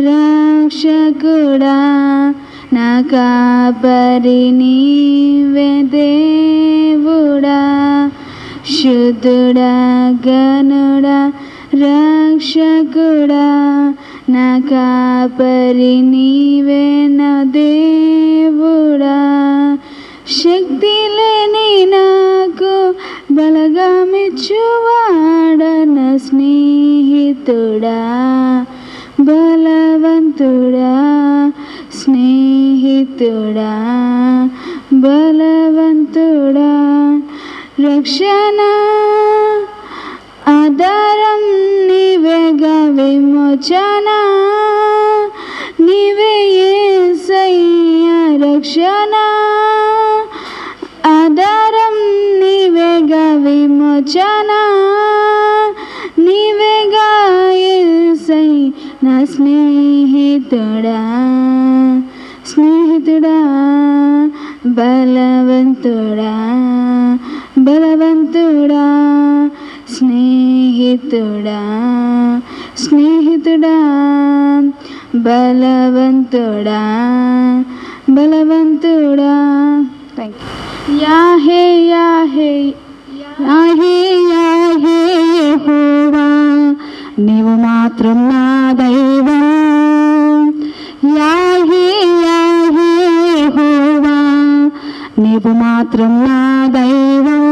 రక్షకుడా నా కాపరి నీవే దేవుడా శుద్ధుడా గనుడా రక్షకుడా నా కాపరి నీవే నా దేవుడా శక్తి లేని నాకు బలగమిచ్చువాడ నా స్నేహితుడా బలవంతుడా స్నేహితుడా బలవంతుడా రక్షణ ఆధారం నీవేగా విమోచన నీవే యేసయ్యా రక్షణ ఆధారం నీవేగా విమోచన నీవేగా యేసయ్యా నా స్నేహితుడా స్నేహితుడా బలవంతుడా బలవంతుడా స్నేహితుడా స్నేహితుడా బలవంతుడా బలవంతుడా థ్యాంక్ యూ యాహే యాహే యాహే యాహే యెహోవా నీవు మాత్రం నా దైవం యాహే యాహే యెహోవా నీవు మాత్రం నా దైవం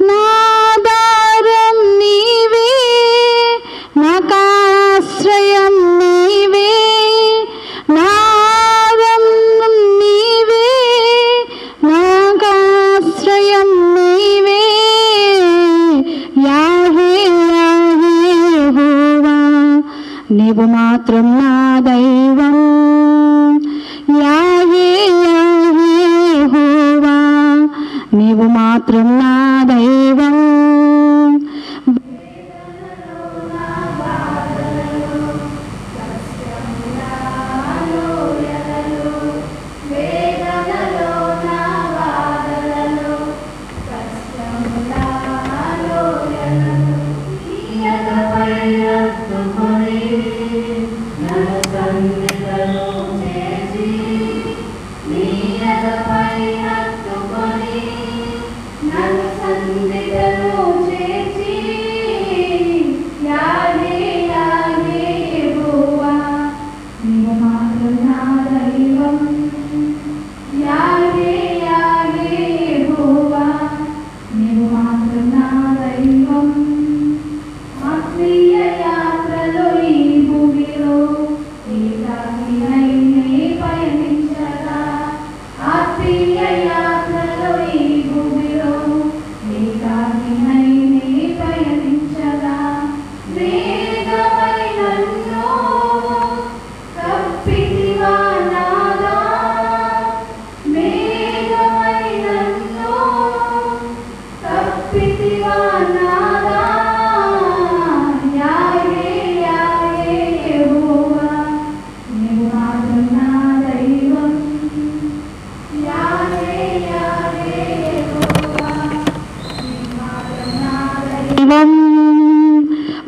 నాదారం నీవే నాకాశ్రయం నీవే నాదం నీవే నాకాశ్రయం నీవే యాహే యాహే యెహోవా నీవు మాత్రం నా దైవం యాహే యాహే యెహోవా నీవు మాత్రం నా దైవం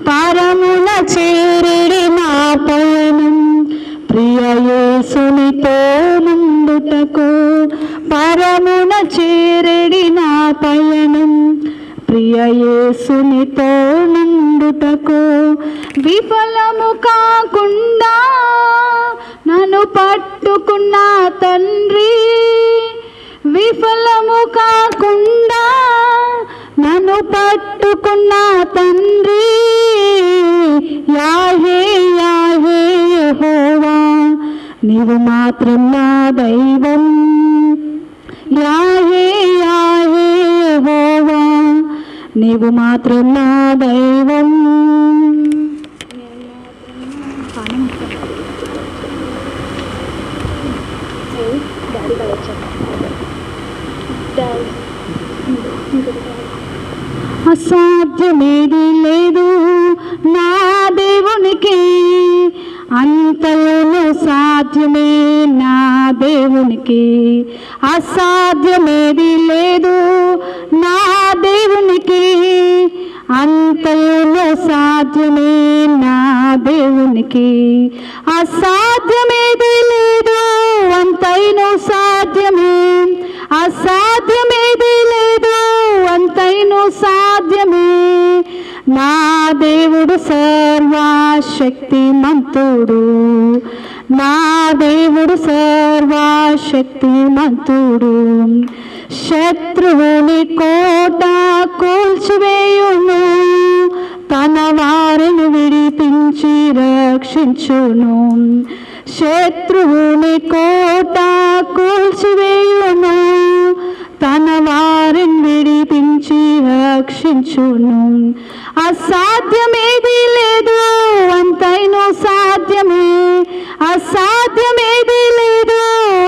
పరమున చేరిడి నా పయనం ప్రియ యేసునితో నుండుటకు పరమున చేరిడి నా పయనం ప్రియ యేసునితో నుండుటకు విఫలము కాకుండా నన్ను పట్టుకున్న తండ్రి విఫలము కాకుండా నన్ను పట్టుకున్న తండ్రి యాహే యాహే యెహోవా నీవు మాత్రం నా దైవం యాహే యాహే యెహోవా నీవు మాత్రం నా దైవం అసాధ్యమేది లేదు నా దేవునికి అంతలో సాధ్యమే నా దేవునికి అసాధ్యమేది లేదు నా దేవునికి అంతయును సాధ్యమే నా దేవునికి, అసాధ్యమేది లేదు అంతైను సాధ్యమే, అసాధ్యమేది లేదు అంతైను సాధ్యమే. నా దేవుడు సర్వశక్తిమంతుడు, నా దేవుడు సర్వశక్తిమంతుడు. శత్రువుని కోట కూల్చివేయును, తన వారిని విడిపించి రక్షించును. శత్రువుని కోట కూల్చివేయును, తన వారిని విడిపించి రక్షించును. అసాధ్యమేది లేదు అంతైను సాధ్యమే, అసాధ్యమేది లేదు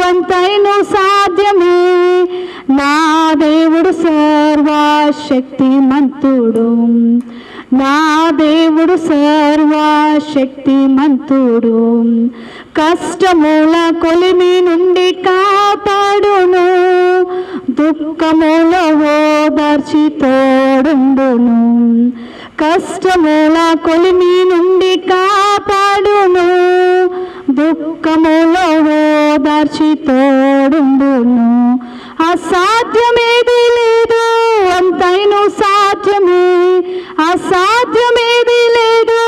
అంతైను సాధ్యమే. నా దేవుడు సర్వశక్తిమంతుడు, నా దేవుడు సర్వశక్తిమంతుడు. కష్టముల కొలిమి నుండి కాపాడును, దుఃఖముల ఓదార్చి తోడుండును. కష్టముల కొలిమి నుండి కాపాడును, దుఃఖముల ఓదార్చి తోడుండును. అసాధ్యమేది లేదు అంతైను సాధ్యమే, అసాధ్యమేది లేదు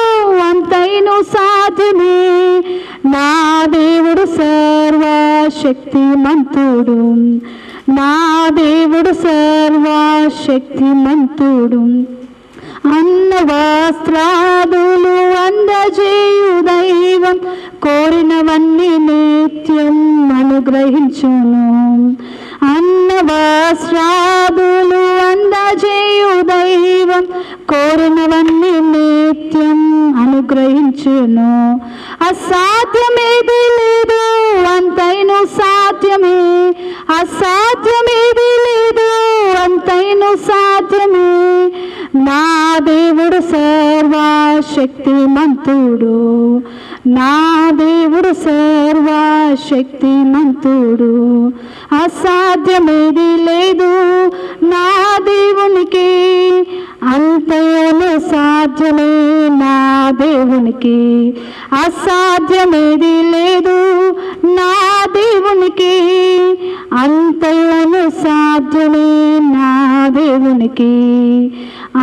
అంతైను సాధ్యమే. నా దేవుడు సర్వశక్తిమంతుడు, నా దేవుడు సర్వశక్తిమంతుడు. అన్న వస్త్రాదులు అందజేయు దైవం, కోరినవన్నీ నిత్యం అనుగ్రహించును. అన్న వస్త్రాదులు అందజేయు దైవం, కోరినవన్నీ నిత్యం అనుగ్రహించును. అసాధ్యమేది లేదు అంతైను సాధ్యమే, అసాధ్యమేది లేదు అంతైను సాధ్యమే. నా దేవుడు సర్వశక్తిమంతుడు, నా దేవుడు సర్వశక్తిమంతుడు. అసాధ్యమేది లేదు నా దేవునికి, అంతయును సాధ్యమే నా దేవునికి. అసాధ్యమేది లేదు నా దేవునికి, అంతయును సాధ్యమే నా దేవునికి.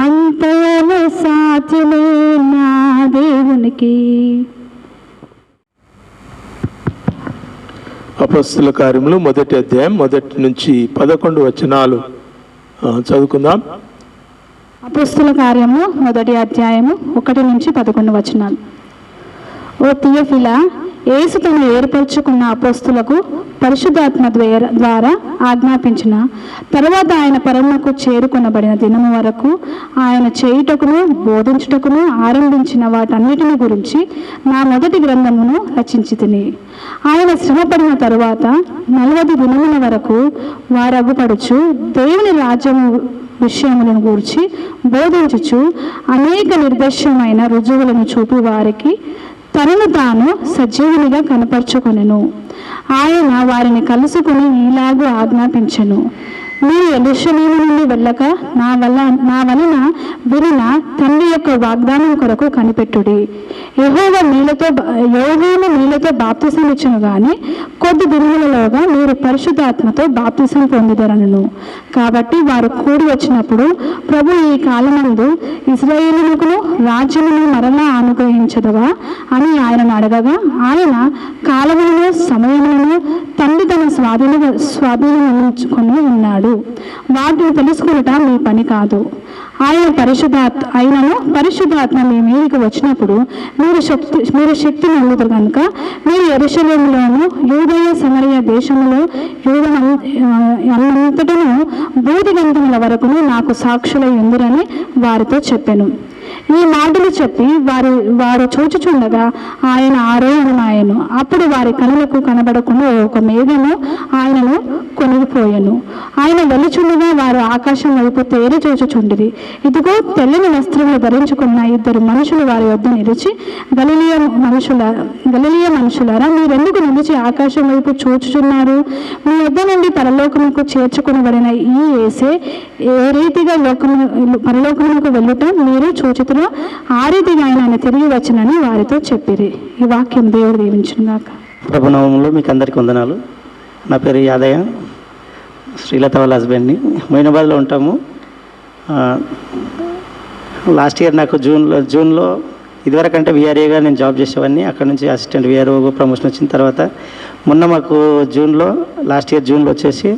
అంతయును సాధ్యమే నా దేవునికి. అపొస్తలుల కార్యములు 1వ అధ్యాయం 1 నుంచి 11 వచనాలు చదువుకుందాం. అపొస్తలుల కార్యము 1వ అధ్యాయము 1 నుంచి 11 వచనాలు. ఓ థియోఫిలా, యేసు తను ఏర్పరచుకున్న అపొస్తలులకు పరిశుద్ధాత్మ ద్వారా ఆజ్ఞాపించిన తర్వాత ఆయన పరమునకు చేరుకొనబడిన దినము వరకు ఆయన చేయుటకును బోధించుటకును ఆరంభించిన వాటన్నిటిని గురించి నా మొదటి గ్రంథమును రచించితిని. ఆయన శ్రమపడిన తరువాత 40 దినముల వరకు వారగుపడుచు దేవుని రాజ్యము విషయములను గూర్చి బోధించుచు అనేక నిర్దశ్యమైన రుజువులను చూపి వారికి తనను తాను సజీవునిగా కనపరుచుకొనెను. ఆయన వారిని కలుసుకుని ఈలాగు ఆజ్ఞాపించెను, మీరు యెరూషలేము నుండి వెళ్ళక నా వలన వినిన తండ్రి యొక్క వాగ్దానం కొరకు కనిపెట్టుడి. యెహోవా నీళ్ళతో బాప్తిసం ఇచ్చును గాని కొద్ది దినములలోగా మీరు పరిశుద్ధాత్మతో బాప్తిసం పొందుదరను. కాబట్టి వారు కూడి వచ్చినప్పుడు, ప్రభు ఈ కాలమందు ఇశ్రాయేలునకును రాజ్యమును మరలా అనుగ్రహించదవా అని ఆయనను అడగగా, ఆయన కాలములను సమయములను తండ్రి తన స్వాధీనముంచుకొని ఉన్నాడు, వాటిని తెలుసుకునుట మీ పని కాదు. పరిశుద్ధాత్మ మీ మీదకి వచ్చినప్పుడు మీరు శక్తిని అందుతారు కనుక మీరు యెరూషలేములోను యూదయ సమరయ దేశంలో అంతటను బూది గంధముల వరకును నాకు సాక్షులై ఉందిరని వారితో చెప్పెను. ఈ మాటలు చెప్పి వారు చూచుచుండగా ఆయన ఆరోహణమాయెను. అప్పుడు వారి కనులకు కనబడకుండా ఒక మేఘము ఆయనను కొనిగిపోయెను. ఆయన వెలుచుండగా వారు ఆకాశం వైపు తేరి చూచుచుండిరి. ఇదిగో తెల్లని వస్త్రములు ధరించుకున్న ఇద్దరు మనుషులు వారి వద్ద నిలిచి, గలిలియ మనుషులారా, మీరెందుకు నిలిచి ఆకాశం వైపు చూచుచున్నారు? మీ వద్ద నుండి పరలోకముకు చేర్చుకొనబడిన ఈ యేసే ఏ రీతిగా పరలోకమునకు వెళ్ళుట మీరు చూచితురో ఆ రీతిగా ఆయన తిరిగి వచ్చినని వారితో చెప్పిరి. ఈ వాక్యం దేవుడు దీవించుగాక. ప్రభునామంలో మీకు అందరికీ వందనాలు. నా పేరు యాదయ్య, శ్రీలత వాళ్ళ హస్బెండ్ని. మొయినాబాద్లో ఉంటాము. లాస్ట్ ఇయర్ నాకు జూన్లో ఇదివరకంటే విఆర్ఏగా నేను జాబ్ చేసేవాడిని. అక్కడ నుంచి అసిస్టెంట్ విఆర్ఓ ప్రమోషన్ వచ్చిన తర్వాత మొన్న మాకు లాస్ట్ ఇయర్ జూన్లో వచ్చేసి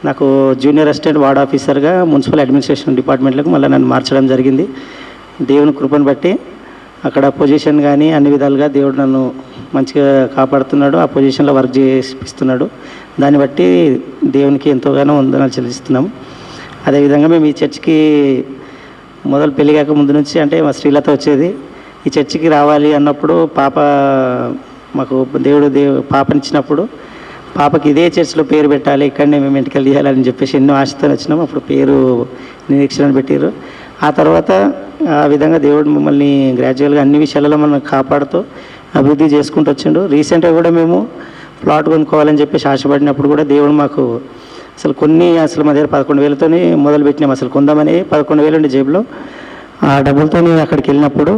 నాకు జూనియర్ అసిస్టెంట్ వార్డ్ ఆఫీసర్గా మున్సిపల్ అడ్మినిస్ట్రేషన్ డిపార్ట్మెంట్లకు మళ్ళీ నన్ను మార్చడం జరిగింది. దేవుని కృపను బట్టి అక్కడ పొజిషన్ కానీ అన్ని విధాలుగా దేవుడు నన్ను మంచిగా కాపాడుతున్నాడు, ఆ పొజిషన్లో వర్క్ చేపిస్తున్నాడు. దాన్ని బట్టి దేవునికి ఎంతోగానో వందనాలు చెల్లిస్తున్నాం. అదేవిధంగా మేము ఈ చర్చికి మొదలు పెళ్లి కాక ముందు నుంచి అంటే మా శ్రీలత వచ్చేది ఈ చర్చికి రావాలి అన్నప్పుడు మాకు పాపనిచ్చినప్పుడు పాపకి ఇదే చర్చిలో పేరు పెట్టాలి, ఇక్కడనే మేము ఇంటికి తీయాలని చెప్పేసి ఎన్నో ఆశతో వచ్చినాం. అప్పుడు పేరు నిరీక్షణ పెట్టారు. ఆ తర్వాత ఆ విధంగా దేవుడు మమ్మల్ని గ్రాడ్యువల్గా అన్ని విషయాలలో మనం కాపాడుతూ అభివృద్ధి చేసుకుంటూ వచ్చిండు. రీసెంట్గా కూడా మేము ప్లాట్ కొనుక్కోవాలని చెప్పేసి ఆశపడినప్పుడు కూడా దేవుడు మాకు మా దగ్గర 11,000తో మొదలు పెట్టినాం. అసలు కొందామని 11,000 ఉండే జేబులో. ఆ డబ్బులతో అక్కడికి వెళ్ళినప్పుడు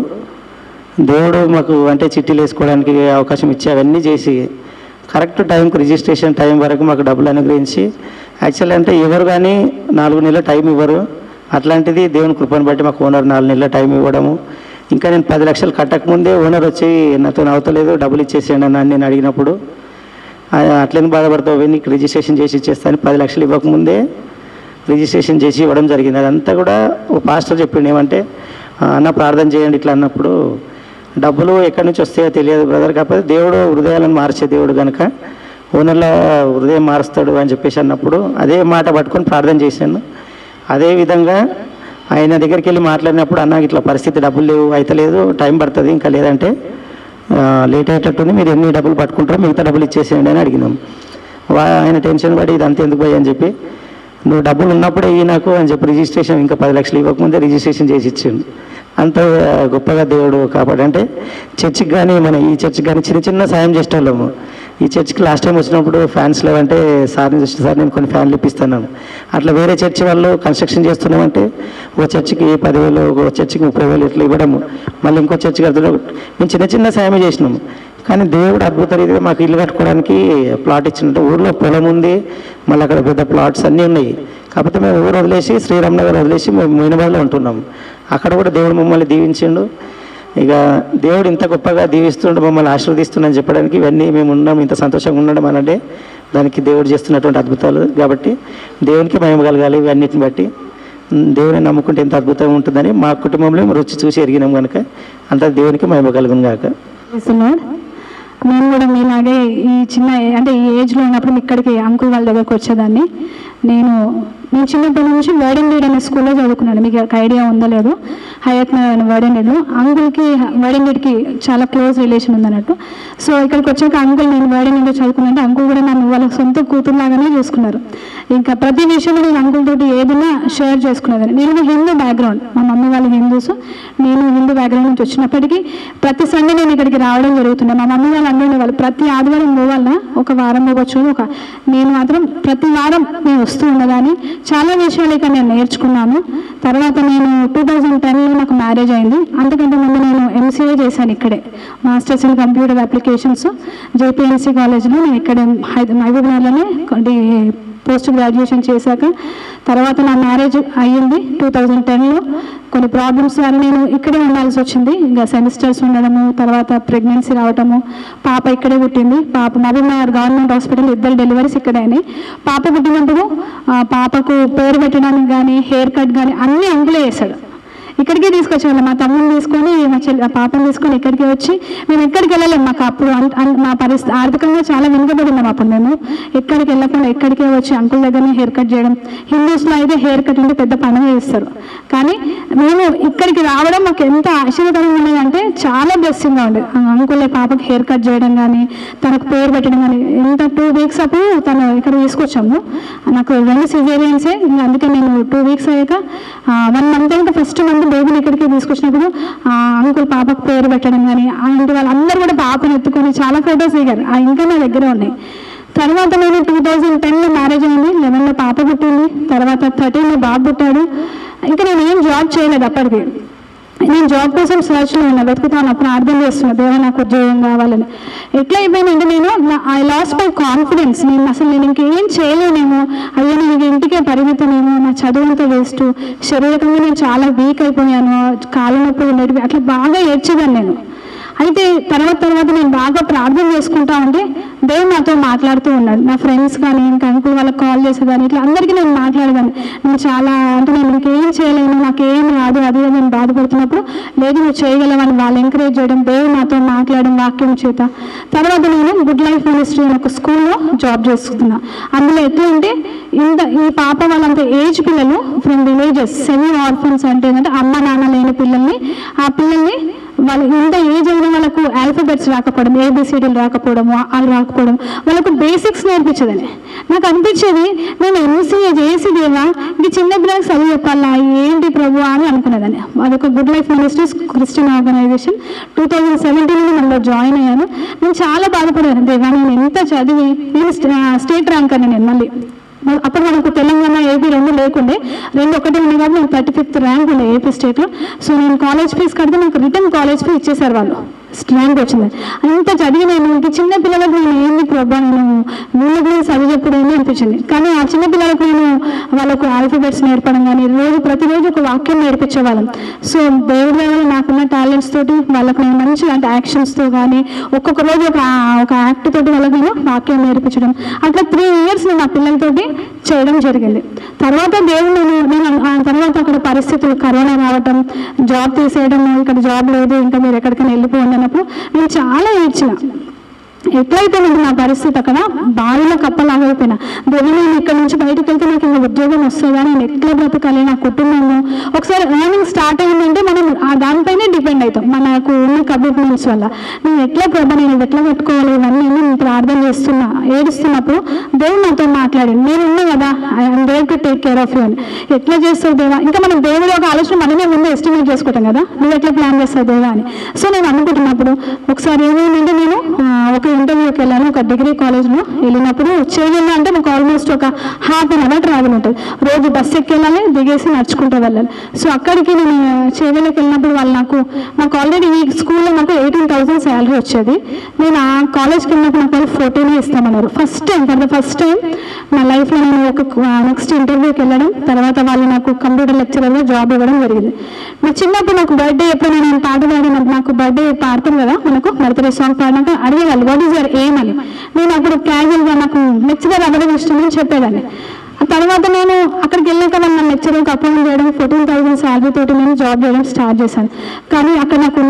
దేవుడు మాకు అంటే చిట్టీలు వేసుకోవడానికి అవకాశం ఇచ్చి అవన్నీ చేసి కరెక్ట్ టైంకి రిజిస్ట్రేషన్ టైం వరకు మాకు డబ్బులు అనుగ్రహించి, యాక్చువల్లీ అంటే ఎవరు కానీ 4 నెలల టైం ఇవ్వరు. అట్లాంటిది దేవుని కృపను బట్టి మాకు ఓనర్ 4 నెలల టైం ఇవ్వడము. ఇంకా నేను 10 లక్షలు కట్టకముందే ఓనర్ వచ్చి నాతో అవతలేదు డబ్బులు ఇచ్చేసేయండి అని నేను అడిగినప్పుడు, అట్లనే బాధపడతావు నీకు రిజిస్ట్రేషన్ చేసి ఇచ్చేస్తాను 10 లక్షలు ఇవ్వకముందే రిజిస్ట్రేషన్ చేసి ఇవ్వడం జరిగింది. అదంతా కూడా ఓ పాస్టర్ చెప్పిండు ఏమంటే, అన్న ప్రార్థన చేయండి ఇట్లా అన్నప్పుడు, డబ్బులు ఎక్కడి నుంచి వస్తాయో తెలియదు బ్రదర్, కాకపోతే దేవుడు హృదయాలను మార్చే దేవుడు కనుక ఓనర్ల హృదయం మారుస్తాడు అని చెప్పేసి అన్నప్పుడు అదే మాట పట్టుకొని ప్రార్థన చేశాను. అదేవిధంగా ఆయన దగ్గరికి వెళ్ళి మాట్లాడినప్పుడు, అన్న ఇట్లా పరిస్థితి డబ్బులు లేవు, అయితలేదు, టైం పడుతుంది, ఇంకా లేదంటే లేట్ అయ్యేటట్టుంది, మీరు ఎన్ని డబ్బులు పట్టుకుంటారో మిగతా డబ్బులు ఇచ్చేసేయండి అని అడిగినాం. ఆయన టెన్షన్ పడి ఇదంతా ఎందుకు పోయి అని చెప్పి, నువ్వు డబ్బులు ఉన్నప్పుడే ఇవి నాకు అని చెప్పి రిజిస్ట్రేషన్ ఇంకా 10 లక్షలు ఇవ్వకముందే రిజిస్ట్రేషన్ చేసి ఇచ్చిండు. అంత గొప్పగా దేవుడు కాపాడంటే చర్చికి కానీ ఈ చర్చికి కానీ చిన్న సాయం చేసేవాళ్ళము. ఈ చర్చికి లాస్ట్ టైం వచ్చినప్పుడు ఫ్యాన్స్ లేవంటే సార్ని చూస్తే సార్ నేను కొన్ని ఫ్యాన్లు ఇప్పిస్తున్నాను. అట్లా వేరే చర్చి వాళ్ళు కన్స్ట్రక్షన్ చేస్తున్నామంటే ఒక చర్చికి 10,000, ఒక చర్చికి 30,000 ఇట్లా ఇవ్వడము, మళ్ళీ ఇంకో చర్చి కడుతున్నాం. మేము చిన్న సాయమే చేసినాము. కానీ దేవుడు అద్భుత రీతిగా మాకు ఇల్లు కట్టుకోవడానికి ప్లాట్ ఇచ్చినట్టు, ఊర్లో పొలం ఉంది, మళ్ళీ అక్కడ పెద్ద ప్లాట్స్ అన్నీ ఉన్నాయి. కాకపోతే మేము ఊరు వదిలేసి శ్రీరామనగర్ వదిలేసి మేము మొయినాబాద్లో ఉంటున్నాము. అక్కడ కూడా దేవుడు మమ్మల్ని దీవించిండు. ఇక దేవుడు ఇంత గొప్పగా దీవిస్తుండు, మమ్మల్ని ఆశీర్వదిస్తుండని చెప్పడానికి ఇవన్నీ మేము ఉన్నాం, ఇంత సంతోషంగా ఉండడం అనంటే దానికి దేవుడు చేస్తున్నటువంటి అద్భుతాలు. కాబట్టి దేవునికి మహిమ కలగాలి. ఇవన్నిటిని బట్టి దేవుని నమ్ముకుంటే ఎంత అద్భుతంగా ఉంటుందని మా కుటుంబంలో రుచి చూసి ఎరిగినాం కనుక అంత దేవునికి మహిమ కలుగును గాక. నేను కూడా మీలాగే ఈ ఏజ్లో ఉన్నప్పుడు ఇక్కడికి అంకుల్ వాళ్ళ దగ్గరకు వచ్చేదాన్ని. నేను చిన్నప్పటి నుంచి వర్డెన్ లీడ్ అనే స్కూల్లో చదువుకున్నాను. మీకు ఐడియా ఉందో లేదో, హయత్ వర్డెన్ లీడ్లో. అంకుల్కి వర్డెన్ లీడ్కి చాలా క్లోజ్ రిలేషన్ ఉందన్నట్టు. సో ఇక్కడికి వచ్చాక అంకుల్ నేను వర్డెన్ లీడ్లో చదువుకున్నానంటే అంకుల్ కూడా నన్ను వాళ్ళ సొంత కూతురులాగానే చూసుకున్నారు. ఇంకా ప్రతి విషయంలో నేను అంకుల్ తోటి ఏదైనా షేర్ చేసుకునేదాన్ని. నేను హిందూ బ్యాక్గ్రౌండ్, మా మమ్మీ వాళ్ళు హిందూస్, నేను హిందూ బ్యాక్గ్రౌండ్ నుంచి వచ్చినప్పటికీ ప్రతి సండే నేను ఇక్కడికి రావడం జరుగుతుంది. మా మమ్మీ వాళ్ళు అన్నీ వాళ్ళు ప్రతి ఆదివారం పోవాల, ఒక వారం పోవచ్చు, నేను మాత్రం ప్రతి వారం నేను వస్తూ ఉన్నదాన్ని. చాలా విషయాలు ఇక్కడ నేను నేర్చుకున్నాను. తర్వాత నేను 2010లో నాకు మ్యారేజ్ అయింది. అంతకంటే ముందు నేను MCA చేశాను ఇక్కడే, masters in computer applications JPNC కాలేజ్లో. నేను ఇక్కడ మహబూబ్నగర్లోనే పోస్ట్ గ్రాడ్యుయేషన్ చేశాక తర్వాత నా మ్యారేజ్ అయ్యింది 2010లో. కొన్ని ప్రాబ్లమ్స్ వల్ల నేను ఇక్కడే ఉండాల్సి వచ్చింది. ఇంకా సెమిస్టర్స్ ఉండడము, తర్వాత ప్రెగ్నెన్సీ రావటము, పాప ఇక్కడే పుట్టింది. పాప మహబూబ్నగర్ గవర్నమెంట్ హాస్పిటల్ 2 డెలివరీస్ ఇక్కడే అయినాయి. పాప పుట్టినప్పుడు పాపకు పేరు పెట్టడానికి కానీ హెయిర్ కట్ కానీ అన్నీ అంకులే చేశాడు. ఇక్కడికే తీసుకొచ్చేవాళ్ళం. మా తమ్ముని తీసుకొని మా పాపని తీసుకొని ఇక్కడికి వచ్చి మేము ఎక్కడికి వెళ్ళలేము. మాకు అప్పుడు మా పరిస్థితి ఆర్థికంగా చాలా వెనుకబడి ఉన్నాం. అప్పుడు మేము ఎక్కడికి వెళ్ళకుండా ఇక్కడికే వచ్చి అంకుల్ దగ్గరనే హెయిర్ కట్ చేయడం. హిందూస్లో అయితే హెయిర్ కట్ అంటే పెద్ద పండుగ చేస్తారు, కానీ మేము ఇక్కడికి రావడం మాకు ఎంత ఆశీర్వాదంగా ఉన్నదంటే చాలా బ్లెస్సింగ్గా ఉండేది. అంకుల్ పాపకి హెయిర్ కట్ చేయడం కానీ, తనకు పేరు పెట్టడం కానీ, ఎంత 2 వీక్స్ అప్పుడు తను ఇక్కడ తీసుకొచ్చాము. నాకు 2 సిజేరియన్సే, అందుకే నేను 2 వీక్స్ అయ్యాక 1 మంత్ అయితే ఫస్ట్ మంత్ బేబీని ఇక్కడికి తీసుకొచ్చినప్పుడు అంకుల్ పాపకు పేరు పెట్టడం కానీ, ఇంటి వాళ్ళందరూ కూడా పాపను ఎత్తుకొని చాలా ఫొటోస్ దిగారు. ఇంకా నా దగ్గర ఉన్నాయి. తర్వాత నేను 2010లో మ్యారేజ్ అయింది, 11లో పాప పుట్టింది, తర్వాత 13లో బాబు పుట్టాడు. ఇంకా నేను ఏం జాబ్ చేయలేదు అప్పటికి. నేను జాబ్ కోసం సర్చ్లో ఉన్నా, వెతుకుతాను, ప్రార్థన చేస్తున్నా, దేవా నాకు ఉద్యోగం కావాలని. ఎట్లా అయిపోయిందంటే ఐ లాస్ మై కాన్ఫిడెన్స్. నేను ఇంకేం చేయలేనేమో, అయ్యో నేను ఇంటికే పరిమితమేమో, నా చదువులతో వేస్ట్, శారీరకంగా నేను చాలా వీక్ అయిపోయాను, కాళ్ళ నొప్పి ఉండేవి, అట్లా బాగా ఏడ్చేదాన్ని నేను. అయితే తర్వాత నేను బాగా ప్రార్థన చేసుకుంటా ఉంటే దేవుడు నాతో మాట్లాడుతూ ఉన్నాడు. నా ఫ్రెండ్స్ కానీ ఇంకా అంకుల్ వాళ్ళకి కాల్ చేసేదాన్ని, ఇట్లా అందరికీ నేను మాట్లాడేదాన్ని. నేను చాలా నేను ఇంకేం చేయలేను, నాకేం రాదు, అది నేను బాధపడుతున్నప్పుడు లేదు నువ్వు చేయగలవని వాళ్ళు ఎంకరేజ్ చేయడం, దేవుడు నాతో మాట్లాడడం వాక్యం చేత. తర్వాత నేను గుడ్ లైఫ్ మినిస్ట్రీ అనే ఒక స్కూల్లో జాబ్ చేస్తున్నా. అందులో ఎట్లా అంటే ఈ పాప వాళ్ళంతా ఏజ్ పిల్లలు ఫ్రమ్ విలేజెస్, సెమీ ఆర్ఫన్స్ అంటే ఏంటంటే అమ్మ నాన్న లేని పిల్లల్ని, ఆ పిల్లల్ని వాళ్ళు ఇంత ఏజ్ అయిన వాళ్ళకు ఆల్ఫాబెట్స్ రాకపోవడం, ఏబిసిడీలు రాకపోవడం, వాళ్ళు రాకపోవడం, వాళ్ళకు బేసిక్స్ నేర్పించదని నాకు అనిపించేది. నేను ఎంసీఏ చేసి దేవా ఇంక చిన్న పిల్లలకు చదువు చెప్పాలా ఏంటి ప్రభు అని అనుకునేదాన్ని. అదొక good life ministries Christian organization 2017లో మనలో జాయిన్ అయ్యాను. నేను చాలా బాధపడాను, దేవా నేను ఎంత చదివి నేను స్టేట్ ర్యాంక్ అని. నేను మళ్ళీ అప్పుడు మనకు తెలంగాణ ఏపీ 2 లేకుండే, 2 ఒకటే ఉన్నాయి కాబట్టి నేను 35th ర్యాంక్ ఉండే ఏపీ స్టేట్లో. సో నేను కాలేజ్ ఫీజు కడితే నాకు రిటర్న్ కాలేజ్ ఫీజు ఇచ్చేసారు వాళ్ళు, ర్యాంక్ వచ్చింది. అంత చదివి నేను ఇంక చిన్న పిల్లలకు నేను ఏంది ప్రభా నేను వీళ్ళకి చదివి చెప్పుడు ఏంది అనిపించింది. కానీ ఆ చిన్న పిల్లలకు నేను వాళ్ళకు ఆల్ఫాబెట్స్ నేర్పడం కానీ, ప్రతిరోజు ఒక వాక్యం నేర్పించేవాళ్ళం. సో దేవుడి వల్ల నాకున్న టాలెంట్స్ తోటి వాళ్ళకు నేను మంచి అంటే యాక్షన్స్తో కానీ, ఒక్కొక్క రోజు ఒక యాక్ట్ తోటి వాళ్ళకి నేను వాక్యం నేర్పించడం, అట్లా 3 years నేను ఆ పిల్లలతోటి చేయడం జరిగింది. తర్వాత దేవుడు నేను తర్వాత అక్కడ పరిస్థితులు కరోనా రావటం, జాబ్ తీసేయడం, ఇక్కడ జాబ్ లేదు ఇంకా మీరు ఎక్కడికైనా వెళ్ళిపోండి అన్నప్పుడు నేను చాలా ఏడ్చిన. ఎట్లయితే నాకు నా పరిస్థితి అక్కడ బావిలో కప్పలాగైపోయినా, దేవుడు నేను ఇక్కడ నుంచి బయటకు వెళ్తే నాకు ఇంకా ఉద్యోగం వస్తుందా, నేను ఎట్లా బ్రతకాలి, నా కుటుంబము. ఒకసారి ఎర్నింగ్ స్టార్ట్ అయిందంటే మనం దానిపైనే డిపెండ్ అవుతాం, మనకు ఉన్న కమిట్మెంట్స్ వల్ల. నేను ఎట్లా ప్రభా నేను ఎట్లా పెట్టుకోవాలి ఇవన్నీ నేను ప్రార్థన చేస్తున్నా, ఏడుస్తున్నప్పుడు దేవుడు నాతో మాట్లాడి, నేను ఉన్నా కదా I'm there to take care of you అని. ఎట్లా చేస్తావు దేవా, ఇంకా మనం దేవుడి ఒక ఆలోచన మనమే ముందు ఎస్టిమేట్ చేసుకుంటాం కదా, నువ్వు ఎట్లా ప్లాన్ చేస్తావు దేవా అని. సో నేను అనుకుంటున్నప్పుడు ఒకసారి ఏమైందంటే నేను ఒక ఇంటర్వ్యూకి వెళ్ళాను, ఒక డిగ్రీ కాలేజ్లో వెళ్ళినప్పుడు చేయాలి అంటే మాకు ఆల్మోస్ట్ ఒక 1/2 hour ట్రావెల్ ఉంటుంది. రోజు బస్సు ఎక్కి వెళ్ళాలి, దిగేసి నడుచుకుంటూ వెళ్ళాలి. సో అక్కడికి నేను చేవేళ్ళకి వెళ్ళినప్పుడు వాళ్ళు నాకు ఆల్రెడీ ఈ స్కూల్లో నాకు 18,000 శాలరీ వచ్చేది. నేను ఆ కాలేజ్కి వెళ్ళినప్పుడు నాకు వాళ్ళు 14 ఇస్తామన్నారు. ఫస్ట్ టైం నా లైఫ్లో నేను ఒక నెక్స్ట్ ఇంటర్వ్యూకి వెళ్ళడం, తర్వాత వాళ్ళు నాకు కంప్యూటర్ లెక్చరర్గా జాబ్ ఇవ్వడం జరిగింది. నాకు చిన్నప్పుడు నాకు బర్త్డే ఎప్పుడైనా నేను పాట పాడినప్పుడు నాకు బర్త్డే పాడతాం కదా, మనకు బర్త్డే సాంగ్ పాడినాక అడిగేవాళ్ళు వాట్ ఈజ్ యువర్ ఎయిమ్ అని. నేను అప్పుడు క్యాజువల్గా నాకు లెక్చరర్ అవ్వడం ఇష్టం అని చెప్పేదాన్ని. ఆ తర్వాత నేను అక్కడికి వెళ్ళాక వాళ్ళు నన్ను లెక్చరర్కి అపాయింట్ చేయడం, 14,000 శాలరీ తోటి నేను జాబ్ చేయడం స్టార్ట్ చేశాను. కానీ అక్కడ నాకు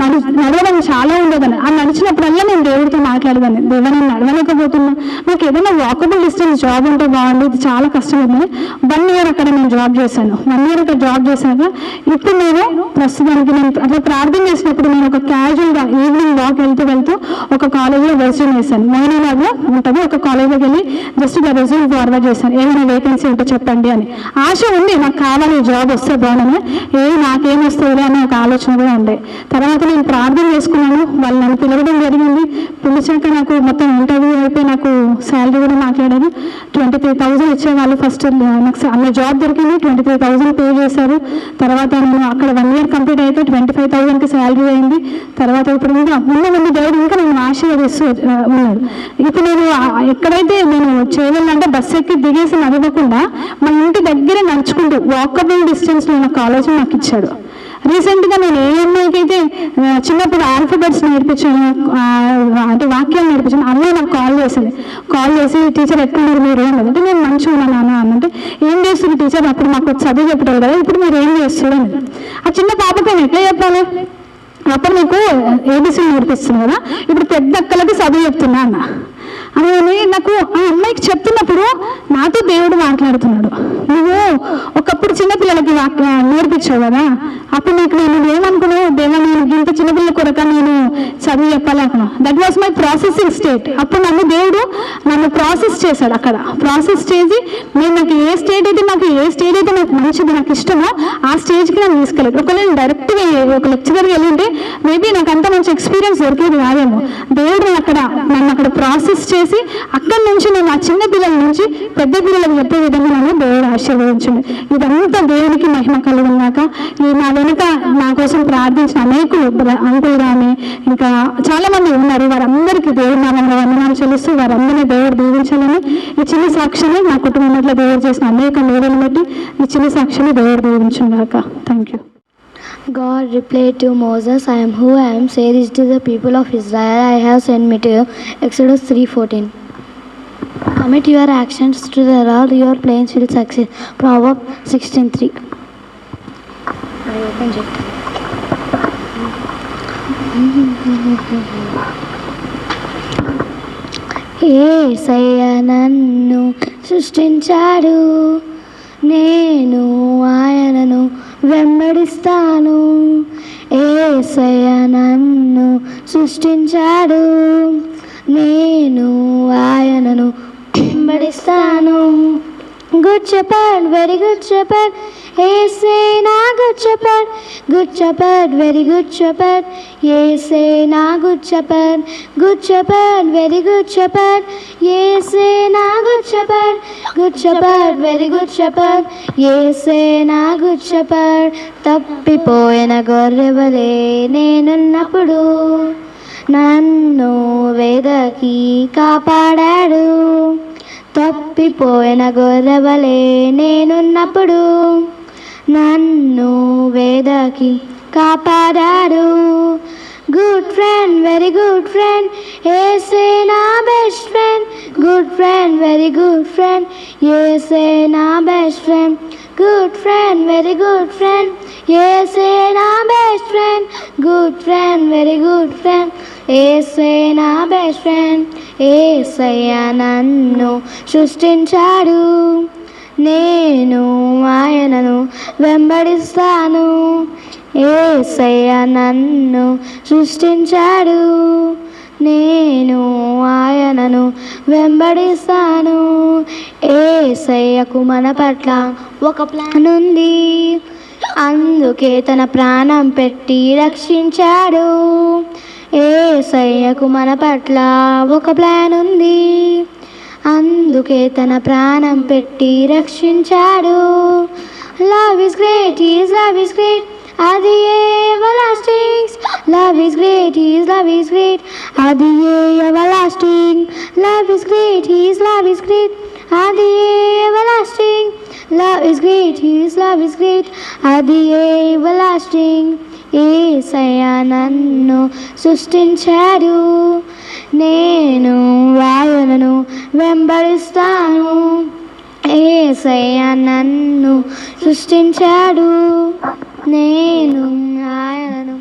నడవడం చాలా ఉండేదాన్ని. ఆ నడిచినప్పుడల్లా నేను దేవుడితో మాట్లాడేదాన్ని, దేవుడు నేను నడవలేకపోతున్నా, నాకు ఏదైనా వాకబుల్ డిస్టెన్స్ జాబ్ ఉంటే బాగుంది, ఇది చాలా కష్టమైందని 1 year అక్కడ నేను జాబ్ చేశాను. 1 year అక్కడ జాబ్ చేశాక ఇప్పుడు నేను ప్రస్తుతానికి నేను అట్లా ప్రార్థన చేసినప్పుడు నేను ఒక క్యాజువల్గా ఈవినింగ్ వాక్ వెళ్తూ ఒక కాలేజ్లో రెజ్యూమ్ వేశాను. మోయినాబాద్లో ఉంటుంది ఒక కాలేజ్లోకి వెళ్ళి జస్ట్ ఇలా రెజ్యూమ్ ఫార్వర్డ్ చేశాను, ఏమైనా వేకెన్సీ ఉంటే చెప్పండి అని. ఆశ ఉంది నాకు కావాలి జాబ్ వస్తే బాగుందని, నాకేం వస్తుంది అని ఒక ఆలోచన కూడా ఉండే. తర్వాత నేను ప్రార్థన చేసుకున్నాను, వాళ్ళు నన్ను పిలవడం జరిగింది. పిలిచాక నాకు మొత్తం ఇంటర్వ్యూ అయిపోయి నాకు శాలరీ కూడా మాట్లాడారు. 23,000 ఇచ్చేవాళ్ళు. ఫస్ట్ నాకు అన్న జాబ్ దొరికింది, 23,000 పే చేశారు. తర్వాత నేను అక్కడ 1 year కంప్లీట్ అయితే 25,000కి శాలరీ అయింది. తర్వాత ఇప్పుడు ఇంకా ముందు దేవుడు ఇంకా నేను ఆశీర్వదిస్తూ ఉన్నాడు. ఇప్పుడు నేను ఎక్కడైతే నేను చేయాలంటే బస్సు ఎక్కి దిగేసి నడవకుండా మా ఇంటి దగ్గర నడుచుకుంటూ వాకబుల్ డిస్టెన్స్లో ఉన్న కాలేజ్ నాకు ఇచ్చాడు. రీసెంట్గా నేను ఏ అమ్మాయికి అయితే చిన్నప్పుడు ఆల్ఫాబెట్స్ నేర్పించాను, అంటే వాక్యాలు నేర్పించాను, అమ్మాయి నాకు కాల్ చేసింది. కాల్ చేసి టీచర్ ఎట్లున్నారు మీరు అన్నది. అంటే నేను మంచిగా ఉన్నాను అన్నంటే ఏం చేస్తుంది టీచర్, అప్పుడు మాకు చదువు చెప్పారు కదా, ఇప్పుడు మీరు ఏం చేస్తారు అని. ఆ చిన్న పాపకి నేను ఎట్లా చెప్పాలి, అప్పుడు మీకు ఏబీసీ నేర్పిస్తుంది కదా, ఇప్పుడు పెద్ద అక్కలకి చదువు చెప్తున్నా అన్న అని నాకు ఆ అమ్మాయికి చెప్తున్నప్పుడు నాతో దేవుడు మాట్లాడుతున్నాడు. నువ్వు ఒకప్పుడు చిన్నపిల్లలకి నేర్పించావు కదా, అప్పుడు నాకు నేను ఏమనుకున్నావు, దేవా నేను ఇంత చిన్నపిల్లల కొరక నేను చదువు చెప్పాలనుకున్నాను. That was my processing state. అప్పుడు దేవుడు నన్ను ప్రాసెస్ చేశాడు. అక్కడ ప్రాసెస్ చేసి నేను నాకు ఏ స్టేజ్ అయితే నాకు మంచిది నాకు ఇష్టమో ఆ స్టేజ్కి నేను తీసుకెళ్ళాడు. ఒకవేళ నేను డైరెక్ట్గా ఒక లెక్చరర్కి వెళ్ళింటే మేబీ నాకు అంత మంచి ఎక్స్పీరియన్స్ దొరికేది కాదేమో. దేవుడు నన్ను అక్కడ ప్రాసెస్ చేసి అక్కడి నుంచి నేను ఆ చిన్న పిల్లల నుంచి పెద్ద పిల్లలకు చెప్పే విధంగా నన్ను దేవుడు ఆశీర్వదించండి. ఇదంతా దేవునికి మహిమ కలుగునాక. నా వెనుక నా కోసం ప్రార్థించిన అనేకులు అంకుల్ కానీ ఇంకా చాలా మంది ఉన్నారు, వారందరికీ దేవుడు నామంలో వందనాలు చెల్లిస్తూ వారందరినీ దేవుడు దీవించాలని ఈ చిన్న సాక్షిని నా కుటుంబంలో దేవుడు చేసిన అనేక మేలులను బట్టి ఈ చిన్న సాక్షిని దేవుడు దీవించుగాక. Thank you. God replied to Moses, I am who I am. Say this to the people of Israel, I have sent me to you. Exodus 3:14. Commit your actions to the Lord, your plans will succeed. Proverbs 16:3. యేసయ్య నన్ను సృష్టించాడు, నేను ఆయనను వెంబడిస్తాను. యేసయ్య నన్ను సృష్టించాడు, నేను ఆయనను వెంబడిస్తాను. Good shepherd, very good shepherd, యేసే నా good shepherd. Good shepherd, very good shepherd, యేసే నా good shepherd. Good shepherd, very good shepherd, యేసే నా good shepherd. Good shepherd, very good shepherd, యేసే నా గుడ్ షెపర్డ్. తప్పిపోయిన గొర్రెవలే నేనున్నప్పుడు నన్ను వెదకి కాపాడాడు. తప్పిపోయిన గొర్రెవలే నేనున్నప్పుడు నన్ను వెదకి కాపాడాడు. Good friend, very good friend, యేసే నా best friend. Good friend, very good friend, యేసే నా best friend. Good friend, very good friend, యేసే నా best friend. Good friend, very good friend, యేసే నా బెస్ట్ ఫ్రెండ్. యేసయ్య నన్ను సృష్టించాడు, నేను ఆయనను వెంబడిస్తాను. యేసయ్య నన్ను సృష్టించాడు, నేను ఆయనను వెంబడిస్తాను. యేసయ్యకు మన పట్ల ఒక ప్లాన్ ఉంది, అందుకే తన ప్రాణం పెట్టి రక్షించాడు. యేసయ్యకు మన పట్ల ఒక ప్లాన్ ఉంది, అందుకే తన ప్రాణం పెట్టి రక్షించాడు. Love is great, his love is great, అది everlasting. Love is great, his love is great, అది everlasting. Love is great, his love is great, అది everlasting. Love is great, his love is great, అది everlasting. యేసయ్య నన్ను సృష్టించాడు, నేను ఆయనను వెంబడిస్తాను. యేసయ్య నన్ను సృష్టించాడు, నేను ఆయనను.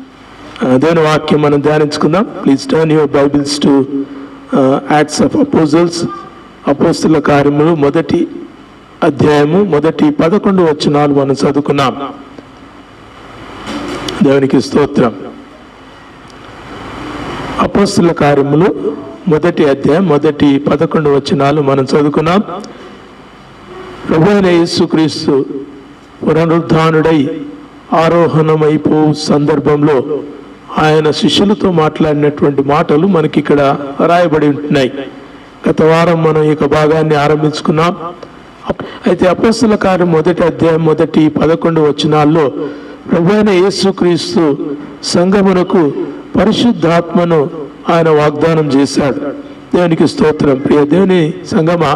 దేవుని వాక్యం మనం ధ్యానించుకుందాం. Please turn your Bibles to Acts of Apostles, అపోస్తలుల కార్యములు 1వ అధ్యాయము 11 వచనాలు మనం చదువుకున్నాం. దేవునికి స్తోత్రం. అపోస్తలుల కార్యములు 1వ అధ్యాయం 11 వచనాలు మనం చదువుకున్నాం. ప్రభువైన యేసుక్రీస్తు పునరుద్ధానుడై ఆరోహణమైపో సందర్భంలో ఆయన శిష్యులతో మాట్లాడినటువంటి మాటలు మనకి ఇక్కడ రాయబడి ఉంటున్నాయి. గత వారం మనం ఈ భాగాన్ని ఆరంభించుకున్నాం. అయితే అపోస్తలుల కార్యం 1వ అధ్యాయం 11 వచనాల్లో ప్రభువైన యేసుక్రీస్తు సంఘమునకు పరిశుద్ధాత్మను ఆయన వాగ్దానం చేశాడు. దేవునికి స్తోత్రం. ప్రియ దేవుని సంగమా,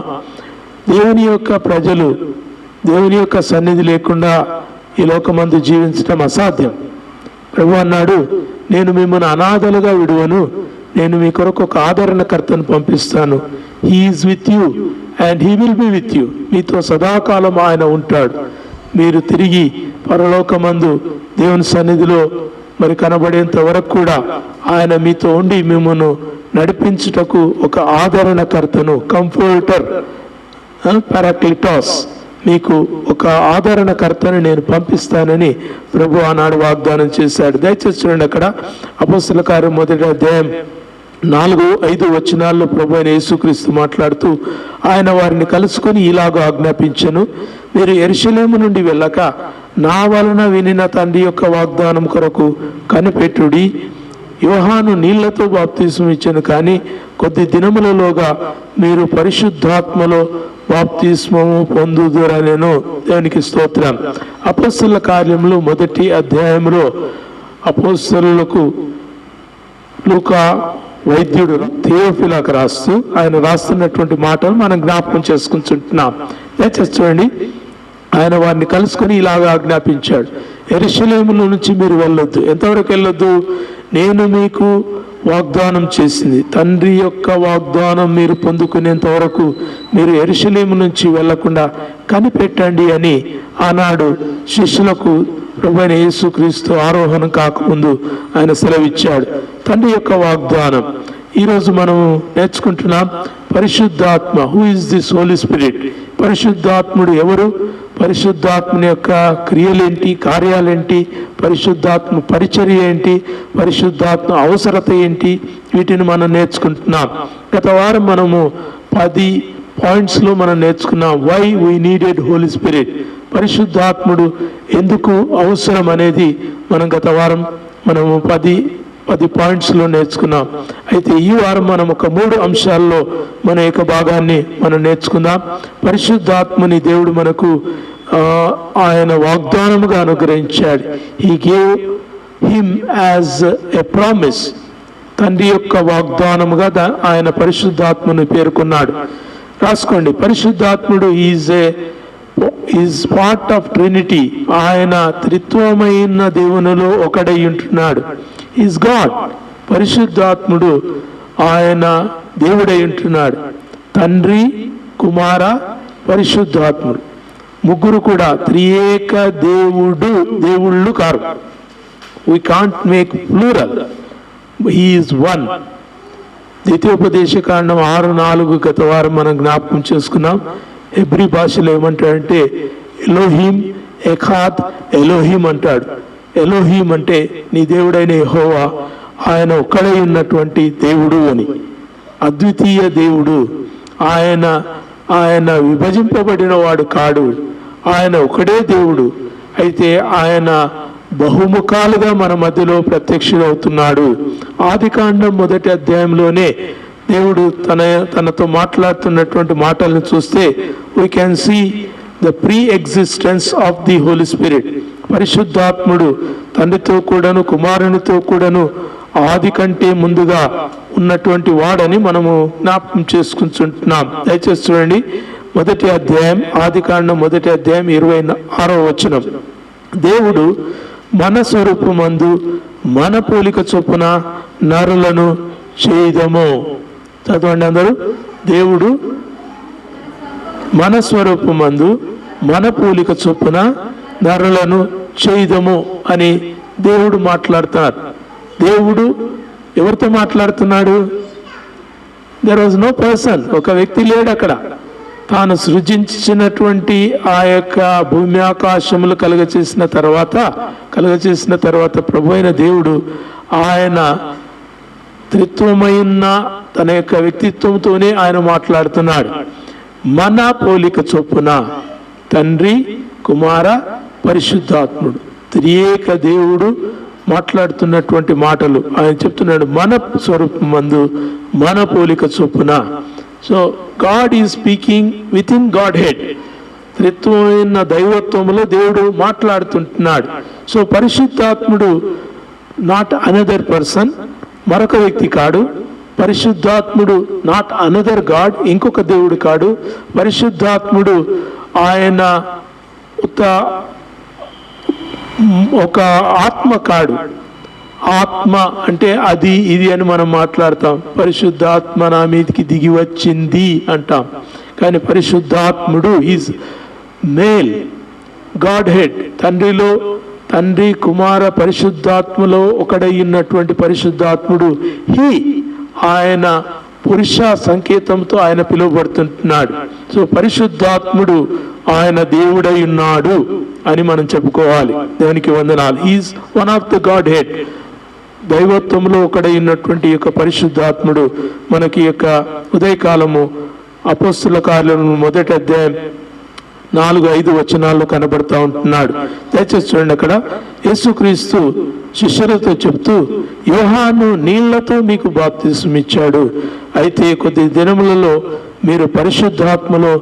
దేవుని యొక్క ప్రజలు దేవుని యొక్క సన్నిధి లేకుండా ఈ లోకమందు జీవించడం అసాధ్యం. ప్రభు అన్నాడు, నేను మిమ్మల్ని అనాథలుగా విడువను, నేను మీ కొరకు ఒక ఆదరణకర్తను పంపిస్తాను. He is with you and he will be with you. మీతో సదాకాలం ఆయన ఉంటాడు. మీరు తిరిగి పరలోకమందు దేవుని సన్నిధిలో మరి కనబడేంత వరకు కూడా ఆయన మీతో ఉండి మిమ్మల్ని నడిపించుటకు ఒక ఆదరణకర్తను, కంఫర్టర్, పారాక్లిటాస్, మీకు ఒక ఆదరణకర్తను నేను పంపిస్తానని ప్రభు ఆనాడు వాగ్దానం చేశాడు. దయచేసి చూడండి, అక్కడ అపొస్తలుల కార్యం 1వ అధ్యాయం 4-5 వచనాల్లో ప్రభు అయిన యేసుక్రీస్తు మాట్లాడుతూ ఆయన వారిని కలుసుకొని ఇలాగ ఆజ్ఞాపించెను, మీరు యెరూషలేము నుండి వెళ్ళక నా వలన వినిన తండ్రి యొక్క వాగ్దానం కొరకు కనిపెట్టుడి. యోహాను నీళ్లతో బాప్తిస్మం ఇచ్చెను, కానీ కొద్ది దినములలోగా మీరు పరిశుద్ధాత్మలో బాప్తిస్మము పొందుదురనెను. దేవునికి స్తోత్రం. అపొస్తలుల కార్యములు 1వ అధ్యాయంలో అపొస్తలులకు లూకా వైద్యుడు థియోఫిలాకు రాస్తూ ఆయన రాస్తున్నటువంటి మాటలు మనం జ్ఞాపకం చేసుకుంటున్నాం. దయచేసి చూడండి, ఆయన వారిని కలుసుకొని ఇలాగ ఆజ్ఞాపించాడు, యెరూషలేములో నుంచి మీరు వెళ్ళొద్దు. ఎంతవరకు వెళ్ళొద్దు? నేను మీకు వాగ్దానం చేసింది, తండ్రి యొక్క వాగ్దానం మీరు పొందుకునేంత వరకు మీరు యెరూషలేము నుంచి వెళ్లకుండా కనిపెట్టండి అని ఆనాడు శిష్యులకు ప్రభువైన యేసుక్రీస్తు ఆరోహణం కాకముందు ఆయన సెలవిచ్చాడు. తండ్రి యొక్క వాగ్దానం ఈరోజు మనము నేర్చుకుంటున్నాం. పరిశుద్ధాత్మ, who is this Holy Spirit? పరిశుద్ధాత్ముడు ఎవరు? పరిశుద్ధాత్మని యొక్క క్రియలేంటి, కార్యాలేంటి, పరిశుద్ధాత్మ పరిచర్య ఏంటి, పరిశుద్ధాత్మ అవసరత ఏంటి, వీటిని మనం నేర్చుకుంటున్నాం. గత వారం మనము 10 పాయింట్స్లో మనం నేర్చుకున్నాం. Why we needed Holy Spirit, పరిశుద్ధాత్ముడు ఎందుకు అవసరం అనేది మనం గత వారం మనము 10 పాయింట్స్లో నేర్చుకున్నాం. అయితే ఈ వారం మనం ఒక 3 అంశాల్లో మన యొక్క భాగాన్ని మనం నేర్చుకుందాం. పరిశుద్ధాత్మని దేవుడు మనకు ఆయన వాగ్దానముగా అనుగ్రహించాడు. He gave him as a promise. తండ్రి యొక్క వాగ్దానముగా ఆయన పరిశుద్ధాత్మను పేర్కొన్నాడు. రాసుకోండి, పరిశుద్ధాత్ముడు ఈజ్ పార్ట్ ఆఫ్ ట్రినిటీ. ఆయన త్రిత్వమైన దేవునిలో ఒకడై ఉంటున్నాడు. Is God. పరిశుద్ధాత్ముడు ఆయన దేవుడై ఉంటున్నాడు. తండ్రి, కుమార, పరిశుద్ధాత్ముడు ముగ్గురు కూడా త్రియేక దేవుళ్ళు కారు. We can't make plural. He is one. ద్వితీయోపదేశ కాండం 6:4 గత వారం మనం జ్ఞాపకం చేసుకున్నాం. హెబ్రీ భాషలో ఏమంటాడంటే ఎలోహీం ఎఖాద్ ఎలోహీం అంటాడు. ఎలోహీం అంటే నీ దేవుడైన యెహోవా, ఆయన ఒక్కడై ఉన్నటువంటి దేవుడు అని, అద్వితీయ దేవుడు. ఆయన విభజింపబడిన వాడు కాడు, ఆయన ఒకడే దేవుడు. అయితే ఆయన బహుముఖాలుగా మన మధ్యలో ప్రత్యక్షుడవుతున్నాడు. ఆదికాండం 1వ అధ్యాయంలోనే దేవుడు తనతో మాట్లాడుతున్నటువంటి మాటలను చూస్తే we can see the pre existence of the Holy Spirit. పరిశుద్ధాత్ముడు తండ్రితో కూడాను కుమారునితో కూడాను ఆది కంటే ముందుగా ఉన్నటువంటి వాడని మనము జ్ఞాపకం చేసుకుంటున్నాం. దయచేసి చూడండి, 1వ అధ్యాయం ఆదికాండం 1వ అధ్యాయం 26వ వచనం. దేవుడు మన స్వరూపమందు మన పోలిక చొప్పున నరులను చేయదము. చదవండి అందరూ. దేవుడు మన స్వరూపమందు మన పోలిక చొప్పున నరులను చేయదము అని దేవుడు మాట్లాడుతున్నారు. దేవుడు ఎవరితో మాట్లాడుతున్నాడు? There was no person. ఒక వ్యక్తి లేడు అక్కడ. తాను సృజించినటువంటి ఆ యొక్క భూమి ఆకాశములు కలుగచేసిన తర్వాత ప్రభు అయిన దేవుడు ఆయన త్రిత్వమైన తన యొక్క వ్యక్తిత్వంతోనే ఆయన మాట్లాడుతున్నాడు. మన పోలిక చొప్పున తండ్రి, కుమార, పరిశుద్ధాత్ముడు త్రియేక దేవుడు మాట్లాడుతున్నటువంటి మాటలు ఆయన చెప్తున్నాడు. మన స్వరూపమందు మన పోలిక చొప్పున. So God is speaking within Godhead. త్రిత్వమైన దైవత్వములో దేవుడు మాట్లాడుతుంటున్నాడు. సో పరిశుద్ధాత్ముడు నాట్ అనదర్ పర్సన్, మరొక వ్యక్తి కాడు. పరిశుద్ధాత్ముడు నాట్ అనదర్ గాడ్, ఇంకొక దేవుడు కాడు. పరిశుద్ధాత్ముడు ఆయన ఒక ఆత్మ కాడు. ఆత్మ అంటే అది ఇది అని మనం మాట్లాడతాం. పరిశుద్ధాత్మ నా మీదకి దిగి వచ్చింది అంటాం. కానీ పరిశుద్ధాత్ముడు ఈజ్ మేల్, గాడ్ హెడ్, తండ్రి కుమార పరిశుద్ధాత్మలో ఒకడై ఉన్నటువంటి పరిశుద్ధాత్ముడు ఆయన పురుష సంకేతంతో ఆయన పిలువబడుతుంటున్నాడు. సో పరిశుద్ధాత్ముడు ఆయన దేవుడై ఉన్నాడు అని మనం చెప్పుకోవాలి. దేవునికి వందనాలు. Is one of the Godhead, దైవత్వంలో ఒకడై ఉన్నటువంటి యొక్క పరిశుద్ధాత్ముడు మనకి యొక్క ఉదయకాలము అపోస్తుల కార్యములు 1వ అధ్యాయం 4-5 వచనాల్లో కనబడతా ఉంటున్నాడు. దయచేసి చూడండి. అక్కడ యేసుక్రీస్తు శిష్యులతో చెప్తూ, యోహాను నీళ్లతో మీకు బాప్తిస్మం ఇచ్చాడు, అయితే కొద్ది దినములలో మీరు పరిశుద్ధాత్మలో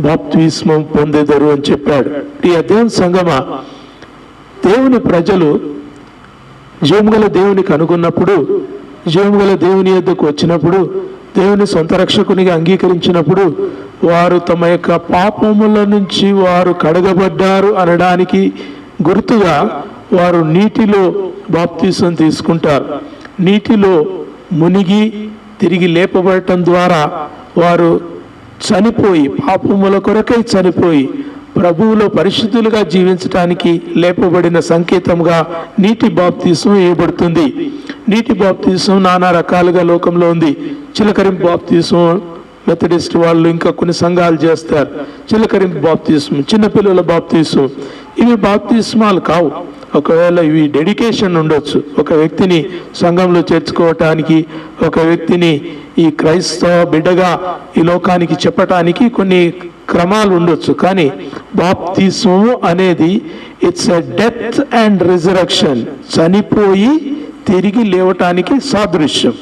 బాప్తిస్మం పొందెదరు అని చెప్పాడు. ఈ అధ్యాయం సంగమా, దేవుని ప్రజలు జీవముగల దేవునికి అనుకున్నప్పుడు, జీవముగల దేవుని యొద్దకు వచ్చినప్పుడు, దేవుని సొంత రక్షకునిగా అంగీకరించినప్పుడు వారు తమ యొక్క పాపముల నుంచి వారు కడగబడ్డారు అనడానికి గుర్తుగా వారు నీటిలో బాప్తిసం తీసుకుంటారు. నీటిలో మునిగి తిరిగి లేపబడటం ద్వారా వారు చనిపోయి, పాపముల కొరకై చనిపోయి ప్రభువులో పరిశుద్ధులుగా జీవించడానికి లేపబడిన సంకేతంగా నీటి బాప్తిసం ఇవ్వబడుతుంది. నీటి బాప్తిసం నానా రకాలుగా లోకంలో ఉంది. చిలకరింపు బాప్తిసం మెథడిస్ట్ వాళ్ళు, ఇంకా కొన్ని సంఘాలు చేస్తారు. చిలకరింపు బాప్తిసం, చిన్నపిల్లల బాప్తిసం, ఇవి బాప్తిస్మాలు కావు. ఒకవేళ ఇవి డెడికేషన్ ఉండొచ్చు. ఒక వ్యక్తిని సంఘంలో చేర్చుకోవటానికి, ఒక వ్యక్తిని ఈ క్రైస్తవ బిడ్డగా ఈ లోకానికి చెప్పటానికి కొన్ని క్రమాలు ఉండొచ్చు. కానీ బాప్తిస్మము అనేది it's a death and resurrection, చనిపోయి తిరిగి లేవటానికి సాదృశ్యం.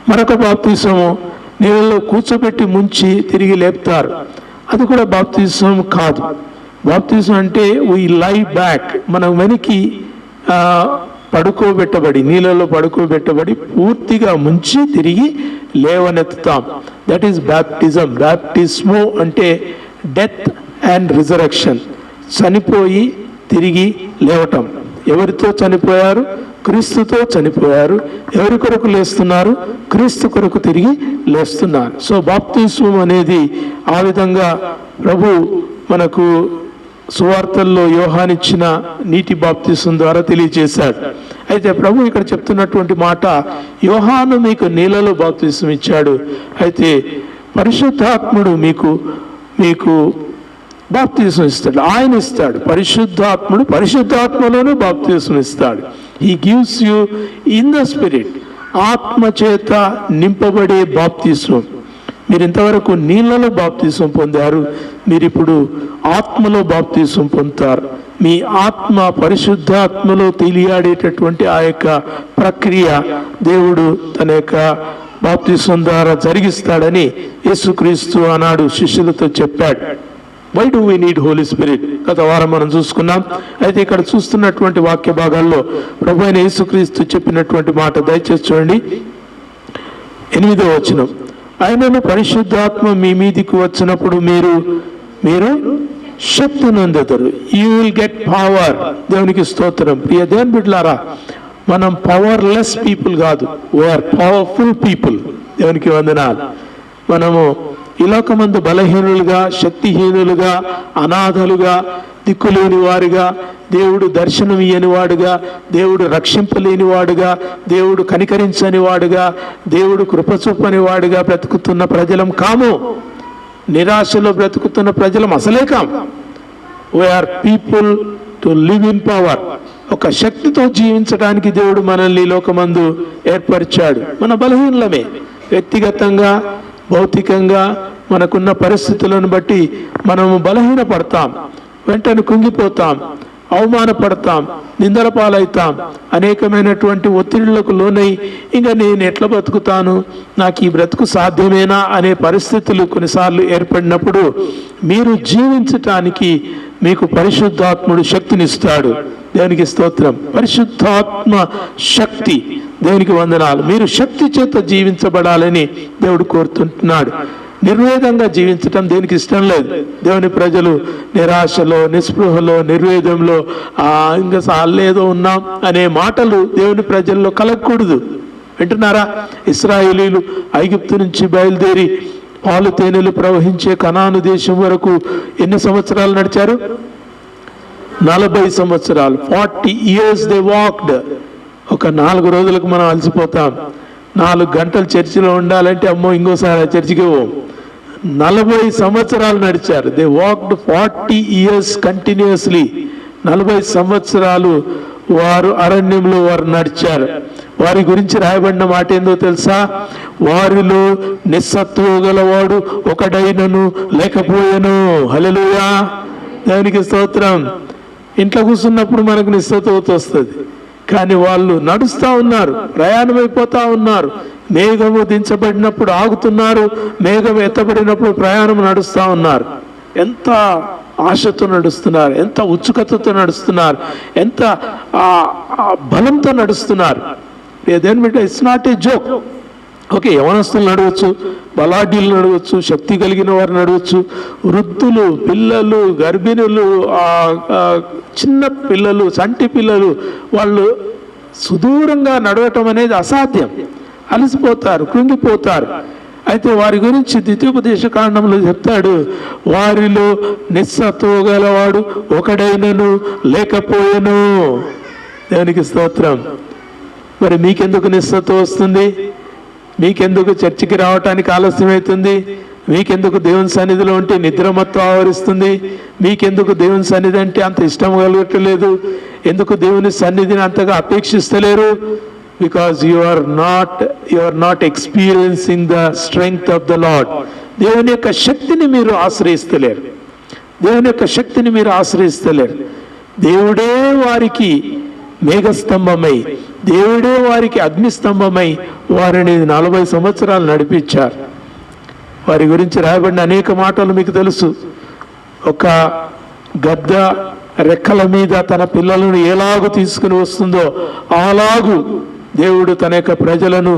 మరొక బాప్తిస్మము నీళ్ళలో కూర్చోబెట్టి ముంచి తిరిగి లేపుతారు, అది కూడా బాప్తిస్మం కాదు. బాప్తిజం అంటే వీ లై బ్యాక్, మనం వెనక్కి పడుకోబెట్టబడి, నీళ్ళలో పడుకోబెట్టబడి పూర్తిగా ముంచి తిరిగి లేవనెత్తుతాం. That is baptism. బ్యాప్టిస్మో అంటే డెత్ అండ్ రిజరక్షన్, చనిపోయి తిరిగి లేవటం. ఎవరితో చనిపోయారు? క్రీస్తుతో చనిపోయారు. ఎవరి కొరకు లేస్తున్నారు? క్రీస్తు కొరకు తిరిగి లేస్తున్నారు. సో బాప్తిస్మం అనేది ఆ విధంగా ప్రభు మనకు సువార్తల్లో యోహానిచ్చిన నీటి బాప్తిసం ద్వారా తెలియజేశాడు. అయితే ప్రభు ఇక్కడ చెప్తున్నటువంటి మాట, యోహాను మీకు నీళ్ళలో బాప్తిసం ఇచ్చాడు, అయితే పరిశుద్ధాత్ముడు మీకు బాప్తిసం ఇస్తాడు. ఆయన ఇస్తాడు. పరిశుద్ధాత్ముడు పరిశుద్ధాత్మలోనే బాప్తిసం ఇస్తాడు. He gives you in the spirit, ఆత్మ చేత నింపబడే బాప్తిసం. మీరు ఇంతవరకు నీళ్ళలో బాప్తిసం పొందారు, మీరు ఇప్పుడు ఆత్మలో బాప్తిసం పొందుతారు. మీ ఆత్మ పరిశుద్ధాత్మలో తెలియాడేటటువంటి ఆ యొక్క ప్రక్రియ దేవుడు తన యొక్క బాప్తిసం ద్వారా జరిగిస్తాడని యేసుక్రీస్తు ఆనాడు శిష్యులతో చెప్పాడు. Why do we need Holy Spirit? గత వారం మనం చూసుకున్నాం. అయితే ఇక్కడ చూస్తున్నటువంటి వాక్య భాగాల్లో ప్రభు అయిన యేసుక్రీస్తు చెప్పినటువంటి మాట దయచేసి చూడండి. 8వ వచనం, ఆయనను పరిశుద్ధాత్మ మీ మీదికి వచ్చినప్పుడు మీరు శక్తి నొందుతారు. You will get power. దేవునికి స్తోత్రం. ప్రియ దేవుని బిడ్డలారా, మనం పవర్లెస్ పీపుల్ కాదు, వీఆర్ పవర్ఫుల్ పీపుల్. దేవునికి వందనాలు. మనము ఈ లోకమందు బలహీనులుగా, శక్తిహీనులుగా, అనాథలుగా, దిక్కులేని వారుగా, దేవుడు దర్శనం ఇయ్యని వాడుగా, దేవుడు రక్షింపలేని వాడుగా, దేవుడు కనికరించని వాడుగా, దేవుడు కృపచూపని వాడుగా బ్రతుకుతున్న ప్రజలం కాము. నిరాశలో బ్రతుకుతున్న ప్రజలం అసలే కాము. We are people to live in power. ఒక శక్తితో జీవించడానికి దేవుడు మనల్ని లోకమందు ఏర్పరిచాడు. మన బలహీనలమే, వ్యక్తిగతంగా, భౌతికంగా మనకున్న పరిస్థితులను బట్టి మనము బలహీనపడతాం, వెంటనే కుంగిపోతాం, అవమానపడతాం, నిందల పాలవుతాం, అనేకమైనటువంటి ఒత్తిళ్లకు లోనై ఇంకా నేను ఎట్లా బ్రతుకుతాను, నాకు ఈ బ్రతుకు సాధ్యమేనా అనే పరిస్థితులు కొన్నిసార్లు ఏర్పడినప్పుడు మీరు జీవించటానికి మీకు పరిశుద్ధాత్ముడు శక్తినిస్తాడు. దేవునికి స్తోత్రం. పరిశుద్ధాత్మ శక్తి. దేవునికి వందనాలు. మీరు శక్తి చేత జీవించబడాలని దేవుడు కోరుతుంటున్నాడు. నిర్వేదంగా జీవించటం దేనికి ఇష్టం లేదు. దేవుని ప్రజలు నిరాశలో, నిస్పృహలో, నిర్వేదంలో ఇంకా సాలేదో ఉన్నాం అనే మాటలు దేవుని ప్రజల్లో కలగకూడదు. వింటున్నారా? ఇశ్రాయేలీలు ఐగుప్తు నుంచి బయలుదేరి పాలు తేనెలు ప్రవహించే కనాను దేశం వరకు ఎన్ని సంవత్సరాలు నడిచారు? 40 సంవత్సరాలు. 40 years దే వాక్డ్. ఒక 4 రోజులకు మనం అలసిపోతాం. 4 గంటలు చర్చిలో ఉండాలంటే అమ్మో ఇంకోసారి చర్చికి పోం. 40 సంవత్సరాలు నడిచారు. They walked 40 years continuously. 40 సంవత్సరాలు వారు అరణ్యంలో వారు నడిచారు. వారి గురించి రాయబడిన మాట ఏందో తెలుసా? వారిలో నిస్సత్తువ గలవాడు ఒకడైనను లేకపోయాను. హల్లెలూయా, దేవునికి స్తోత్రం. ఇంట్లో కూర్చున్నప్పుడు మనకు నిస్సత్తువత వస్తుంది, కానీ వాళ్ళు నడుస్తూ ఉన్నారు, ప్రయాణమైపోతా ఉన్నారు. మేఘము దించబడినప్పుడు ఆగుతున్నారు, మేఘం ఎత్తబడినప్పుడు ప్రయాణం నడుస్తూ ఉన్నారు. ఎంత ఆశతో నడుస్తున్నారు, ఎంత ఉత్సుకతతో నడుస్తున్నారు, ఎంత బలంతో నడుస్తున్నారు. ఏదేమిటంటే it's not a joke. Okay, యవనస్తులు నడవచ్చు, బలాఢ్యులు నడవచ్చు, శక్తి కలిగిన వారు నడవచ్చు, వృద్ధులు, పిల్లలు, గర్భిణులు, చిన్న పిల్లలు, చంటి పిల్లలు, వాళ్ళు సుదూరంగా నడవటం అనేది అసాధ్యం. అలసిపోతారు, కృంగిపోతారు. అయితే వారి గురించి ద్వితీయోపదేశ కాండంలో చెప్తాడు, వారిలో నిస్సత్తువ గలవాడు ఒకడైనను లేకపోయెను. దేవునికి స్తోత్రం. మరి మీకెందుకు నిస్సత్తువ వస్తుంది? మీకెందుకు చర్చికి రావటానికి ఆలస్యమవుతుంది? మీకెందుకు దేవుని సన్నిధిలో ఉంటే నిద్రమత్వం ఆవరిస్తుంది? మీకెందుకు దేవుని సన్నిధి అంటే అంత ఇష్టం కలగట్లేదు? ఎందుకు దేవుని సన్నిధిని అంతగా అపేక్షిస్తలేరు? Because you are not experiencing the strength of the Lord. దేవుని యొక్క శక్తిని మీరు ఆశ్రయిస్తలేరు. దేవుని యొక్క శక్తిని మీరు ఆశ్రయిస్తలేరు. దేవుడే వారికి మేఘస్తంభమై, దేవుడే వారికి అగ్నిస్తంభమై వారిని 40 సంవత్సరాలు నడిపించారు. వారి గురించి రాయబడిన అనేక మాటలు మీకు తెలుసు. ఒక గద్ద రెక్కల మీద తన పిల్లలను ఎలాగూ తీసుకుని వస్తుందో అలాగూ దేవుడు తన యొక్క ప్రజలను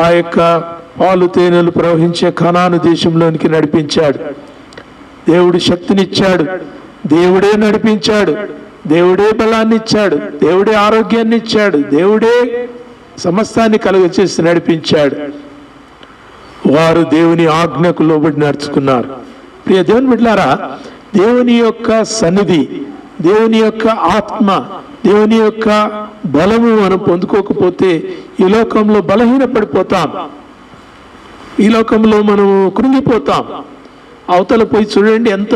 ఆ యొక్క పాలు తేనెలు ప్రవహించే కనాను దేశంలోనికి నడిపించాడు. దేవుడు శక్తినిచ్చాడు, దేవుడే నడిపించాడు, దేవుడే బలాన్ని ఇచ్చాడు, దేవుడే ఆరోగ్యాన్ని ఇచ్చాడు, దేవుడే సమస్తాన్ని కలుగచేసి నడిపించాడు. వారు దేవుని ఆజ్ఞకు లోబడి నడుచుకున్నారు. ప్రియ దేవుని బిడ్డలారా, దేవుని యొక్క సన్నిధి, దేవుని యొక్క ఆత్మ, దేవుని యొక్క బలము మనం పొందుకోకపోతే ఈ లోకంలో బలహీనపడిపోతాం, ఈ లోకంలో మనము కృంగిపోతాం. అవతల పోయి చూడండి, ఎంత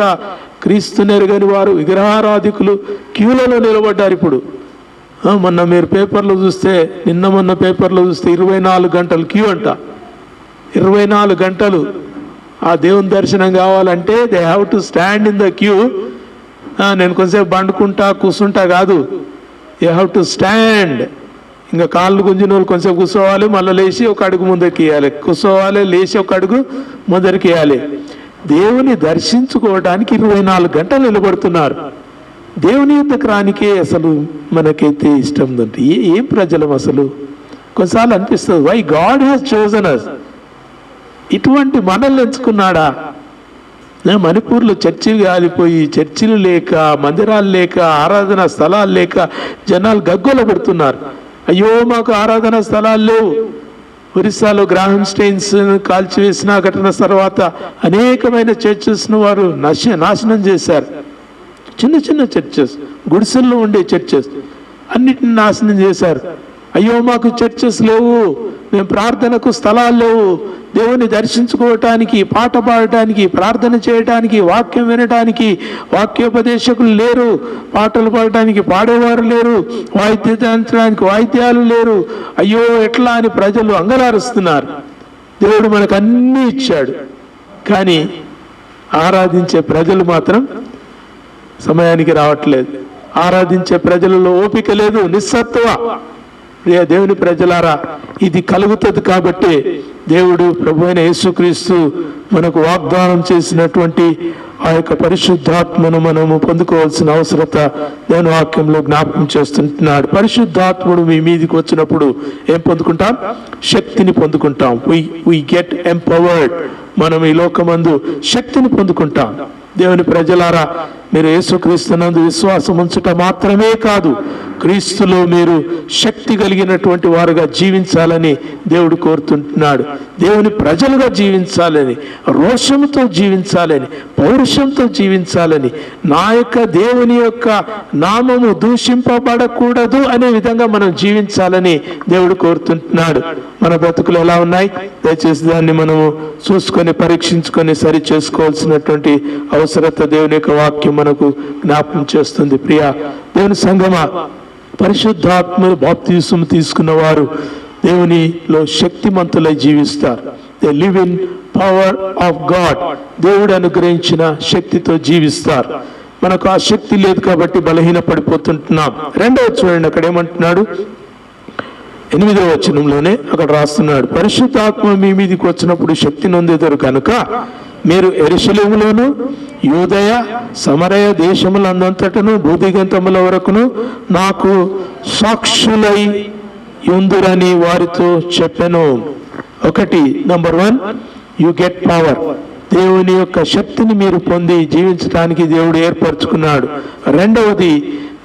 క్రీస్తునెరుగని వారు విగ్రహారాధికులు క్యూలలో నిలబడ్డారు. ఇప్పుడు మొన్న మీరు పేపర్లో చూస్తే, మొన్న పేపర్లో చూస్తే 24 గంటలు క్యూ అంట. 24 గంటలు ఆ దేవుని దర్శనం కావాలంటే they have to stand in the queue. నేను కొంచెంసేపు బండుకుంటా కూర్చుంటా కాదు, యూ హ్యావ్ టు స్టాండ్. ఇంకా కాళ్ళు గుంజిన వాళ్ళు కొంచెం కూర్చోవాలి, మళ్ళీ లేచి ఒక అడుగు ముందరికి వేయాలి, కూర్చోవాలి, లేచి ఒక అడుగు ముందరికి వేయాలి. దేవుని దర్శించుకోవడానికి 24 గంటలు నిలబడుతున్నారు. దేవుని యొద్దకు రానికే అసలు మనకైతే ఇష్టం ఉందంటే ఏం ప్రజలం అసలు. కొన్నిసార్లు అనిపిస్తుంది, వై గాడ్ హ్యాస్ చోజన్ అస్. ఇటువంటి మనల్ని ఎంచుకున్నాడా? మణిపూర్లో చర్చిలు కాలిపోయి, చర్చిలు లేక, మందిరాలు లేక, ఆరాధన స్థలాలు లేక జనాలు గగ్గోల పెడుతున్నారు. అయ్యో మాకు ఆరాధన స్థలాలు లేవు. ఒరిస్సాలో గ్రాహం స్టెయిన్స్ కాల్చివేసిన ఘటన తర్వాత అనేకమైన చర్చెస్ను వారు నాశనం చేశారు. చిన్న చిన్న చర్చెస్, గుడిసెల్లో ఉండే చర్చెస్ అన్నిటిని నాశనం చేశారు. అయ్యో మాకు చర్చెస్ లేవు, మేము ప్రార్థనకు స్థలాలు లేవు, దేవుని దర్శించుకోవటానికి, పాట పాడటానికి, ప్రార్థన చేయటానికి, వాక్యం వినటానికి వాక్యోపదేశకులు లేరు, పాటలు పాడటానికి పాడేవారు లేరు, వాయిద్యించడానికి వాయిద్యాలు లేరు. అయ్యో ఎట్లా అని ప్రజలు అంగలారుస్తున్నారు. దేవుడు మనకు అన్నీ ఇచ్చాడు, కానీ ఆరాధించే ప్రజలు మాత్రం సమయానికి రావట్లేదు. ఆరాధించే ప్రజలలో ఓపిక లేదు, నిస్సత్వ. ప్రియ దేవుని ప్రజలారా, ఇది కలుగుతుంది కాబట్టి దేవుడు ప్రభు అయిన యేసుక్రీస్తు మనకు వాగ్దానం చేసినటువంటి ఆ యొక్క పరిశుద్ధాత్మను మనము పొందుకోవాల్సిన అవసరత దేవుని వాక్యంలో జ్ఞాపకం చేస్తుంటున్నాడు. పరిశుద్ధాత్ముడు మీ మీదకి వచ్చినప్పుడు ఏం పొందుకుంటాం? శక్తిని పొందుకుంటాం. We get empowered. మనం ఈ లోకమందు శక్తిని పొందుకుంటాం. దేవుని ప్రజలారా, మీరు యేసుక్రీస్తునందు విశ్వాసం ఉంచుట మాత్రమే కాదు, క్రీస్తులో మీరు శక్తి కలిగినటువంటి వారుగా జీవించాలని దేవుడు కోరుతుంటున్నాడు. దేవుని ప్రజలుగా జీవించాలని, రోషంతో జీవించాలని, పౌరుషంతో జీవించాలని, నా యొక్క దేవుని యొక్క నామము దూషింపబడకూడదు అనే విధంగా మనం జీవించాలని దేవుడు కోరుతుంటున్నాడు. మన బ్రతుకులు ఎలా ఉన్నాయి? దయచేసి దాన్ని మనము చూసుకొని పరీక్షించుకొని సరి చేసుకోవాల్సినటువంటి అవసరత దేవుని యొక్క వాక్యం మనకు జ్ఞాపకం చేస్తుంది. ప్రియ దేవుని సంగమా, పరిశుద్ధాత్మ బాప్తిస్మం తీసుకున్న వారు దేవునిలో శక్తిమంతులై జీవిస్తారు. They live in power of God. దేవుడు అనుగ్రహించిన శక్తితో జీవిస్తారు. మనకు ఆ శక్తి లేదు కాబట్టి బలహీన పడిపోతుంటున్నాం. రెండవ చూడండి, అక్కడ ఏమంటున్నాడు? 8వ వచనంలోనే అక్కడ రాస్తున్నాడు, పరిశుద్ధాత్మ మీ మీదకి వచ్చినప్పుడు శక్తి నొందెదరు కనుక మీరు యెరూషలేములోను యూదయ సమరయ దేశములందంతటను భూదిగంతముల వరకును నాకు సాక్షులై యుందురని వారితో చెప్పెను. ఒకటి, నంబర్ 1, యు గెట్ పవర్. దేవుని యొక్క శక్తిని మీరు పొంది జీవించడానికి దేవుడు ఏర్పరచుకున్నాడు. రెండవది,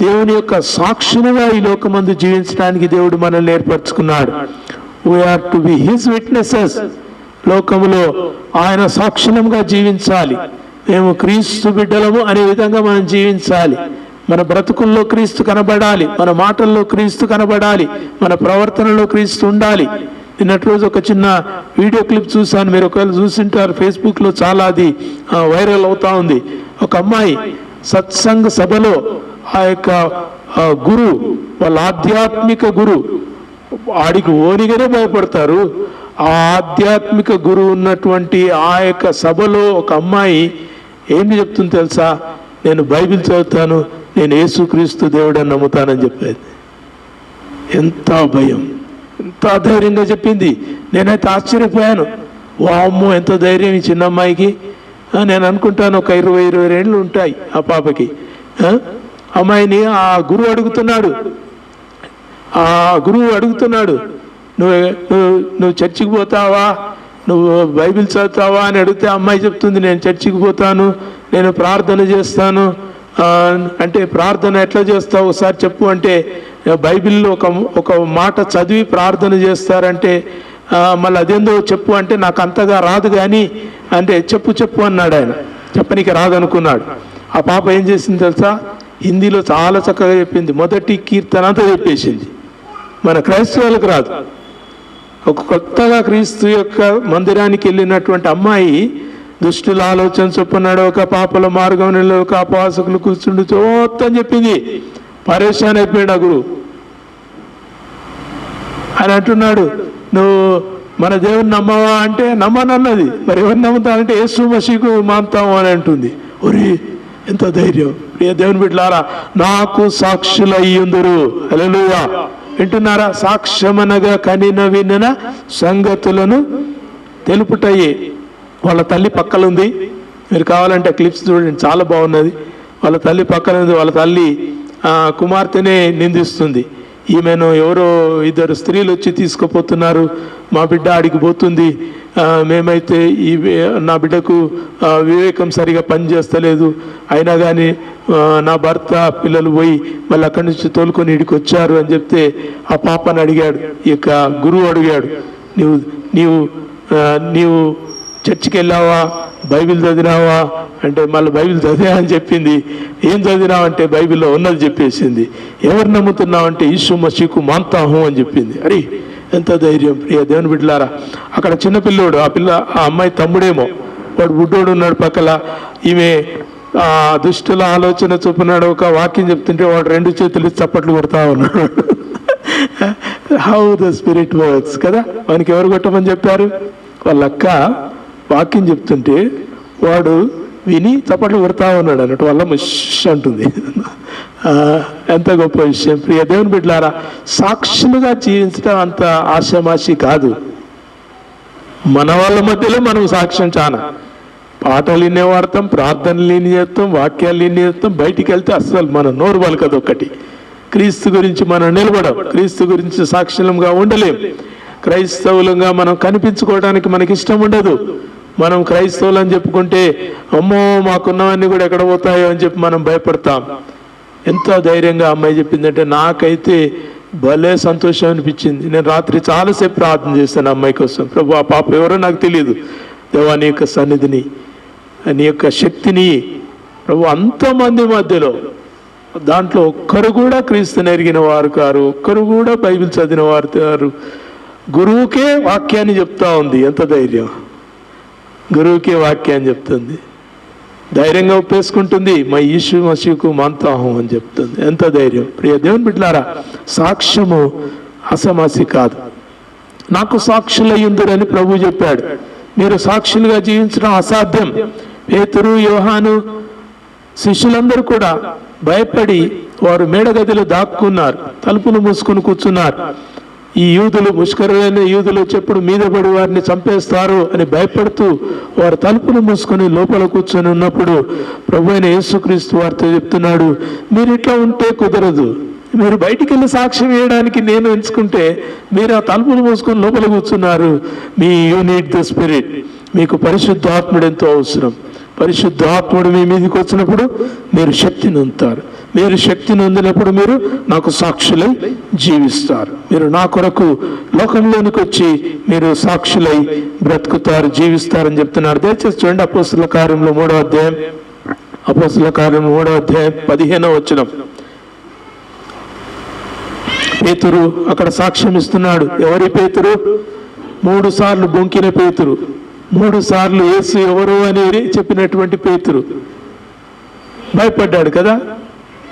దేవుని యొక్క సాక్షులుగా ఈ లోకమందు జీవించడానికి దేవుడు మనల్ని ఏర్పరచుకున్నాడు. We are to be his witnesses. లోకములో ఆయన సాక్షులంగా జీవించాలి. మేము క్రీస్తు బిడ్డలము అనే విధంగా మనం జీవించాలి. మన బ్రతుకుల్లో క్రీస్తు కనబడాలి, మన మాటల్లో క్రీస్తు కనబడాలి, మన ప్రవర్తనలో క్రీస్తు ఉండాలి. నిన్నటి రోజు ఒక చిన్న వీడియో క్లిప్ చూశాను, మీరు ఒకవేళ చూసింటారు. ఫేస్బుక్లో చాలా అది వైరల్ అవుతా ఉంది. ఒక అమ్మాయి సత్సంగ సభలో ఆ యొక్క గురు, వాళ్ళ ఆధ్యాత్మిక గురు, ఆడికి ఓనిగానే భయపడతారు. ఆ ఆధ్యాత్మిక గురువు ఉన్నటువంటి ఆ యొక్క సభలో ఒక అమ్మాయి ఏంటి చెప్తుంది తెలుసా? నేను బైబిల్ చదువుతాను, నేను యేసుక్రీస్తు దేవుడని నమ్ముతానని చెప్పేది. ఎంత భయం, ఎంత ధైర్యంగా చెప్పింది. నేనైతే ఆశ్చర్యపోయాను. వామ్మో, ఎంత ధైర్యం ఈ చిన్న అమ్మాయికి. నేను అనుకుంటాను ఒక 20 ఏళ్ళు ఉంటాయి ఆ పాపకి. అమ్మాయిని ఆ గురువు అడుగుతున్నాడు, నువ్వు చర్చికి పోతావా, నువ్వు బైబిల్ చదువుతావా అని అడిగితే అమ్మాయి చెప్తుంది, నేను చర్చికి పోతాను, నేను ప్రార్థన చేస్తాను. అంటే ప్రార్థన ఎట్లా చేస్తావు ఒకసారి చెప్పు అంటే, బైబిల్లో ఒక మాట చదివి ప్రార్థన చేస్తారంటే మళ్ళీ అదేందో చెప్పు అంటే, నాకు అంతగా రాదు కానీ అంటే చెప్పు అన్నాడు ఆయన. చెప్పనీకి రాదనుకున్నాడు. ఆ పాప ఏం చేసింది తెలుసా? హిందీలో చాలా చక్కగా చెప్పింది. మొదటి కీర్తన అంతా చెప్పేసింది. మన క్రైస్తవులకు రాదు. ఒక కొత్తగా క్రీస్తు యొక్క మందిరానికి వెళ్ళినటువంటి అమ్మాయి దుష్టుల ఆలోచన చొప్పున ఒక పాపల మార్గం ఒక అపవాసకులు కూర్చుండు చోత్తని చెప్పింది. పరేషాన్ అయిపోయాడు ఆ గురువు. ఆయన అంటున్నాడు, నువ్వు మన దేవుని నమ్మవా అంటే నమ్మనన్నది. మరి ఎవరిని నమ్ముతానంటే యేసు మసీకు మాంతాము అని అంటుంది. ఒరే, ఎంత ధైర్యం! ప్రియ దేవుని బిడ్డలారా, నాకు సాక్షులయ్యుందురు. హల్లెలూయా. వింటున్నారా? సాక్ష్యమనగా కనిన వినిన సంగతులను తెలుపుటయ్యే. వాళ్ళ తల్లి పక్కలుంది. మీరు కావాలంటే క్లిప్స్ చూడండి, చాలా బాగున్నది. వాళ్ళ తల్లి పక్కన ఉంది. వాళ్ళ తల్లి కుమార్తెనే నిందిస్తుంది. ఈమెను ఎవరో 2 స్త్రీలు వచ్చి తీసుకుపోతున్నారు, మా బిడ్డ ఆడికి పోతుంది, మేమైతే నా బిడ్డకు వివేకం సరిగా పనిచేస్తలేదు, అయినా కానీ నా భర్త పిల్లలు పోయి మళ్ళీ అక్కడి నుంచి తోలుకొని ఇడికి వచ్చారు అని చెప్తే ఆ పాపని అడిగాడు, ఈ యొక్క గురువు అడిగాడు, నీవు చర్చికి వెళ్ళావా, బైబిల్ చదివినావా అంటే మళ్ళీ బైబిల్ చదివా అని చెప్పింది. ఏం చదివినావంటే బైబిల్లో ఉన్నది చెప్పేసింది. ఎవరు నమ్ముతున్నావంటే యేసు మసీకు మాంతాహు అని చెప్పింది. అరే, ఎంత ధైర్యం! ప్రియ దేవుని బిడ్డలారా, అక్కడ చిన్నపిల్లోడు, ఆ అమ్మాయి తమ్ముడేమో, వాడు బుడ్డోడు ఉన్నాడు పక్కల. ఈమె దుష్టుల ఆలోచన చొప్పునాడు ఒక వాక్యం చెప్తుంటే వాడు 2 చేతులు చప్పట్లు కొడతా ఉన్నాడు. హౌ ద స్పిరిట్ వర్క్స్ కదా. వానికి ఎవరు కొట్టమని చెప్పారు? వాళ్ళ అక్క వాక్యం చెప్తుంటే వాడు విని చప్పట్లు కొడతా ఉన్నాడు అన్నట్టు. వాళ్ళ ముష్ అంటుంది. ఎంత గొప్ప విషయం! ప్రియ దేవుని బిడ్డలారా, సాక్షులుగా జీవించడం అంత ఆశామాషి కాదు. మన వాళ్ళ మధ్యలో మనం సాక్ష్యం చాలా పాటలు వినే వాడతాం, ప్రార్థనలు విని చేస్తాం, వాక్యాలు విని చేస్తాం. బయటికి వెళ్తే అసలు మన నోరు పలకదు. ఒకటి, క్రీస్తు గురించి మనం నిలబడం, క్రీస్తు గురించి సాక్షులంగా ఉండలేం, క్రైస్తవులంగా మనం కనిపించుకోవడానికి మనకి ఇష్టం ఉండదు. మనం క్రైస్తవులు అని చెప్పుకుంటే అమ్మో మాకున్నవన్నీ కూడా ఎక్కడ పోతాయో అని చెప్పి మనం భయపడతాం. ఎంత ధైర్యంగా అమ్మాయి చెప్పిందంటే నాకైతే భలే సంతోషం అనిపించింది. నేను రాత్రి చాలాసేపు ప్రార్థన చేశాను అమ్మాయి కోసం. ప్రభు, ఆ పాప ఎవరో నాకు తెలియదు, దేవా నీ యొక్క సన్నిధిని, నీ యొక్క శక్తిని ప్రభు, అంతమంది మధ్యలో దాంట్లో ఒక్కరు కూడా క్రీస్తుని ఎరిగిన వారు కారు, ఒక్కరు కూడా బైబిల్ చదివిన వారు కారు. గురువుకే వాక్యాన్ని చెప్తా ఉంది. ఎంత ధైర్యం! గురువుకే వాక్యాన్ని చెప్తుంది, ధైర్యంగా ఒప్పేసుకుంటుంది. మా యేసు మసీహుకు మాన్తాహం అని చెప్తుంది. ఎంత ధైర్యం! ప్రియ దేవుని బిడ్డలారా, సాక్ష్యము అసమాసి కాదు. నాకు సాక్షులయ్యుందురని ప్రభు చెప్పాడు. మీరు సాక్షులుగా జీవించడం అసాధ్యం. పేతురు, యోహాను శిష్యులందరూ కూడా భయపడి వారు మేడగదిలో దాక్కున్నారు, తలుపులు మూసుకొని కూర్చున్నారు. ఈ యూదులు, ముష్కరులైన యూదులు చెప్పుడు మీద పడి వారిని చంపేస్తారు అని భయపడుతూ వారు తలుపులు మూసుకొని లోపల కూర్చొని ఉన్నప్పుడు ప్రభు అయిన యేసుక్రీస్తు వారితో చెప్తున్నాడు, మీరు ఇట్లా ఉంటే కుదరదు. మీరు బయటికి వెళ్ళి సాక్ష్యం వేయడానికి నేను ఎంచుకుంటే మీరు ఆ తలుపులు మూసుకొని లోపల కూర్చున్నారు. Me you need the spirit. మీకు పరిశుద్ధాత్ముడు ఎంతో అవసరం. పరిశుద్ధాత్ముడు మీ మీదకి వచ్చినప్పుడు మీరు శక్తిని పొందుతారు. మీరు శక్తిని పొందినప్పుడు మీరు నాకు సాక్షులై జీవిస్తారు. మీరు నా కొరకు లోకంలోనికి వచ్చి మీరు సాక్షులై బ్రతుకుతారు, జీవిస్తారని చెప్తున్నారు. దయచేసి చూడండి, అపోస్తుల కార్యంలో 3వ అధ్యాయం, అపోస్తుల కార్యం 3వ అధ్యాయం 15వ వచనం. పేతురు అక్కడ సాక్ష్యం ఇస్తున్నాడు. ఎవరి పేతురు? 3 సార్లు బొంకిన పేతురు, 3 సార్లు యేసు ఎవరు అని చెప్పినటువంటి పేతురు భయపడ్డాడు కదా.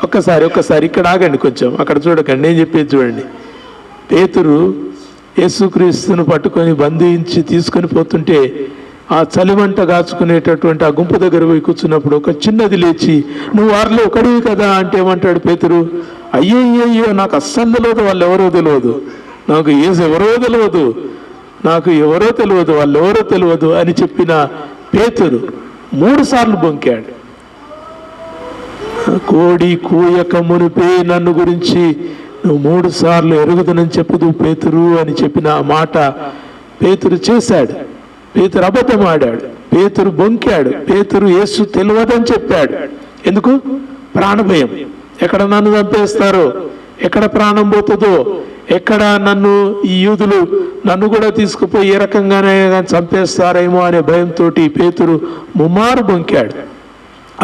ఒక్కసారి ఇక్కడ ఆగండి, కొంచెం అక్కడ చూడకండి, నేను చెప్పేది చూడండి. పేతురు యేసుక్రీస్తును పట్టుకొని బంధించి తీసుకొని పోతుంటే ఆ చలిమంట కాచుకునేటటువంటి ఆ గుంపు దగ్గర పోయి కూర్చున్నప్పుడు ఒక చిన్నది లేచి, నువ్వు వారిలో ఒకడివి కదా అంటే ఏమంటాడు పేతురు? అయ్యో నాకు అస్సలు తెలియదు, వాళ్ళు ఎవరో తెలియదు, నాకు యేసు ఎవరో తెలియదు, నాకు ఎవరో తెలియదు, వాళ్ళు ఎవరో తెలియదు అని చెప్పిన పేతురు 3 సార్లు బొంకాడు. కోడి కూయక మునిపే నన్ను గురించి నువ్వు 3 సార్లు ఎరుగుదనని చెప్పుదు పేతురు అని చెప్పిన ఆ మాట పేతురు చేశాడు. పేతురు అబద్ధం ఆడాడు, పేతురు బొంకాడు, పేతురు యేసు తెలియదని చెప్పాడు. ఎందుకు? ప్రాణభయం. ఎక్కడ నన్ను చంపేస్తారో, ఎక్కడ ప్రాణం పోతుందో, ఎక్కడ నన్ను ఈ యూదులు నన్ను కూడా తీసుకుపోయి ఏ రకంగానే చంపేస్తారేమో అనే భయంతో పేతురు ముమ్మారు బొంకాడు.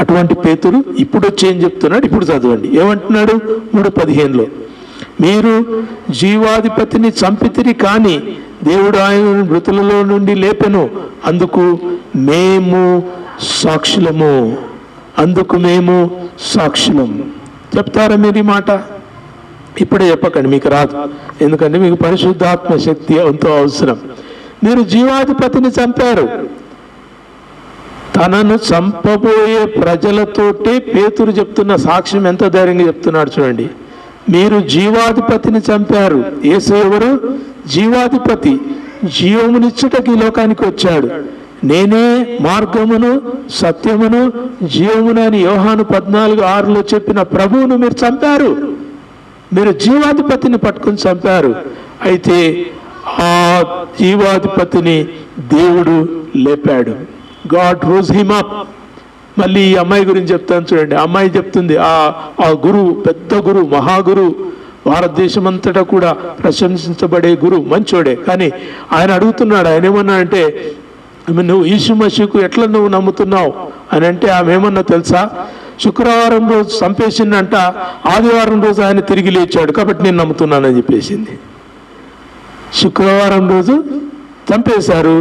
అటువంటి పేతురు ఇప్పుడు వచ్చి ఏం చెప్తున్నాడు? ఇప్పుడు చదవండి, ఏమంటున్నాడు? 3:15లో, మీరు జీవాధిపతిని చంపితిరి కానీ దేవుడు ఆయనను మృతులలో నుండి లేపెను, అందుకు మేము సాక్షులము. అందుకు మేము సాక్షులం. చెప్తారా మీరు ఈ మాట? ఇప్పుడే చెప్పకండి, మీకు రాదు. ఎందుకంటే మీకు పరిశుద్ధాత్మ శక్తి ఎంతో అవసరం. మీరు జీవాధిపతిని చంపారు. తనను చంపబోయే ప్రజలతోటి పేతురు చెప్తున్న సాక్ష్యం ఎంత ధైర్యంగా చెప్తున్నాడు చూడండి. మీరు జీవాధిపతిని చంపారు. యేసు ఎవరు? జీవాధిపతి. జీవమునిచ్చుటకి ఈ లోకానికి వచ్చాడు. నేనే మార్గమును సత్యమును జీవమును అని యోహాను 14:6లో చెప్పిన ప్రభువును మీరు చంపారు. మీరు జీవాధిపతిని పట్టుకుని చంపారు. అయితే ఆ జీవాధిపతిని దేవుడు లేపాడు. God rose him up. మళ్ళీ ఈ అమ్మాయి గురించి చెప్తాను చూడండి. అమ్మాయి చెప్తుంది, ఆ గురువు, పెద్ద గురువు, మహాగురువు, భారతదేశం అంతటా కూడా ప్రశంసించబడే గురువు, మంచోడే. కానీ ఆయన అడుగుతున్నాడు, ఆయన ఏమన్నా అంటే, నువ్వు యేసు మసీహుకు ఎట్లా నువ్వు నమ్ముతున్నావు అని అంటే ఆమె ఏమన్నా తెలుసా? శుక్రవారం రోజు చంపేసిందంట, ఆదివారం రోజు ఆయన తిరిగి లేచాడు కాబట్టి నేను నమ్ముతున్నానని చెప్పేసింది. శుక్రవారం రోజు చంపేశారు,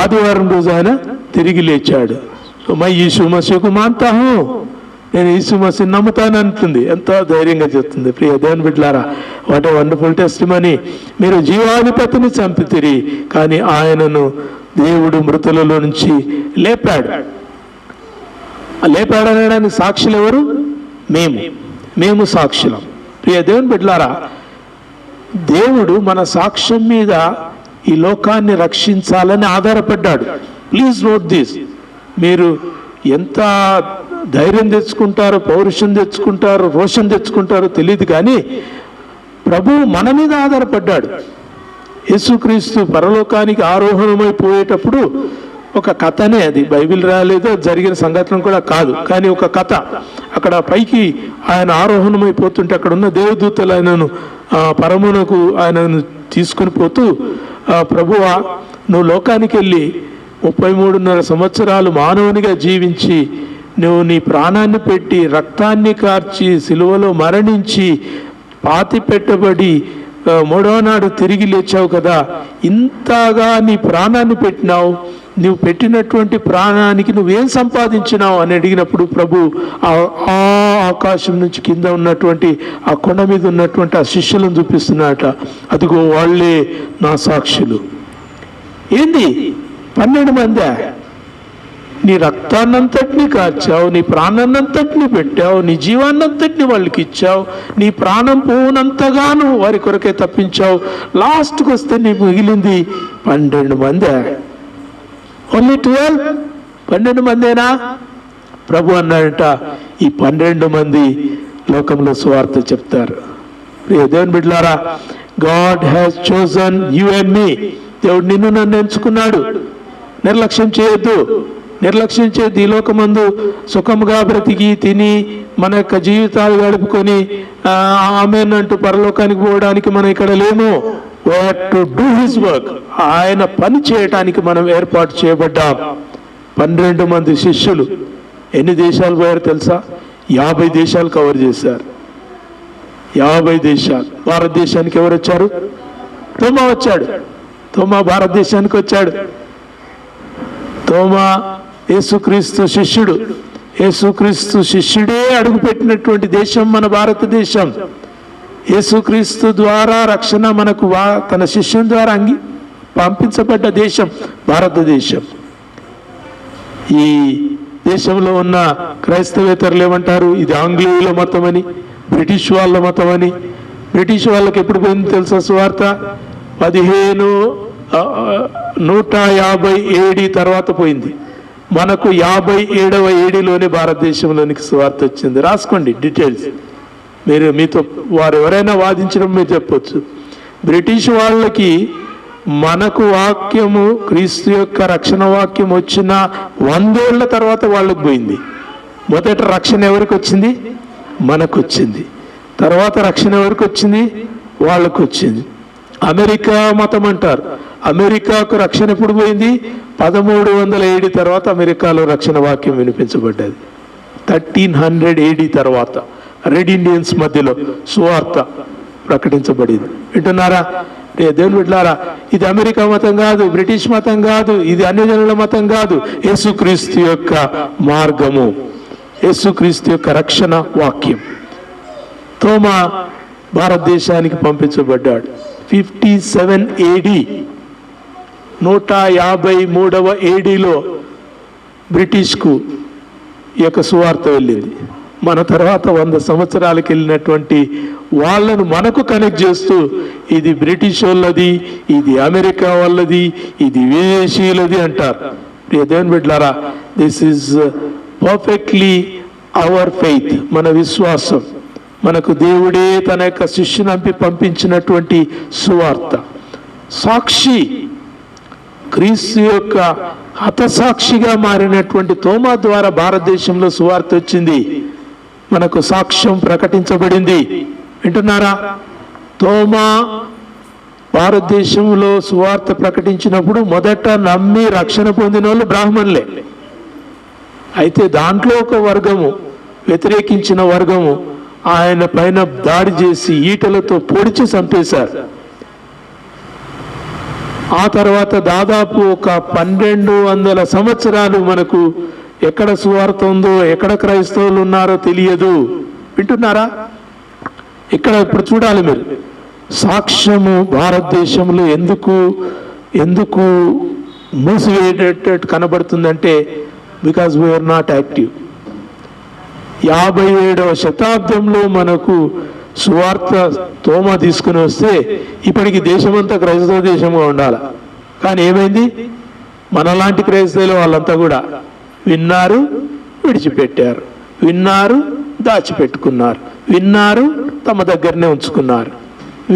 ఆదివారం రోజు ఆయన తిరిగి లేచాడు. మై యేసు మసీహుకు మాన్తాహు, నేను యేసు మసీహుని నమ్ముతానంటుంది. ఎంత ధైర్యంగా చెప్తుంది. ప్రియ దేవుని బిడ్డలారా, వాట్ ఏ వండర్ఫుల్ టెస్టిమనీ. మీరు జీవాధిపతిని చంపితిరి కానీ ఆయనను దేవుడు మృతులలో నుంచి లేపాడు. లేపాడనడానికి సాక్షులు ఎవరు? మేము సాక్షులం. ప్రియ దేవుని బిడ్డలారా, దేవుడు మన సాక్ష్యం మీద ఈ లోకాన్ని రక్షించాలని ఆధారపడ్డాడు. Please note this. మీరు ఎంత ధైర్యం తెచ్చుకుంటారో, పౌరుషం తెచ్చుకుంటారో, రోషం తెచ్చుకుంటారో తెలియదు, కానీ ప్రభువు మన మీద ఆధారపడ్డాడు. యేసుక్రీస్తు పరలోకానికి ఆరోహణమైపోయేటప్పుడు ఒక కథనే, అది బైబిల్ రాలేదు, జరిగిన సంఘటన కూడా కాదు, కానీ ఒక కథ. అక్కడ పైకి ఆయన ఆరోహణమైపోతుంటే అక్కడ ఉన్న దేవదూతలు ఆయనను పరమునకు ఆయనను తీసుకుని పోతూ, ప్రభువా నువ్వు లోకానికి వెళ్ళి 33.5 సంవత్సరాలు మానవునిగా జీవించి నువ్వు నీ ప్రాణాన్ని పెట్టి రక్తాన్ని కార్చి సిలువలో మరణించి పాతి పెట్టబడి మూడవ నాడు తిరిగి లేచావు కదా, ఇంతగా నీ ప్రాణాన్ని పెట్టినావు, నువ్వు పెట్టినటువంటి ప్రాణానికి నువ్వేం సంపాదించినావు అని అడిగినప్పుడు ప్రభు ఆ ఆకాశం నుంచి కింద ఉన్నటువంటి ఆ కొండ మీద ఉన్నటువంటి ఆ శిష్యులను చూపిస్తున్నాట. అదిగో వాళ్ళే నా సాక్షులు. ఏంది 12 మంది? నీ రక్తాన్నంతటినీ కార్చావు, నీ ప్రాణాన్నంతటినీ పెట్టావు, నీ జీవాన్నంతటినీ వాళ్ళకి ఇచ్చావు, నీ ప్రాణం పోనంతగాను వారి కొరకే తప్పించావు. లాస్ట్కి వస్తే నీకు మిగిలింది 12 మంది. ఓన్లీ 12 మందేనా? ప్రభు అన్నాడట, ఈ 12 మంది లోకంలో సువార్త చెప్తారు. దేవుని బిడ్డలారా, God has chosen you and me. దేవుడు నిన్ను నన్ను ఎంచుకున్నాడు. నిర్లక్ష్యం చేయొద్దు, నిర్లక్ష్యం చేయొద్దు. ఈ లోకమందు సుఖముగా బ్రతికి తిని మన యొక్క జీవితాలు గడుపుకొని ఆమేనంటూ పరలోకానికి పోవడానికి మనం ఇక్కడ లేము. We have to do his work. ఆయన పని చేయటానికి మనం ఏర్పాటు చేయబడ్డాం. 12 మంది శిష్యులు ఎన్ని దేశాలు పోయారు తెలుసా? 50 దేశాలు కవర్ చేశారు. 50 దేశాలు. భారతదేశానికి ఎవరు వచ్చారు? తోమా వచ్చాడు. తోమా భారతదేశానికి వచ్చాడు. తోమా యేసుక్రీస్తు శిష్యుడు. యేసుక్రీస్తు శిష్యుడే అడుగుపెట్టినటువంటి దేశం మన భారతదేశం. యేసుక్రీస్తు ద్వారా రక్షణ మనకు తన శిష్యుని ద్వారా పంపించబడ్డ దేశం భారతదేశం. ఈ దేశంలో ఉన్న క్రైస్తవేతరులు ఏమంటారు? ఇది ఆంగ్లేయుల మతం అని, బ్రిటిష్ వాళ్ళ మతం అని. బ్రిటిష్ వాళ్ళకి ఎప్పుడు పోయింది తెలుసా సువార్త? 150 AD తర్వాత పోయింది. మనకు 57వ ADలోనే భారతదేశంలోనికి సువార్త వచ్చింది. రాసుకోండి డీటెయిల్స్. మీతో వారు ఎవరైనా వాదించడం మీరు చెప్పొచ్చు. బ్రిటిష్ వాళ్ళకి మనకు వాక్యము, క్రీస్తు యొక్క రక్షణ వాక్యం వచ్చిన 100 ఏళ్ల తర్వాత వాళ్ళకి పోయింది. మొదట రక్షణ ఎవరికి వచ్చింది? మనకు వచ్చింది. తర్వాత రక్షణ ఎవరికి వచ్చింది? వాళ్ళకు వచ్చింది. అమెరికా మతం అంటారు. అమెరికాకు రక్షణ ఎప్పుడు పోయింది? 1300 AD తర్వాత అమెరికాలో రక్షణ వాక్యం వినిపించబడ్డది. 1300 AD తర్వాత రెడ్ ఇండియన్స్ మధ్యలో సువార్త ప్రకటించబడింది. వింటున్నారా? దేవుని బిడ్డలారా, ఇది అమెరికా మతం కాదు, బ్రిటిష్ మతం కాదు, ఇది అన్యజనుల మతం కాదు. యేసుక్రీస్తు యొక్క మార్గము, యేసుక్రీస్తు యొక్క రక్షణ వాక్యం. తోమా భారతదేశానికి పంపించబడ్డాడు 57 AD. 153వ ADలో బ్రిటిష్కు ఈ యొక్క సువార్త వెళ్ళింది. మన తర్వాత 100 సంవత్సరాలకు వెళ్ళినటువంటి వాళ్ళను మనకు కనెక్ట్ చేస్తూ ఇది బ్రిటిష్ వాళ్ళది, ఇది అమెరికా వాళ్ళది, ఇది విదేశీయులది అంటారు. దేవుని బిడ్డలారా, this is perfectly our faith. మన విశ్వాసం, మనకు దేవుడే తన యొక్క శిష్యుని పంపించినటువంటి సువార్త. సాక్షి, క్రీస్తు యొక్క హతసాక్షిగా మారినటువంటి తోమా ద్వారా భారతదేశంలో సువార్త వచ్చింది. మనకు సాక్ష్యం ప్రకటించబడింది. వింటున్నారా? తోమా భారతదేశంలో సువార్త ప్రకటించినప్పుడు మొదట నమ్మి రక్షణ పొందిన వాళ్ళు బ్రాహ్మణులే. అయితే దాంట్లో ఒక వర్గము, వ్యతిరేకించిన వర్గము ఆయన పైన దాడి చేసి ఈటలతో పొడిచి చంపేశారు. ఆ తర్వాత దాదాపు ఒక 1200 సంవత్సరాలు మనకు ఎక్కడ సువార్త ఉందో, ఎక్కడ క్రైస్తవులు ఉన్నారో తెలియదు. వింటున్నారా? ఇక్కడ ఇప్పుడు చూడాలి మీరు. సాక్ష్యము భారతదేశంలో ఎందుకు మూసివేటట్టు కనబడుతుందంటే బికాజ్ వీఆర్ నాట్ యాక్టివ్. 57వ శతాబ్దంలో మనకు సువార్త తోమా తీసుకుని వస్తే ఇప్పటికి దేశమంతా క్రైస్తవ దేశంగా ఉండాలి. కానీ ఏమైంది? మనలాంటి క్రైస్తవులు వాళ్ళంతా కూడా విన్నారు, విడిచిపెట్టారు, విన్నారు, దాచిపెట్టుకున్నారు, విన్నారు, తమ దగ్గరనే ఉంచుకున్నారు.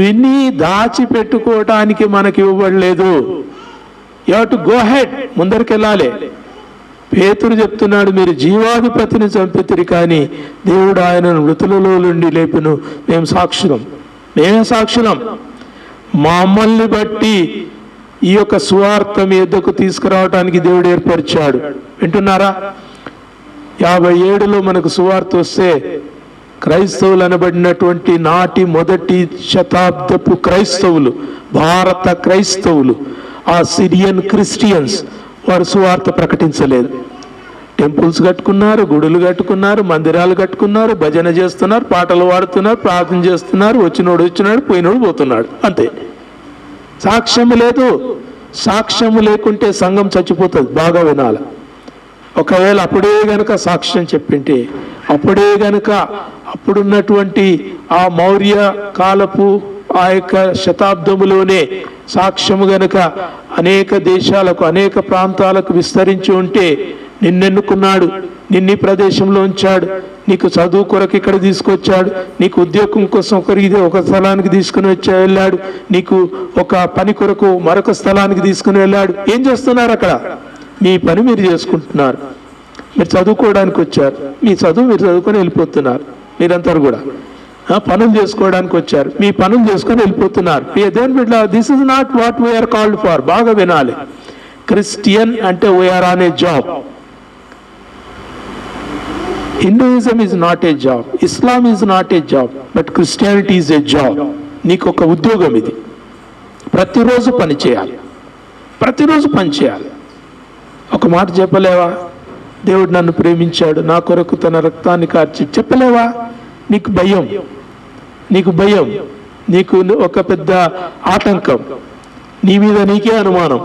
విని దాచిపెట్టుకోవటానికి మనకి ఇవ్వబడలేదు. You have to go ahead, ముందరికెళ్ళాలి. పేతురు చెప్తున్నాడు, మీరు జీవాధిపతిని చంపితిరి కానీ దేవుడు ఆయనను మృతులలో నుండి లేపును. మేమే సాక్షులం. మమ్మల్ని బట్టి ఈ యొక్క సువార్త మీ యొద్దకు తీసుకురావడానికి దేవుడు ఏర్పరిచాడు. వింటున్నారా? 57లో మనకు సువార్త వస్తే క్రైస్తవులు అనబడినటువంటి నాటి మొదటి శతాబ్దపు క్రైస్తవులు, భారత క్రైస్తవులు, ఆ సిరియన్ క్రిస్టియన్స్, వారు సువార్త ప్రకటించలేదు. టెంపుల్స్ కట్టుకున్నారు, గుడులు కట్టుకున్నారు, మందిరాలు కట్టుకున్నారు, భజన చేస్తున్నారు, పాటలు పాడుతున్నారు, ప్రార్థన చేస్తున్నారు, వచ్చినాడు, పోయినోడు పోతున్నాడు, అంతే. సాక్ష్యము లేదు. సాక్ష్యము లేకుంటే సంఘం చచ్చిపోతుంది. బాగా వినాలి. ఒకవేళ అప్పుడే గనక సాక్ష్యం చెప్పింటే, అప్పుడే గనక అప్పుడున్నటువంటి ఆ మౌర్య కాలపు ఆ యొక్క శతాబ్దములోనే సాక్ష్యము గనక అనేక దేశాలకు, అనేక ప్రాంతాలకు విస్తరించి ఉంటే, నిన్నెన్నుకున్నాడు, నిన్ని ప్రదేశంలో ఉంచాడు, నీకు చదువు కొరకు ఇక్కడ తీసుకొచ్చాడు, నీకు ఉద్యోగం కోసం ఒక స్థలానికి తీసుకుని వెళ్ళాడు, నీకు ఒక పని కొరకు మరొక స్థలానికి తీసుకుని వెళ్ళాడు. ఏం చేస్తున్నారు అక్కడ? మీ పని మీరు చేసుకుంటున్నారు. మీరు చదువుకోవడానికి వచ్చారు, మీ చదువు మీరు చదువుకొని వెళ్ళిపోతున్నారు. మీరంతా కూడా పనులు చేసుకోవడానికి వచ్చారు, మీ పనులు చేసుకొని వెళ్ళిపోతున్నారు. This is not what we are called for. బాగా వినాలి. క్రిస్టియన్ అంటే we are on a job. Hinduism is not a job, Islam is not a job, but Christianity is a job. నీకు ఒక ఉద్యోగం ఇది. ప్రతిరోజు పని చేయాలి, ప్రతిరోజు పని చేయాలి. ఒక మాట చెప్పలేవా? దేవుడు నన్ను ప్రేమించాడు, నా కొరకు తన రక్తాన్ని కార్చి, చెప్పలేవా? నీకు భయం, నీకు ఒక పెద్ద ఆటంకం, నీ మీద నీకే అనుమానం.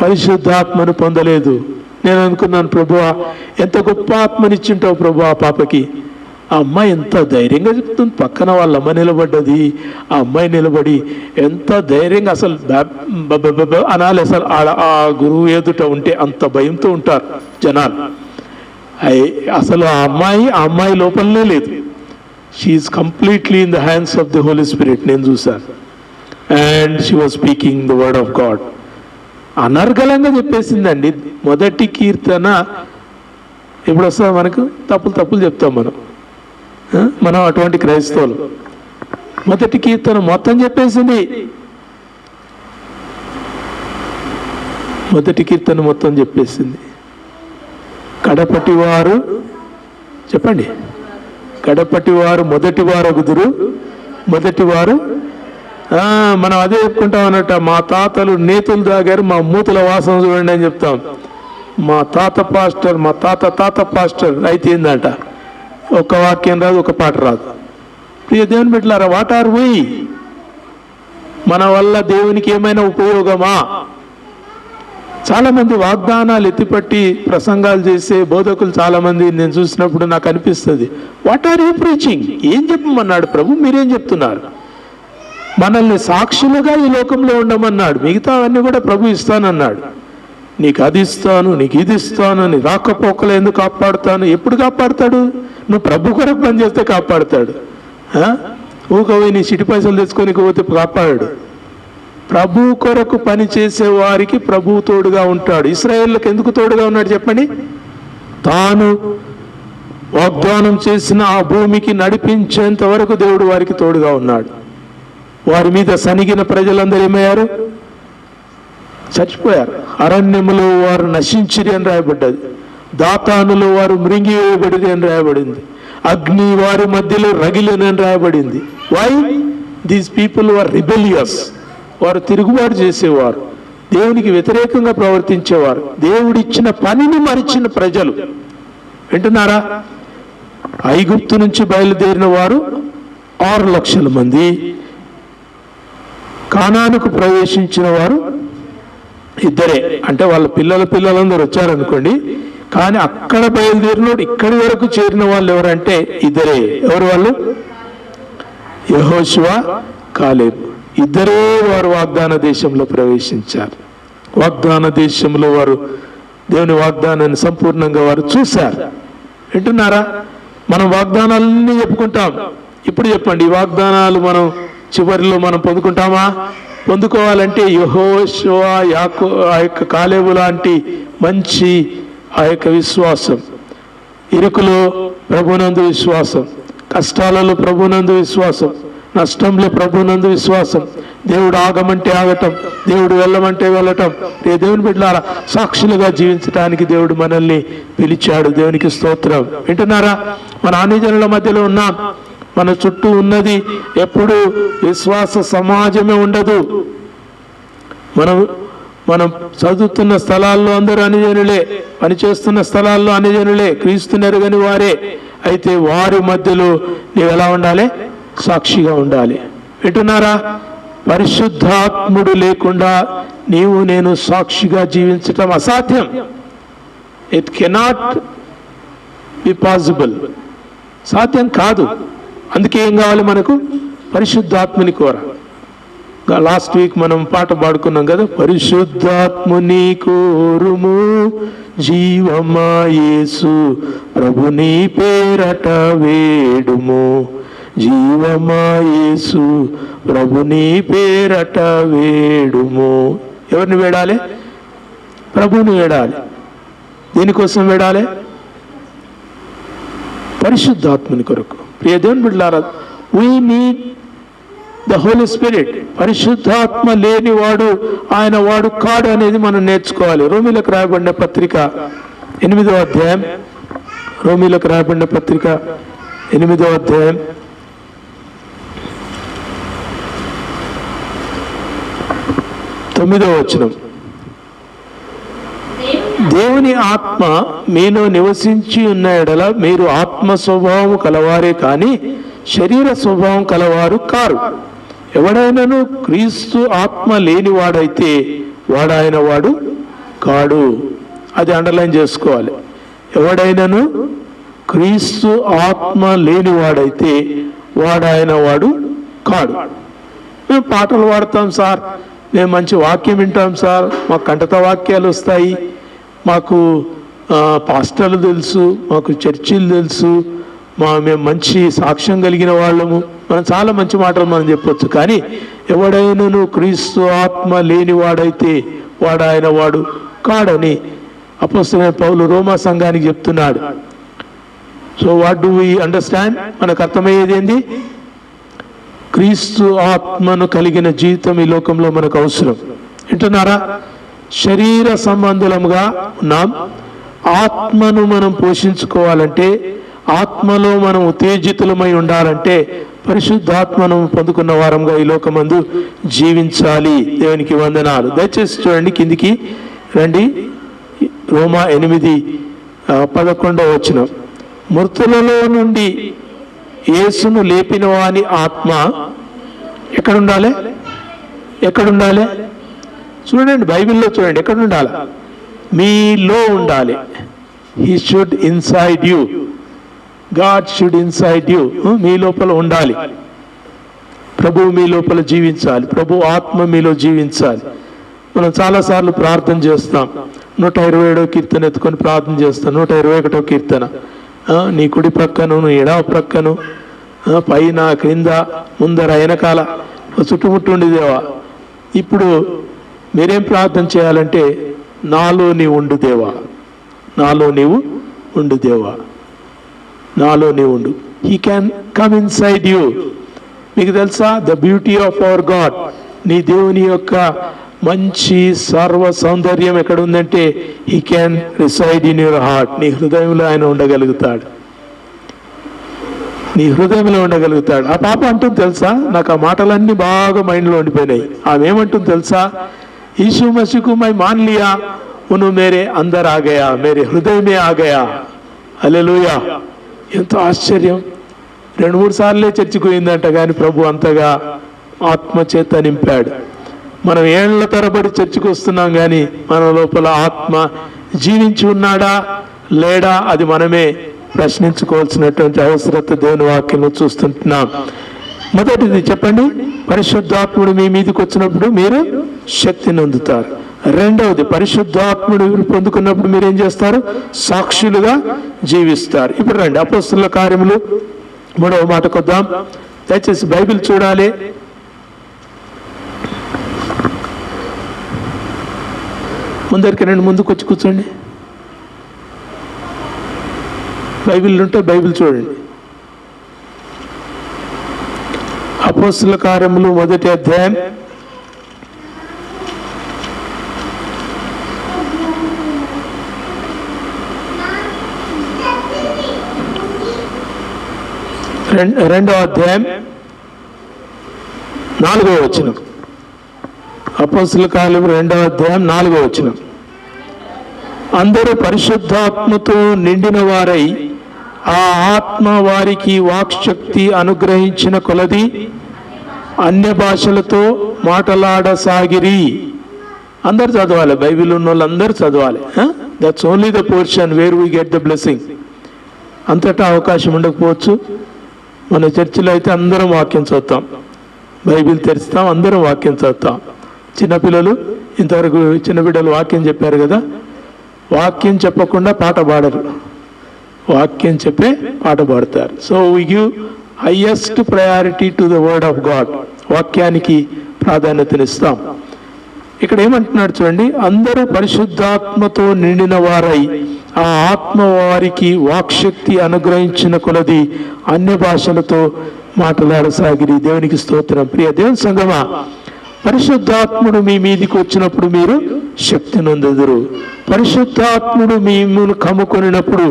పరిశుద్ధాత్మను పొందలేదు. నేను అనుకున్నాను, ప్రభువా ఎంత గొప్ప ఆత్మనిచ్చింటావు ప్రభు ఆ పాపకి. ఆ అమ్మాయి ఎంత ధైర్యంగా చెప్తుంది, పక్కన వాళ్ళ అమ్మ నిలబడ్డది, ఆ అమ్మాయి నిలబడి ఎంత ధైర్యంగా, అసలు అనాలి. అసలు ఆ గురువు ఎదుట ఉంటే అంత భయంతో ఉంటారు జనాలు. అసలు ఆ అమ్మాయి లోపలనే లేదు. She's completely in the hands of the Holy Spirit. నేను చూశాను. And she was speaking the word of God. అనర్గళంగా చెప్పేసిందండి. మొదటి కీర్తన ఇప్పుడు వస్తా మనకు తప్పులు చెప్తాం మనం అటువంటి క్రైస్తవులు. మొదటి కీర్తన మొత్తం చెప్పేసింది. కడపటివారు చెప్పండి, కడపటివారు మొదటివారు అగుదురు. మొదటివారు మనం అదే చెప్పుకుంటాం అన్నట్ట. మా తాతలు నేతులు దాగారు, మా మూతుల వాసన చూడండి అని చెప్తాం. మా తాత పాస్టర్ అయితే ఏందంట, ఒక వాక్యం రాదు, ఒక పాట రాదు. ప్రియ దేవుని బిడ్డలారా, వాట్ ఆర్ వీ? మన వల్ల దేవునికి ఏమైనా ఉపయోగమా? చాలా మంది వాగ్దానాలు ఎత్తిపట్టి ప్రసంగాలు చేసే బోధకులు చాలా మంది నేను చూసినప్పుడు నాకు అనిపిస్తుంది, వాట్ ఆర్ యూ ప్రీచింగ్? ఏం చెప్పమన్నాడు ప్రభు? మీరేం చెప్తున్నారు? మనల్ని సాక్షులుగా ఈ లోకంలో ఉండమన్నాడు. మిగతావన్నీ కూడా ప్రభు ఇస్తానన్నాడు. నీకు అది ఇస్తాను, నీకు ఇది ఇస్తాను, నీ రాకపోకలు ఎందుకు కాపాడుతాను. ఎప్పుడు కాపాడుతాడు? నువ్వు ప్రభు కొరకు పని చేస్తే కాపాడుతాడు. ఊకవి నీ చిటి పైసలు తెచ్చుకొని పోతే కాపాడాడు. ప్రభు కొరకు పని చేసే వారికి ప్రభు తోడుగా ఉంటాడు. ఇశ్రాయేలులకు ఎందుకు తోడుగా ఉన్నాడు చెప్పండి? తాను వాగ్దానం చేసిన ఆ భూమికి నడిపించేంత వరకు దేవుడు వారికి తోడుగా ఉన్నాడు. వారి మీద సనిగిన ప్రజలందరూ ఏమయ్యారు? చచ్చిపోయారు. అరణ్యములో వారు నశించిరి అని రాయబడ్డది. దాతానులో వారు మృంగివేయబడిరి అని రాయబడింది. అగ్ని వారి మధ్యలో రగిలిని అని రాయబడింది. Why? These people were rebellious. వారు తిరుగుబాటు చేసేవారు, దేవునికి వ్యతిరేకంగా ప్రవర్తించేవారు, దేవుడిచ్చిన పనిని మరిచిన ప్రజలు. వింటున్నారా? ఐగుప్తు నుంచి బయలుదేరిన వారు 6 లక్షల మంది, కానానుకు ప్రవేశించిన వారు 2. అంటే వాళ్ళ పిల్లలందరూ వచ్చారనుకోండి, కానీ అక్కడ బయలుదేరినోడు ఇక్కడి వరకు చేరిన వాళ్ళు ఎవరంటే 2. ఎవరు వాళ్ళు? యెహోషువ, కాలేబు. 2 వారు వాగ్దాన దేశంలో ప్రవేశించారు. వాగ్దాన దేశంలో వారు దేవుని వాగ్దానాన్ని సంపూర్ణంగా వారు చూశారు. వింటున్నారా? మనం వాగ్దానాలన్నీ చెప్పుకుంటాం. ఇప్పుడు చెప్పండి, ఈ వాగ్దానాలు మనం చివరిలో మనం పొందుకుంటామా? పొందుకోవాలంటే యెహోషువ, ఆ యొక్క కాలేబు లాంటి మంచి ఆ యొక్క విశ్వాసం, ఇరుకులో ప్రభునందు విశ్వాసం, కష్టాలలో ప్రభునందు విశ్వాసం, నష్టంలో ప్రభునందు విశ్వాసం, దేవుడు ఆగమంటే ఆగటం, దేవుడు వెళ్ళమంటే వెళ్ళటం. దేవుని బిడ్డలారా, సాక్షులుగా జీవించడానికి దేవుడు మనల్ని పిలిచాడు. దేవునికి స్తోత్రం. వింటున్నారా? మన అన్యజనుల మధ్యలో ఉన్నాం. మన చుట్టూ ఉన్నది ఎప్పుడు విశ్వాస సమాజమే ఉండదు. మనం చదువుతున్న స్థలాల్లో అందరూ అన్యజనులే, పనిచేస్తున్న స్థలాల్లో అన్యజనులే, క్రీస్తుని ఎరుగని వారే. అయితే వారి మధ్యలో నీవు ఎలా ఉండాలి? సాక్షిగా ఉండాలి. వింటున్నారా? పరిశుద్ధాత్ముడు లేకుండా నీవు నేను సాక్షిగా జీవించటం అసాధ్యం. It cannot be possible. సాధ్యం కాదు. అందుకే ఏం కావాలి మనకు? పరిశుద్ధాత్మని కోర. లాస్ట్ వీక్ మనం పాట పాడుకున్నాం కదా, పరిశుద్ధాత్ముని కోరుము జీవమా యేసు ప్రభుని పేరట వేడుము, జీవమా యేసు ప్రభుని పేరట వేడుము. ఎవరిని వేడాలి? ప్రభుని వేడాలి. దేనికోసం వేడాలి? పరిశుద్ధాత్మని కొరకు. ప్రియ దేవుని బిడ్డలారా, we need the Holy Spirit. పరిశుద్ధాత్మ లేనివాడు ఆయన వాడు కాడు అనేది మనం నేర్చుకోవాలి. రోమీలకు రాయబడిన పత్రిక 8వ అధ్యాయం, రోమీలకు రాయబడిన పత్రిక 8వ అధ్యాయం 9వ వచనం. దేవుని ఆత్మ మీలో నివసించి ఉన్న ఎడల మీరు ఆత్మ స్వభావం కలవారే కానీ శరీర స్వభావం కలవారు కారు. ఎవడైనను క్రీస్తు ఆత్మ లేనివాడైతే వాడాయన వాడు కాడు. అది అండర్లైన్ చేసుకోవాలి. ఎవడైనను క్రీస్తు ఆత్మ లేనివాడైతే వాడాయన వాడు కాడు. మేము పాటలు పాడతాం సార్, మేము మంచి వాక్యం వింటాం సార్, మాకు కంఠత వాక్యాలు వస్తాయి, మాకు పాస్టర్లు తెలుసు, మాకు చర్చిలు తెలుసు, మేము మంచి సాక్ష్యం కలిగిన వాళ్ళము, మనం చాలా మంచి మాటలు మనం చెప్పొచ్చు. కానీ ఎవడైనను క్రీస్తు ఆత్మ లేనివాడైతే వాడాయన వాడు కాడని అపోస్తలుడైన పౌలు రోమా సంఘానికి చెప్తున్నాడు. So what do we understand? మనకు అర్థమయ్యేది ఏంది? క్రీస్తు ఆత్మను కలిగిన జీవితం ఈ లోకంలో మనకు అవసరం. వింటున్నారా? శరీర సంబంధులముగా ఉన్నాం. ఆత్మను మనం పోషించుకోవాలంటే, ఆత్మలో మనం ఉత్తేజితులమై ఉండాలంటే పరిశుద్ధాత్మను పొందుకున్న వారంగా ఈ లోకమందు జీవించాలి. దేవునికి వందనాలు. దయచేసి చూడండి, కిందికి రండి. రోమా 8:11 వచనం. మృతులలో నుండి యేసును లేపిన వాని ఆత్మ ఎక్కడుండాలి? ఎక్కడుండాలి? చూడండి, బైబిల్లో చూడండి, ఎక్కడ ఉండాలి? మీలో ఉండాలి. He should inside you. God should inside you. మీ లోపల ఉండాలి. ప్రభు మీ లోపల జీవించాలి. ప్రభు ఆత్మ మీలో జీవించాలి. మనం చాలాసార్లు ప్రార్థన చేస్తాం. 127వ కీర్తన ఎత్తుకొని ప్రార్థన చేస్తాం. 121వ కీర్తన, నీ కుడి ప్రక్కను, నీ ఎడమ ప్రక్కను, పైన క్రింద, ముందర వెనకాల చుట్టుముట్టుండి దేవా. ఇప్పుడు మీరేం ప్రార్థన చేయాలంటే, నాలో నీవు ఉండు దేవా, నాలో నీవు ఉండు దేవా, నాలో నీవు ఉండు. He can come inside you. మీకు తెలుసా the beauty of our God? నీ దేవుని యొక్క మంచి సర్వ సౌందర్యం ఎక్కడ ఉందంటే, he can reside in your heart. నీ హృదయంలో ఆయన ఉండగలుగుతాడు. నీ హృదయంలో ఉండగలుగుతాడు. ఆ పాప అంటుంది తెలుసా, నాకు ఆ మాటలన్నీ బాగా మైండ్లో ఉండిపోయినాయి. ఆమె ఏమంటుంది తెలుసా? यीशु मसीह को मैं मान लिया, उन्होंने मेरे अंदर आ गया, मेरे हृदय में आ गया. హల్లెలూయా. ఎంతో ఆశ్చర్యం. 2-3 సార్లే చర్చికి పోయిందంట, కానీ ప్రభు అంతగా ఆత్మ చేత నింపాడు. మనం ఏళ్ల తరబడి చర్చికి వస్తున్నాం, కానీ మన లోపల ఆత్మ జీవించి ఉన్నాడా లేడా అది మనమే ప్రశ్నించుకోవాల్సినటువంటి అవసరత దేవుని వాక్యంలో చూస్తుంటున్నాం. మొదటిది చెప్పండి, పరిశుద్ధాత్ముడు మీ మీదకి వచ్చినప్పుడు మీరు శక్తిని పొందుతారు. రెండవది పరిశుద్ధాత్ముడు పొందుకున్నప్పుడు మీరు ఏం చేస్తారు? సాక్షులుగా జీవిస్తారు. ఇప్పుడు రండి అపోస్తలుల కార్యములు 3వ మాటకు వద్దాం. దయచేసి బైబిల్ చూడాలి. ముందరికి రండి, ముందుకు వచ్చి కూర్చోండి. బైబిల్ ఉంటే బైబిల్ చూడండి. అపోస్తలుల కార్యములు 1వ అధ్యాయం 2వ అధ్యాయం 4వ వచనం. అపోస్తలుల కార్యములు 2వ అధ్యాయం 4వ వచనం. అందరూ పరిశుద్ధాత్మతో నిండిన వారై ఆ ఆత్మ వారికి వాక్శక్తి అనుగ్రహించిన కొలది అన్య భాషలతో మాట్లాడసాగిరి. అందరు చదవాలి, బైబిల్ ఉన్న వాళ్ళు అందరూ చదవాలి. That's only the portion where we get the blessing. అంతటా అవకాశం ఉండకపోవచ్చు. మన చర్చిలో అయితే అందరం వాక్యం చదువుతాం, బైబిల్ తెరుస్తాం, అందరం వాక్యం చదువుతాం. చిన్నపిల్లలు ఇంతవరకు చిన్న బిడ్డలు వాక్యం చెప్పారు కదా, వాక్యం చెప్పకుండా పాట పాడరు, వాక్యం చెప్పే పాట పాడతారు. So we give highest priority to the word of God. వాక్యానికి ప్రాధాన్యతనిస్తాం. ఇక్కడ ఏమంటున్నాడు చూడండి, అందరూ పరిశుద్ధాత్మతో నిండిన వారై ఆ ఆత్మ వారికి వాక్శక్తి అనుగ్రహించిన కొలది అన్య భాషలతో మాట్లాడసాగిరి. దేవునికి స్తోత్రం. ప్రియ దేవుని సంగమా, పరిశుద్ధాత్ముడు మీ మీదికి వచ్చినప్పుడు మీరు శక్తి నొందెదరు. పరిశుద్ధాత్ముడు మిమ్మల్ని కమ్ముకొనినప్పుడు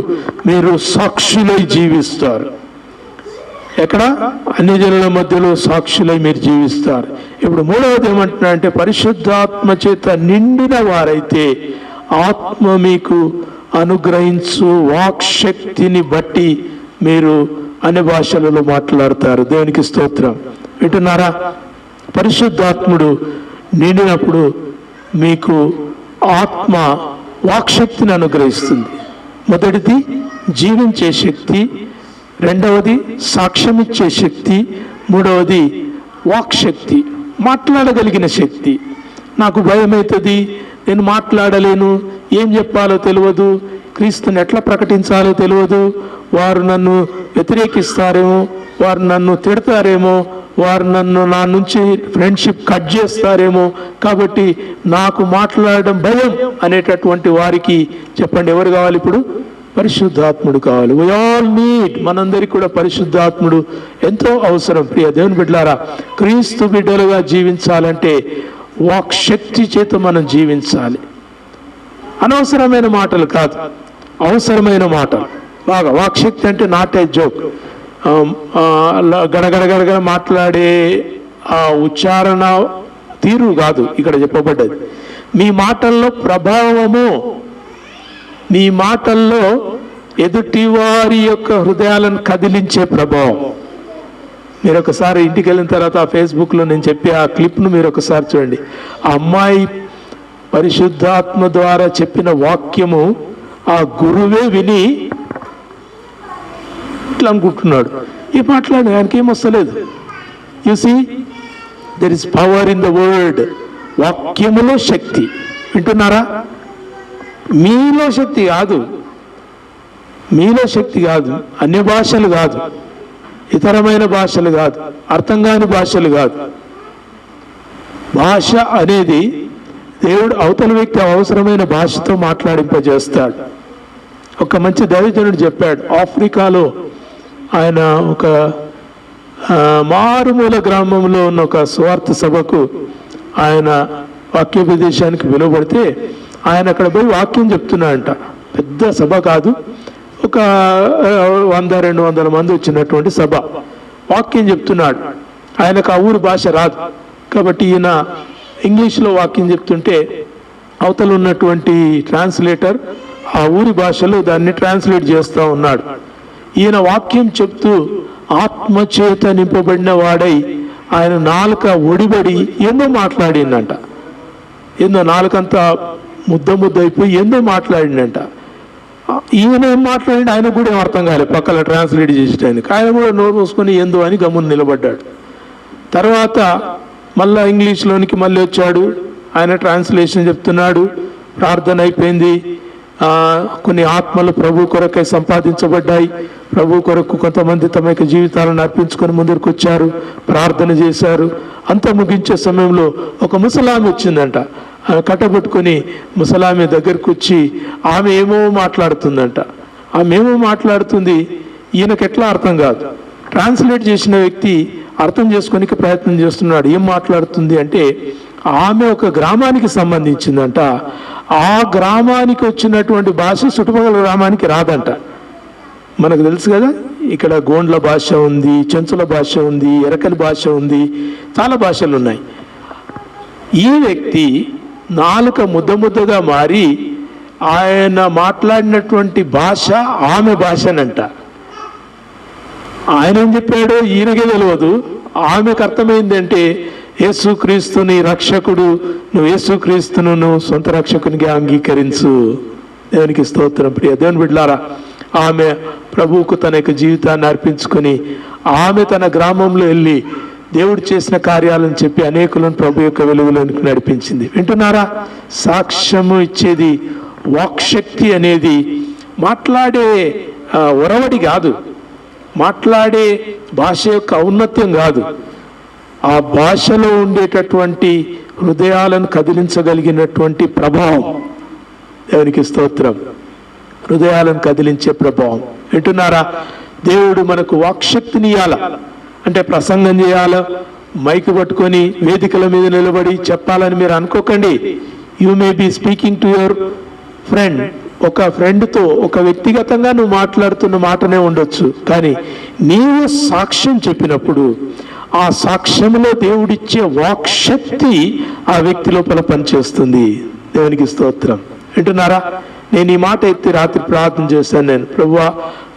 మీరు సాక్షులై జీవిస్తారు. ఎక్కడ? అన్ని జనుల మధ్యలో సాక్షులై మీరు జీవిస్తారు. ఇప్పుడు 3వది ఏమంటున్నా అంటే, పరిశుద్ధాత్మ చేత నిండిన వారైతే ఆత్మ మీకు అనుగ్రహించు వాక్శక్తిని బట్టి మీరు అన్ని భాషలలో మాట్లాడతారు. దేవునికి స్తోత్రం. వింటున్నారా? పరిశుద్ధాత్ముడు నిండినప్పుడు మీకు ఆత్మ వాక్శక్తిని అనుగ్రహిస్తుంది. మొదటిది జీవించే శక్తి, రెండవది సాక్ష్యమిచ్చే శక్తి, మూడవది వాక్శక్తి, మాట్లాడగలిగిన శక్తి. నాకు భయమవుతుంది, నేను మాట్లాడలేను, ఏం చెప్పాలో తెలియదు, క్రీస్తుని ఎట్లా ప్రకటించాలో తెలియదు, వారు నన్ను వ్యతిరేకిస్తారేమో, వారు నన్ను తిడతారేమో, వారు నా నుంచి ఫ్రెండ్షిప్ కట్ చేస్తారేమో, కాబట్టి నాకు మాట్లాడడం భయం అనేటటువంటి వారికి చెప్పండి, ఎవరు కావాలి ఇప్పుడు? పరిశుద్ధాత్ముడు కావాలి. We all need. మనందరికీ కూడా పరిశుద్ధాత్ముడు ఎంతో అవసరం. ప్రియ దేవుని బిడ్డలారా, క్రీస్తు బిడ్డలుగా జీవించాలంటే వాక్శక్తి చేత మనం జీవించాలి. అనవసరమైన మాటలు కాదు, అవసరమైన మాటలు. బాగా వాక్శక్తి అంటే నాట్ ఏ జోక్. గడగడగడగ మాట్లాడే ఆ ఉచ్చారణ తీరు కాదు ఇక్కడ చెప్పబడ్డది. మీ మాటల్లో ప్రభావము, మీ మాటల్లో ఎదుటి వారి యొక్క హృదయాలను కదిలించే ప్రభావం. మీరు ఒకసారి ఇంటికి వెళ్ళిన తర్వాత ఆ ఫేస్బుక్లో నేను చెప్పే ఆ క్లిప్ను మీరు ఒకసారి చూడండి. ఆ అమ్మాయి పరిశుద్ధాత్మ ద్వారా చెప్పిన వాక్యము ఆ గురువే విని ఇట్లా అనుకుంటున్నాడు, ఈ మాట్లాడి ఆయనకి ఏం వస్తలేదు. You see, there is power in the word. వాక్యములో శక్తి. వింటున్నారా? మీలో శక్తి కాదు, మీలో శక్తి కాదు, అన్య భాషలు కాదు, ఇతరమైన భాషలు కాదు, అర్థం కాని భాషలు కాదు. భాష అనేది దేవుడు అవతల వ్యక్తి అవసరమైన భాషతో మాట్లాడింపజేస్తాడు. ఒక మంచి దైవజనుడు చెప్పాడు, ఆఫ్రికాలో ఆయన ఒక మారుమూల గ్రామంలో ఉన్న ఒక స్వార్థ సభకు ఆయన వాక్యోపదేశానికి పిలువబడితే ఆయన అక్కడ పోయి వాక్యం చెప్తున్నాడంట. పెద్ద సభ కాదు, ఒక 100-200 మంది వచ్చినటువంటి సభ. వాక్యం చెప్తున్నాడు. ఆయనకు ఆ ఊరి భాష రాదు కాబట్టి ఈయన ఇంగ్లీష్లో వాక్యం చెప్తుంటే అవతల ఉన్నటువంటి ట్రాన్స్లేటర్ ఆ ఊరి భాషలో దాన్ని ట్రాన్స్లేట్ చేస్తూ ఉన్నాడు. ఈయన వాక్యం చెప్తూ ఆత్మచేత నింపబడిన వాడై ఆయన నాలుక ఒడిబడి ఏందో మాట్లాడిందంట. ఏందో నాలుకంతా ముద్ద అయిపోయి ఏందో మాట్లాడిందంట. ఈయన ఏం మాట్లాడి ఆయన కూడా ఏం అర్థం కాలేదు, పక్కన ట్రాన్స్లేట్ చేసేటానికి. ఆయన కూడా నోరు మూసుకొని ఏందో అని గమ్మున నిలబడ్డాడు. తర్వాత మళ్ళా ఇంగ్లీష్లోనికి మళ్ళీ వచ్చాడు. ఆయన ట్రాన్స్లేషన్ చెప్తున్నాడు. ప్రార్థన అయిపోయింది. కొన్ని ఆత్మలు ప్రభు కొరకై సంపాదించబడ్డాయి. ప్రభు కొరకు కొంతమంది తమ యొక్క జీవితాలను అర్పించుకొని ముందరికి వచ్చారు, ప్రార్థన చేశారు. అంతా ముగించే సమయంలో ఒక ముసలామె వచ్చిందంట. ఆమె కట్టబట్టుకొని ముసలామె దగ్గరకు వచ్చి ఆమె ఏమో మాట్లాడుతుందంట. ఆమె ఏమో మాట్లాడుతుంది, ఈయనకు ఎట్లా అర్థం కాదు. ట్రాన్స్లేట్ చేసిన వ్యక్తి అర్థం చేసుకోనికి ప్రయత్నం చేస్తున్నాడు. ఏం మాట్లాడుతుంది అంటే, ఆమె ఒక గ్రామానికి సంబంధించిందంట. ఆ గ్రామానికి వచ్చినటువంటి భాష చుట్టుపక్కల గ్రామానికి రాదంట. మనకు తెలుసు కదా, ఇక్కడ గోండ్ల భాష ఉంది, చెంచుల భాష ఉంది, ఎరకల భాష ఉంది, చాలా భాషలు ఉన్నాయి. ఈ వ్యక్తి నాలుక ముద్దగా మారి ఆయన మాట్లాడినటువంటి భాష ఆమె భాషనంట. ఆయన ఏం చెప్పాడో ఈయనకే తెలియదు. ఆమెకు అర్థమైందంటే, యేసుక్రీస్తుని రక్షకుడు, నువ్వు యేసుక్రీస్తును నువ్వు సొంత రక్షకునిగా అంగీకరించు. దేవునికి స్తోత్రం. ప్రియ దేవుని బిడ్డలారా, ఆమె ప్రభువుకు తన యొక్క జీవితాన్ని అర్పించుకొని ఆమె తన గ్రామంలో వెళ్ళి దేవుడు చేసిన కార్యాలను చెప్పి అనేకులను ప్రభు యొక్క వెలుగులోనికి నడిపించింది. వింటున్నారా? సాక్ష్యము ఇచ్చేది వాక్శక్తి అనేది మాట్లాడే ఒరవడి కాదు, మాట్లాడే భాష యొక్క ఔన్నత్యం కాదు, ఆ భాషలో ఉండేటటువంటి హృదయాలను కదిలించగలిగినటువంటి ప్రభావం. దేవునికి స్తోత్రం. హృదయాలను కదిలించే ప్రభావం. వింటున్నారా? దేవుడు మనకు వాక్శక్తిని ఇవ్వాల అంటే ప్రసంగం చేయాల, మైకు పట్టుకొని వేదికల మీద నిలబడి చెప్పాలని మీరు అనుకోకండి. You may be speaking to your friend. ఒక ఫ్రెండ్తో ఒక వ్యక్తిగతంగా నువ్వు మాట్లాడుతున్న మాటనే ఉండొచ్చు, కానీ నీవు సాక్ష్యం చెప్పినప్పుడు ఆ సాక్ష్యంలో దేవుడిచ్చే వాక్శక్తి ఆ వ్యక్తి లోపల పనిచేస్తుంది. దేవునికి స్తోత్రం. వింటున్నారా? నేను ఈ మాట ఎత్తి రాత్రి ప్రార్థన చేశాను. నేను, ప్రభువా,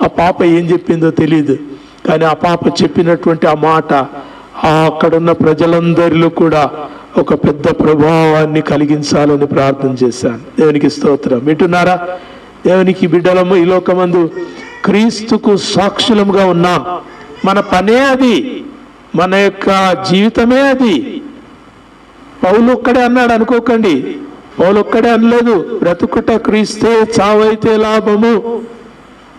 ఆ పాప ఏం చెప్పిందో తెలియదు, కానీ ఆ పాప చెప్పినటువంటి ఆ మాట అక్కడున్న ప్రజలందరిలో కూడా ఒక పెద్ద ప్రభావాన్ని కలిగించాలని ప్రార్థన చేశాను. దేవునికి స్తోత్రం. వింటున్నారా? దేవునికి బిడ్డలము ఈ లోకమందు క్రీస్తుకు సాక్షులముగా ఉన్నాం. మన పనే అది, మన యొక్క జీవితమే అది. పౌలు ఒక్కడే అన్నాడు అనుకోకండి. పౌలు ఒక్కడే అనలేదు. బ్రతుకుట క్రీస్తే, చావైతే లాభము.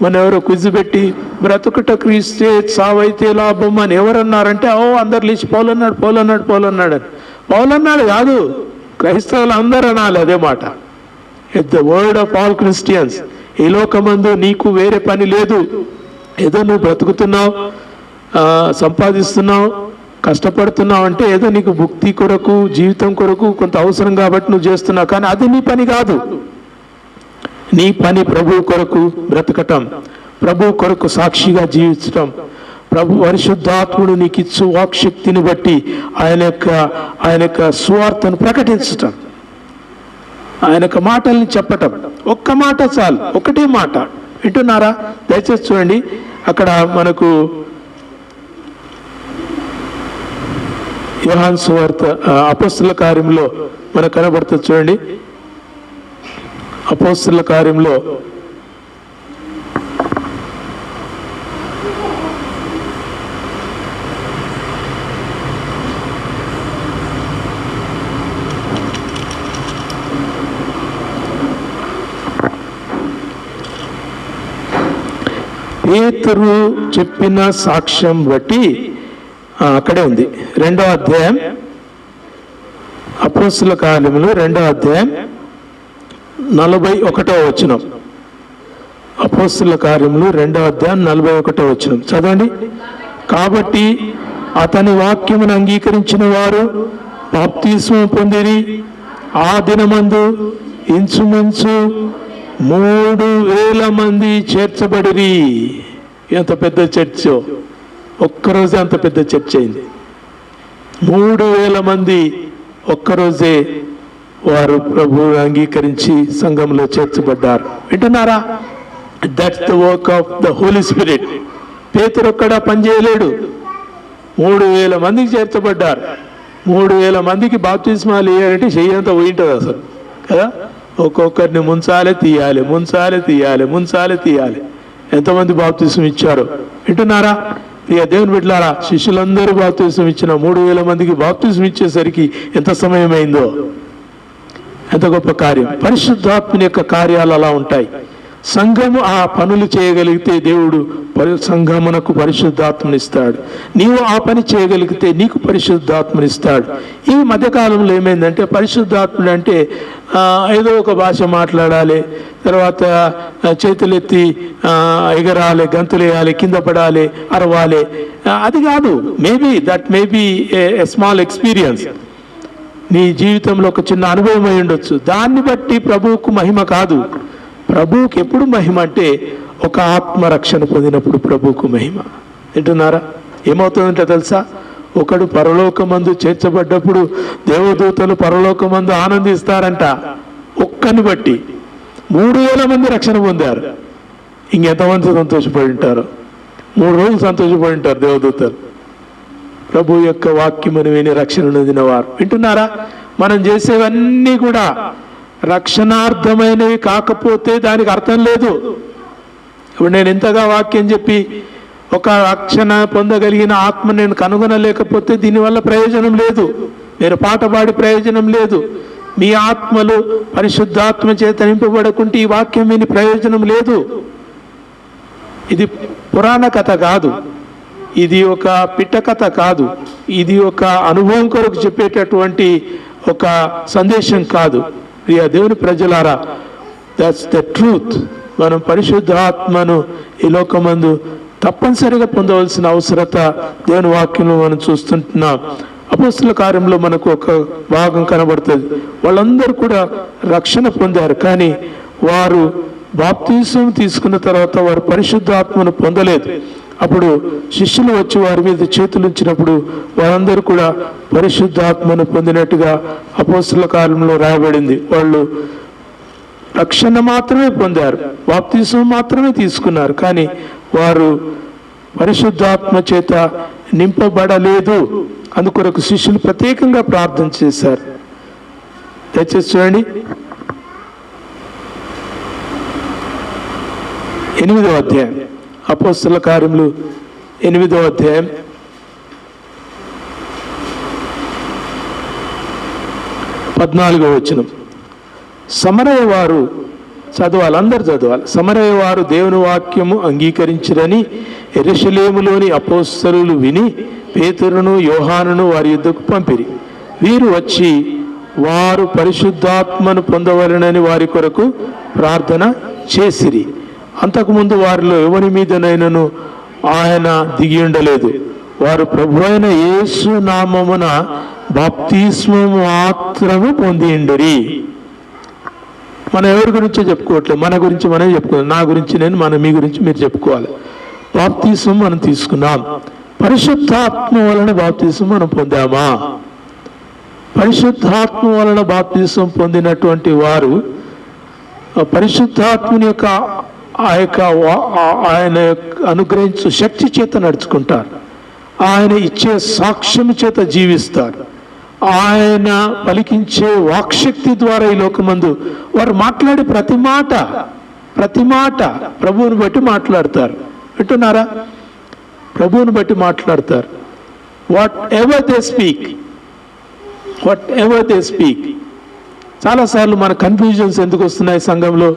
మన ఎవరో క్విజ్ పెట్టి బ్రతుకుట క్రీస్తే, చావైతే లాభం అని ఎవరన్నారంటే, అందరు లేచి పౌలు అన్నాడు, పౌలు అన్నాడు, పౌలు అన్నాడు అని. పౌలు అన్నాడు కాదు, క్రైస్తవులు అందరూ అనాలి అదే మాట. It the word of all Christians. ఈ లోకమందు నీకు వేరే పని లేదు. ఏదో నువ్వు బ్రతుకుతున్నావు, సంపాదిస్తున్నావు, కష్టపడుతున్నావు అంటే ఏదో నీకు భుక్తి కొరకు, జీవితం కొరకు కొంత అవసరం కాబట్టి నువ్వు చేస్తున్నావు, కానీ అది నీ పని కాదు. నీ పని ప్రభు కొరకు బ్రతకటం, ప్రభు కొరకు సాక్షిగా జీవించటం, ప్రభు పరిశుద్ధాత్ముడు నీకు ఇచ్చు వాక్శక్తిని బట్టి ఆయన యొక్క సువార్తను ప్రకటించటం, ఆయన యొక్క మాటల్ని చెప్పటం. ఒక్క మాట చాలు, ఒకటే మాట. వింటున్నారా? దయచేసి చూడండి, అక్కడ మనకు యోహాను సువార్త అపోస్తలుల కార్యంలో మనకు కనబడుతుంది. చూడండి, అపోస్తలుల కార్యంలో పేతురు చెప్పిన సాక్ష్యం బట్టి అక్కడే ఉంది. 2వ అధ్యాయం, అపోస్తలుల కార్యములు 2వ అధ్యాయం 41వ వచనం. అపోస్తలుల కార్యములు 2వ అధ్యాయం 41వ వచనం చదవండి. కాబట్టి అతని వాక్యమును అంగీకరించిన వారు బాప్తిస్మం పొందిరి. ఆ దినమందు ఇంచుమించు 3,000 మంది చేర్చబడిరి. ఎంత పెద్ద చర్చో! ఒక్కరోజే అంత పెద్ద చర్చ అయింది. 3,000 మంది ఒక్కరోజే వారు ప్రభువును అంగీకరించి సంఘంలో చేర్చబడ్డారు. వింటున్నారా? That's the work of the Holy Spirit. పేతురు ఒక్కడా పనిచేయలేడు. 3,000 మందికి చేర్చబడ్డారు. 3,000 మందికి బాప్తిస్మాలు ఇయ్యాలంటే చెయ్యంతా పోయింటుంది అసలు కదా. ఒక్కొక్కరిని ముంచాలి తీయాలి, ముంచాలి తీయాలి, ముంచాలి తీయాలి. ఎంతమంది బాప్తిస్మం ఇచ్చారు? వింటున్నారా? ప్రియ దేవుని బిడ్డలారా, శిష్యులందరూ బాప్తిస్మం ఇచ్చిన 3,000 మందికి బాప్తిస్మం ఇచ్చేసరికి ఎంత సమయం అయిందో. ఎంత గొప్ప కార్యం! పరిశుద్ధాత్మని యొక్క కార్యాలు అలా ఉంటాయి. సంఘము ఆ పనులు చేయగలిగితే దేవుడు సంఘమునకు పరిశుద్ధాత్మనిస్తాడు. నీవు ఆ పని చేయగలిగితే నీకు పరిశుద్ధాత్మనిస్తాడు. ఈ మధ్యకాలంలో ఏమైందంటే పరిశుద్ధాత్ముడు అంటే ఏదో ఒక భాష మాట్లాడాలి, తర్వాత చేతులెత్తి ఎగరాలి, గంతులేయాలి, కింద పడాలి, అరవాలి. అది కాదు. That maybe a small experience. నీ జీవితంలో ఒక చిన్న అనుభవం అయి ఉండొచ్చు. దాన్ని బట్టి ప్రభువుకు మహిమ కాదు. ప్రభువుకి ఎప్పుడు మహిమ అంటే ఒక ఆత్మరక్షణ పొందినప్పుడు ప్రభువుకు మహిమ. వింటున్నారా? ఏమవుతుందంటే తెలుసా, ఒకడు పరలోకమందు చేర్చబడ్డప్పుడు దేవదూతలు పరలోకమందు ఆనందిస్తారంట. ఒక్కని బట్టి 3,000 మంది రక్షణ పొందారు. ఇంకెంతమంది సంతోషపడి ఉంటారు? 3 రోజులు సంతోషపడి ఉంటారు దేవదూతలు. ప్రభు యొక్క వాక్యమును విని రక్షణ నొందిన వారు. వింటున్నారా? మనం చేసేవన్నీ కూడా రక్షణార్థమైనవి కాకపోతే దానికి అర్థం లేదు. ఇప్పుడు నేను ఎంతగా వాక్యం చెప్పి ఒక రక్షణ పొందగలిగిన ఆత్మ నేను కనుగొనలేకపోతే దీనివల్ల ప్రయోజనం లేదు. మీరు పాట పాడి ప్రయోజనం లేదు. మీ ఆత్మలు పరిశుద్ధాత్మ చేత నింపబడకుంటే ఈ వాక్యం విని ప్రయోజనం లేదు. ఇది పురాణ కథ కాదు, ఇది ఒక పిట్ట కథ కాదు, ఇది ఒక అనుభవం కొరకు చెప్పేటటువంటి ఒక సందేశం కాదు. ప్రియ దేవుని ప్రజలారా, దట్స్ ద ట్రూత్. మనం పరిశుద్ధాత్మను ఈ లోకమందు తప్పనిసరిగా పొందవలసిన అవసరత దేవుని వాక్యంలో మనం చూస్తుంటున్నాం. అపోస్తల కార్యంలో మనకు ఒక భాగం కనబడుతుంది. వాళ్ళందరూ కూడా రక్షణ పొందారు, కానీ వారు బాప్తిసం తీసుకున్న తర్వాత వారు పరిశుద్ధాత్మను పొందలేదు. అప్పుడు శిష్యులు వచ్చి వారి మీద చేతులుంచినప్పుడు వారందరూ కూడా పరిశుద్ధాత్మను పొందినట్టుగా అపోస్తల కార్యంలో రాయబడింది. వాళ్ళు రక్షణ మాత్రమే పొందారు, బాప్తిసం మాత్రమే తీసుకున్నారు, కానీ వారు పరిశుద్ధాత్మ చేత నింపబడలేదు. అందుకొరకు శిష్యులు ప్రత్యేకంగా ప్రార్థన చేశారు. దయచేసి చూడండి, 8వ అధ్యాయం, అపోస్తల కార్యములు 8వ అధ్యాయం 14వ వచనం. సమరయ వారు చదవాలి, అందరు చదవాలి. సమరయ వారు దేవుని వాక్యము అంగీకరించిరని యెరూషలేములోని అపోస్తలులు విని పేతురును యోహానును వారి యుద్ధకు పంపిరి. వీరు వచ్చి వారు పరిశుద్ధాత్మను పొందవలెనని వారి కొరకు ప్రార్థన చేసిరి. అంతకుముందు వారిలో ఎవరి మీదనైనను ఆయన దిగి ఉండలేదు. వారు ప్రభు అయిన యేసు నామమున బాప్తిస్మము మాత్రము పొందిండిరి. మనం ఎవరి గురించో చెప్పుకోవట్లేదు, మన గురించి మనమే చెప్పుకోవాలి. నా గురించి నేను, మీ గురించి మీరు చెప్పుకోవాలి. బాప్తిస్మం మనం తీసుకున్నాం. పరిశుద్ధాత్మ వలన బాప్తిస్మం మనం పొందామా? పరిశుద్ధాత్మ వలన బాప్తిస్మం పొందినటువంటి వారు పరిశుద్ధాత్మని యొక్క ఆయన అనుగ్రహించు శక్తి చేత నడుచుకుంటారు. ఆయన ఇచ్చే సాక్ష్యం చేత జీవిస్తారు. ఆయన పలికించే వాక్శక్తి ద్వారా ఈ లోకమందు వారు మాట్లాడే ప్రతి మాట ప్రభువుని బట్టి మాట్లాడతారు. వింటున్నారా? ప్రభువుని బట్టి మాట్లాడతారు. What ever they speak. చాలాసార్లు మన కన్ఫ్యూజన్స్ ఎందుకు వస్తున్నాయి సంఘంలో?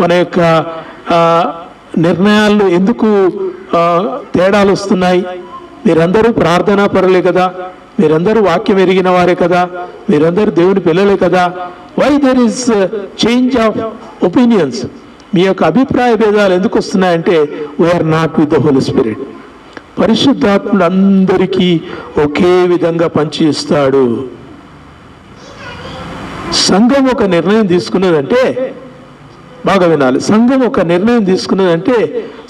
మన యొక్క నిర్ణయాల్లో ఎందుకు తేడాలు వస్తున్నాయి? మీరందరూ ప్రార్థనా పరులే కదా, మీరందరూ వాక్యం ఎరిగిన వారే కదా, మీరందరూ దేవుని పిల్లలే కదా. Why there is change of opinions? మీ యొక్క అభిప్రాయ భేదాలు ఎందుకు వస్తున్నాయంటే we are not with the Holy Spirit. పరిశుద్ధాత్ముడు అందరికీ ఒకే విధంగా పనిచేస్తాడు. సంఘం ఒక నిర్ణయం తీసుకున్నదంటే, బాగా వినాలి, సంఘం ఒక నిర్ణయం తీసుకున్నదంటే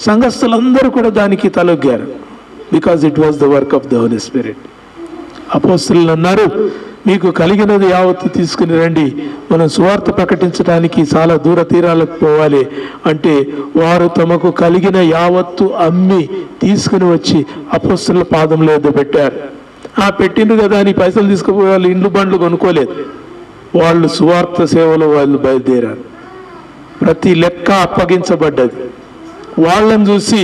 సంఘస్థులందరూ కూడా దానికి తలొగ్గారు. Because it was the work of the Holy Spirit. అపోస్తలులు అన్నారు, మీకు కలిగినది యావత్తు తీసుకుని రండి, మనం సువార్త ప్రకటించడానికి చాలా దూర తీరాలకు పోవాలి అంటే వారు తమకు కలిగిన యావత్తు అమ్మి తీసుకుని వచ్చి అపోస్తలుల పాదంలో ఎద్ద పెట్టారు. పెట్టిండ్రు కదా అని పైసలు తీసుకుపోయే వాళ్ళు ఇండ్లు బండ్లు కొనుక్కోలేదు. వాళ్ళు సువార్త సేవలో వాళ్ళు బయలుదేరారు. ప్రతి లెక్క అప్పగించబడ్డది. వాళ్ళని చూసి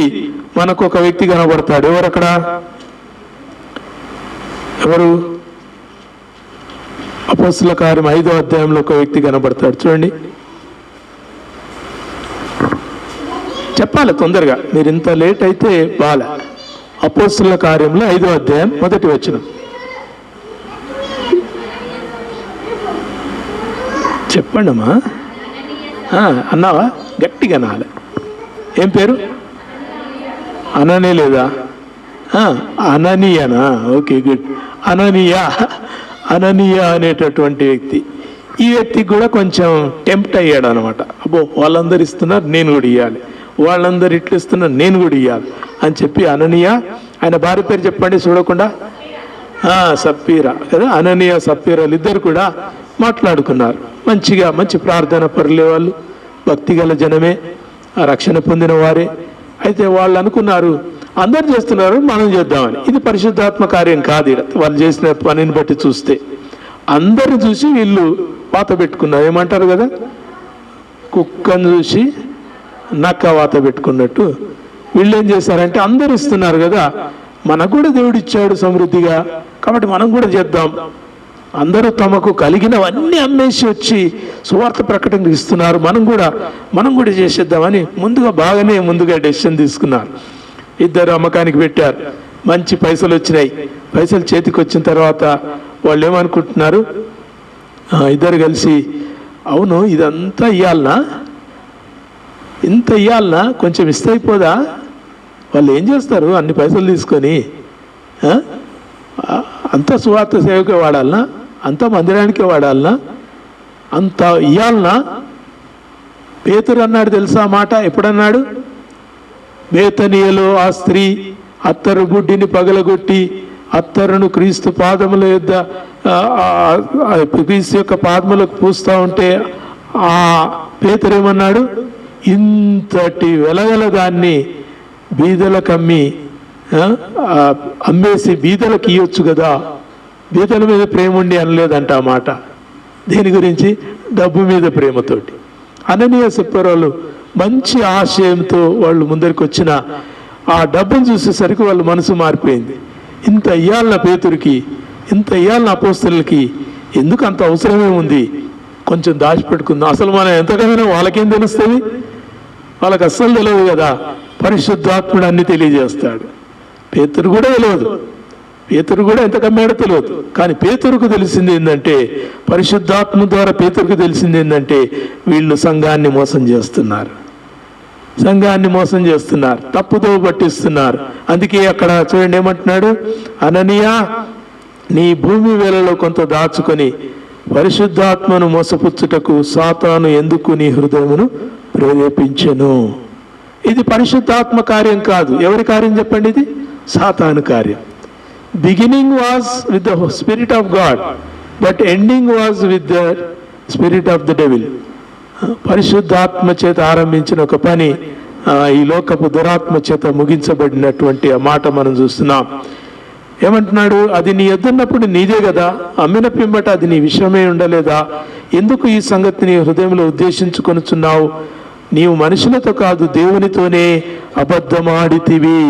మనకు ఒక వ్యక్తి కనబడతాడు. ఎవరు అపోస్తుల కార్యం 5వ అధ్యాయంలో ఒక వ్యక్తి కనబడతాడు, చూడండి. చెప్పాలి తొందరగా, మీరు ఇంత లేట్ అయితే బాలే. అపోస్తుల కార్యంలో 5వ అధ్యాయం 1వ వచనం. చెప్పండి అమ్మా. అన్నావా? గట్టిగా అనాలి. ఏం పేరు? అననే లేదా? అననీయనా? Okay, good. అననీయ అనేటటువంటి వ్యక్తి. ఈ వ్యక్తికి కూడా కొంచెం టెంప్ట్ అయ్యాడు అనమాట. అబ్బో, వాళ్ళందరు ఇస్తున్నారు, నేను కూడా ఇవ్వాలి, వాళ్ళందరు ఇట్లు ఇస్తున్నారు, నేను కూడా ఇవ్వాలి అని చెప్పి అననీయ, ఆయన భార్య పేరు చెప్పండి చూడకుండా, సప్పీరా కదా. అననీయ సప్పీరాలు ఇద్దరు కూడా మాట్లాడుకున్నారు. మంచిగా మంచి ప్రార్థన పరులే వాళ్ళు, భక్తి గల జనమే, రక్షణ పొందిన వారే. అయితే వాళ్ళు అనుకున్నారు, అందరు చేస్తున్నారు, మనం చేద్దామని. ఇది పరిశుద్ధాత్మ కార్యం కాదు. వాళ్ళు చేసిన పనిని బట్టి చూస్తే అందరిని చూసి వీళ్ళు వాత పెట్టుకున్నారు. ఏమంటారు కదా, కుక్కను చూసి నక్క వాత పెట్టుకున్నట్టు వీళ్ళు ఏం చేశారంటే, అందరు ఇస్తున్నారు కదా, మనకు కూడా దేవుడు ఇచ్చాడు సమృద్ధిగా, కాబట్టి మనం కూడా చేద్దాం. అందరూ తమకు కలిగినవన్నీ అమ్మేసి వచ్చి సువార్త ప్రకటన ఇస్తున్నారు, మనం కూడా చేసేద్దామని ముందుగా డెసిషన్ తీసుకున్నారు. ఇద్దరు అమ్మకానికి పెట్టారు, మంచి పైసలు వచ్చినాయి. పైసలు చేతికి వచ్చిన తర్వాత వాళ్ళు ఏమనుకుంటున్నారు, ఇద్దరు కలిసి, అవును ఇదంతా ఇవ్వాలనా, ఇంత ఇవ్వాలనా, కొంచెం ఇస్తే అయిపోదా? వాళ్ళు ఏం చేస్తారు అన్ని పైసలు తీసుకొని? అంత సువార్త సేవకే వాడాలనా, అంత మందిరానికే వాడాలనా, అంత ఇవ్వాలనా? పేతురు అన్నాడు తెలుసా మాట, ఎప్పుడన్నాడు? బేతనియలో ఆ స్త్రీ అత్తరు గుడ్డిని పగలగొట్టి అత్తరును క్రీస్తు పాదముల యొద్ద క్రీస్తు యొక్క పాదములకు పూస్తూ ఉంటే ఆ పేతురు ఏమన్నాడు, ఇంతటి వెలగల దాన్ని బీదలకు అమ్మేసి బీదలకు ఇవ్వచ్చు కదా, బీదల మీద ప్రేమ ఉండి అనలేదంట ఆ మాట. దీని గురించి డబ్బు మీద ప్రేమతోటి. అననీయ సప్పీరాలు మంచి ఆశయంతో వాళ్ళు ముందరికి వచ్చిన ఆ డబ్బును చూసేసరికి వాళ్ళ మనసు మారిపోయింది. ఇంత ఇయ్యాలన్న పేతురికి, ఇంత ఇయ్యాలన్న అపోస్తలులకి ఎందుకు అంత అవసరమే ఉంది, కొంచెం దాచిపెట్టుకుందాం. అసలు మనం ఎంతకైనా వాళ్ళకేం తెలుస్తుంది? వాళ్ళకి అస్సలు తెలియదు కదా. పరిశుద్ధాత్ముడు అన్ని తెలియజేస్తాడు. పేతురు కూడా తెలియదు, పేతురు కూడా ఎంత కమ్మాడో తెలియదు. కానీ పేతురుకు తెలిసింది ఏంటంటే, పరిశుద్ధాత్మ ద్వారా పేతురుకు తెలిసింది ఏంటంటే, వీళ్ళు సంఘాన్ని మోసం చేస్తున్నారు, తప్పుదో పట్టిస్తున్నారు. అందుకే అక్కడ చూడండి ఏమంటున్నాడు, అననీయ నీ భూమి వేలలో కొంత దాచుకొని పరిశుద్ధాత్మను మోసపుచ్చుటకు సాతాను ఎందుకు నీ హృదయమును ప్రేరేపించెను. ఇది పరిశుద్ధాత్మ కార్యం కాదు. ఎవరి కార్యం చెప్పండి? ఇది సాతాను కార్యం. Beginning was with the Spirit of God, but ending was with the Spirit of the devil. పరిశుద్ధాత్మ చేత ఆరంభించిన ఒక పని ఈ లోకపు దురాత్మ చేత ముగించబడినటువంటి ఆ మాట మనం చూస్తున్నాం. ఏమంటున్నాడు, అది నీ ఎదున్నప్పుడు నీదే కదా, అమ్మిన పిమ్మట అది నీ విషయమే ఉండలేదా? ఎందుకు ఈ సంగతిని హృదయంలో ఉద్దేశించుకొనుచున్నావు? నీవు మనుషులతో కాదు దేవునితోనే అబద్ధమాడితివి.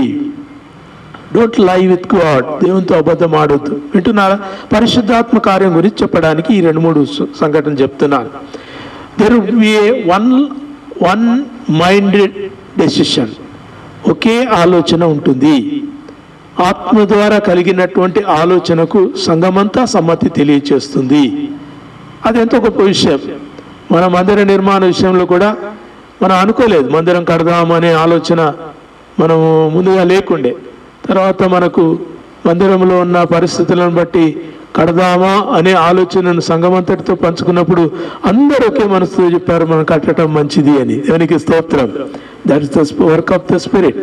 Don't lie with God. దేవునితో అబద్ధం ఆడొద్దు. వింటున్నారా? పరిశుద్ధాత్మ కార్యం గురించి చెప్పడానికి ఈ 2-3 సంఘటనలు చెప్తున్నాను. There would be a one minded decision. ఒకే ఆలోచన ఉంటుంది. ఆత్మ ద్వారా కలిగినటువంటి ఆలోచనకు సంఘమంతా సమ్మతి తెలియచేస్తుంది. అది ఎంతో గొప్ప విషయం. మన మందిర నిర్మాణ విషయంలో కూడా మనం అనుకోలేదు మందిరం కడదామనే ఆలోచన మనము ముందుగా లేకుండే. తర్వాత మనకు మందిరంలో ఉన్న పరిస్థితులను బట్టి కడదామా అనే ఆలోచనను సంఘమంతటితో పంచుకున్నప్పుడు అందరూ ఒకే మనసుతో చెప్పారు, మనం కట్టడం మంచిది అని. దేవునికి స్తోత్రం. That is the work of the spirit.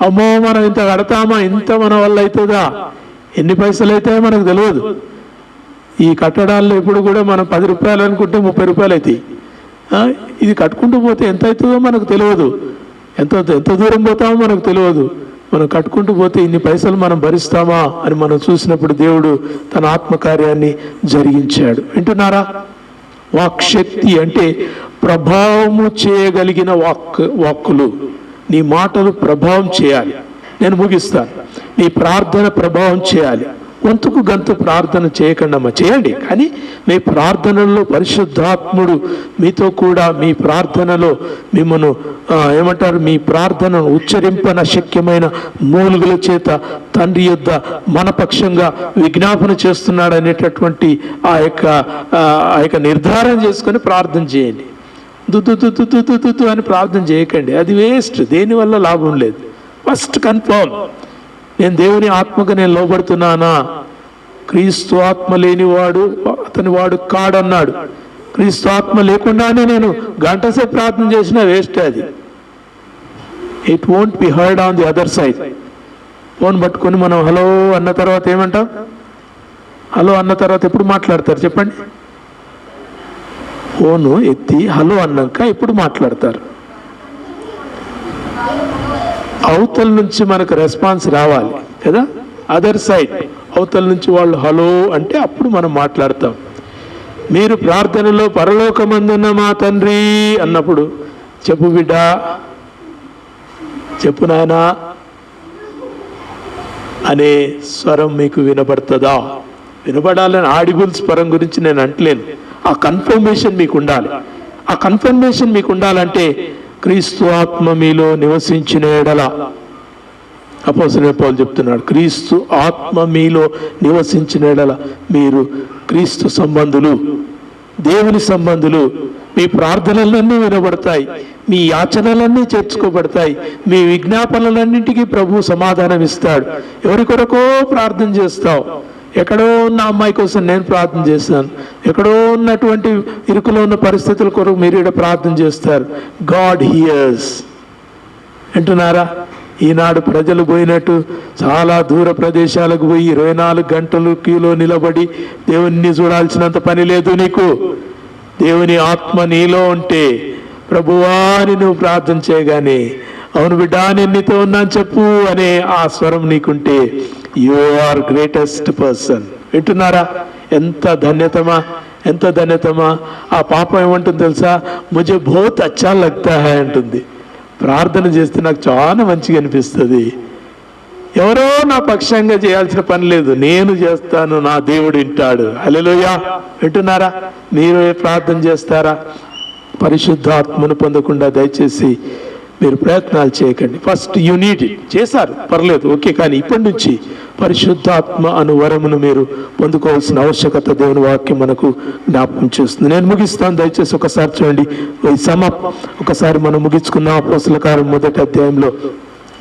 అమ్మో మనం ఇంత కడతామా, ఇంత మన వల్ల అవుతుందా, ఎన్ని పైసలు అవుతాయో మనకు తెలియదు. ఈ కట్టడాల్లో ఇప్పుడు కూడా మనం 10 రూపాయలు అనుకుంటే 30 రూపాయలు అవుతాయి. ఇది కట్టుకుంటూ పోతే ఎంత అవుతుందో మనకు తెలియదు, ఎంత దూరం పోతామో మనకు తెలియదు. మనం కట్టుకుంటూ పోతే ఇన్ని పైసలు మనం భరిస్తామా అని మనం చూసినప్పుడు దేవుడు తన ఆత్మకార్యాన్ని జరిగించాడు. వింటున్నారా? వాక్శక్తి అంటే ప్రభావము చేయగలిగిన వాక్కులు. నీ మాటలు ప్రభావం చేయాలి. నేను ముగిస్తాను. నీ ప్రార్థన ప్రభావం చేయాలి. వంతుకు గంతు ప్రార్థన చేయకండి అమ్మా, చేయండి. కానీ మీ ప్రార్థనలో పరిశుద్ధాత్ముడు మీతో కూడా మీ ప్రార్థనలో మిమ్మల్ని ఏమంటారు, మీ ప్రార్థనను ఉచ్చరింపన శక్యమైన మూలుగుల చేత తండ్రి యొద్ద మన పక్షంగా విజ్ఞాపన చేస్తున్నాడు అనేటటువంటి ఆ యొక్క నిర్ధారణ చేసుకొని ప్రార్థన చేయండి. దుద్దు అని ప్రార్థన చేయకండి, అది వేస్ట్, దేనివల్ల లాభం లేదు. ఫస్ట్ కన్ఫర్మ్, నేను దేవుని ఆత్మకు నేను లోబడుతున్నానా? క్రీస్తు ఆత్మ లేనివాడు అతని వాడు కాడన్నాడు. క్రీస్తు ఆత్మ లేకుండానే నేను గంటసేపు ప్రార్థన చేసినా వేస్ట్. అది it won't be heard on the other side. Phone పట్టుకొని మనం హలో అన్న తర్వాత ఏమంటాం? హలో అన్న తర్వాత ఎప్పుడు మాట్లాడతారు చెప్పండి? ఫోను ఎత్తి హలో అన్నాక ఎప్పుడు మాట్లాడతారు? అవతల నుంచి మనకు రెస్పాన్స్ రావాలి కదా, అదర్ సైడ్ అవతల నుంచి వాళ్ళు హలో అంటే అప్పుడు మనం మాట్లాడతాం. మీరు ప్రార్థనలో పరలోకమందున్న మా తండ్రి అన్నప్పుడు చెప్పు బిడ్డ, చెప్పు నాయనా అనే స్వరం మీకు వినబడుతుందా? వినబడాలని ఆడిబుల్ స్వరం గురించి నేను అంటలేను. ఆ కన్ఫర్మేషన్ మీకు ఉండాలి. ఆ కన్ఫర్మేషన్ మీకు ఉండాలంటే క్రీస్తు ఆత్మ మీలో నివసించిన ఎడల, అపోస్తలుడైన పౌలు చెప్తున్నాడు, క్రీస్తు ఆత్మ మీలో నివసించిన ఎడల మీరు క్రీస్తు సంబంధులు, దేవుని సంబంధులు. మీ ప్రార్థనలన్నీ వినబడతాయి, మీ యాచనలన్నీ చేర్చుకోబడతాయి, మీ విజ్ఞాపనలన్నింటికీ ప్రభు సమాధానం ఇస్తాడు. ఎవరి కొరకో ప్రార్థన చేస్తావు, ఎక్కడో ఉన్న అమ్మాయి కోసం నేను ప్రార్థన చేస్తాను, ఎక్కడో ఉన్నటువంటి ఇరుకులో ఉన్న పరిస్థితుల కొరకు మీరు ఇక్కడ ప్రార్థన చేస్తారు. గాడ్ హియర్స్ అంటున్నారా? ఈనాడు ప్రజలు పోయినట్టు చాలా దూర ప్రదేశాలకు పోయి 24 గంటలు క్యూలో నిలబడి దేవుణ్ణి చూడాల్సినంత పని లేదు నీకు. దేవుని ఆత్మ నీలో ఉంటే ప్రభువా అని నువ్వు ప్రార్థన చేయగానే, అవును బిడ్డ నేను నీతో ఉన్నాను చెప్పు అనే ఆ స్వరం నీకుంటే యు ఆర్ గ్రేటెస్ట్ పర్సన్. వింటున్నారా? ఎంత ధన్యతమా, ఎంత ధన్యతమా. ఆ పాపం ఏమంటుంది తెలుసా? ముझे बहुत अच्छा लगता है అంటుంది. ప్రార్థన చేస్తే నాకు చాలా మంచిగా అనిపిస్తుంది. ఎవరో నా పక్షంగా చేయాల్సిన పని లేదు, నేను చేస్తాను, నా దేవుడు వింటాడు. హల్లెలూయా. వింటున్నారా? మీరు ప్రార్థన చేస్తారా? పరిశుద్ధాత్మను పొందకుండా దయచేసి మీరు ప్రయత్నాలు చేయకండి. First you need it. చేశారు పర్లేదు, ఓకే, కానీ ఇప్పటి నుంచి పరిశుద్ధాత్మ అను వరమును మీరు పొందుకోవాల్సిన ఆవశ్యకత దేవుని వాక్యం మనకు జ్ఞాపకం చేస్తుంది. నేను ముగిస్తాను, దయచేసి ఒకసారి చూడండి. ఒకసారి మనం ముగించుకున్నాం. అపోస్తలుల కార్యం 1వ అధ్యాయంలో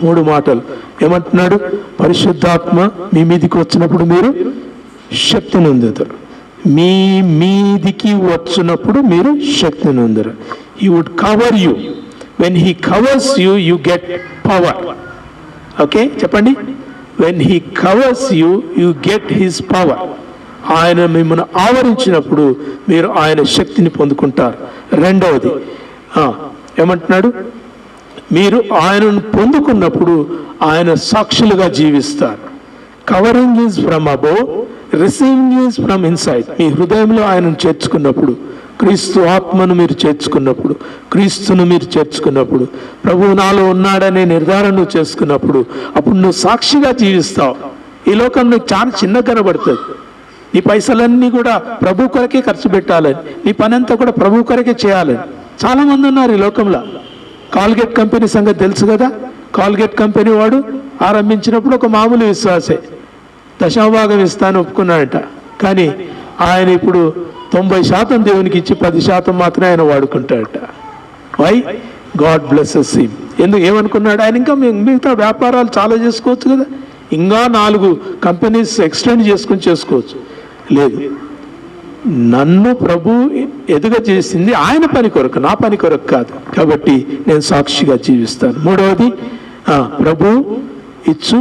3 మాటలు ఏమంటున్నాడు? పరిశుద్ధాత్మ మీ మీదికి వచ్చినప్పుడు మీరు శక్తిని పొందుతారు. మీ మీదికి వచ్చినప్పుడు మీరు శక్తిని పొందుతారు. He would cover you. When he covers you, you get power. Okay, చెప్పండి. When he covers you, you get his power. ఆయన మిమ్మల్ని ఆవరించినప్పుడు మీరు ఆయన శక్తిని పొందుకుంటారు. రెండవది ఏమంటున్నాడు? మీరు ఆయనను పొందుకున్నప్పుడు ఆయన సాక్షులుగా జీవిస్తారు. Covering is from above, receiving is from inside. మీ హృదయంలో ఆయనను చేర్చుకున్నప్పుడు, క్రీస్తు ఆత్మను మీరు చేర్చుకున్నప్పుడు, క్రీస్తును మీరు చేర్చుకున్నప్పుడు, ప్రభువు నాలో ఉన్నాడనే నిర్ధారణ చేసుకున్నప్పుడు అప్పుడు నువ్వు సాక్షిగా జీవిస్తావు. ఈ లోకం నీకు చాలా చిన్న కనబడుతుంది. నీ పైసలన్నీ కూడా ప్రభు కొరకే ఖర్చు పెట్టాలని, నీ పని అంతా కూడా ప్రభు కొరకే చేయాలని చాలామంది ఉన్నారు ఈ లోకంలో. కాల్గేట్ కంపెనీ సంగతి తెలుసు కదా. కాల్గేట్ కంపెనీ వాడు ఆరంభించినప్పుడు ఒక మామూలు విశ్వాసే, దశమభాగం ఇస్తాను ఒప్పుకున్నాడట. కానీ ఆయన ఇప్పుడు 90% దేవునికి ఇచ్చి 10% మాత్రమే ఆయన వాడుకుంటాడట. వై? God blesses him. ఏమనుకున్నాడు ఆయన? ఇంకా మిగతా వ్యాపారాలు చాలా చేసుకోవచ్చు కదా, ఇంకా 4 కంపెనీస్ ఎక్స్టెండ్ చేసుకోవచ్చు. లేదు, నన్ను ప్రభు ఎదుగ చేసింది ఆయన పని కొరకు, నా పని కొరకు కాదు. కాబట్టి నేను సాక్షిగా జీవిస్తాను. మూడవది, ప్రభు ఇచ్చు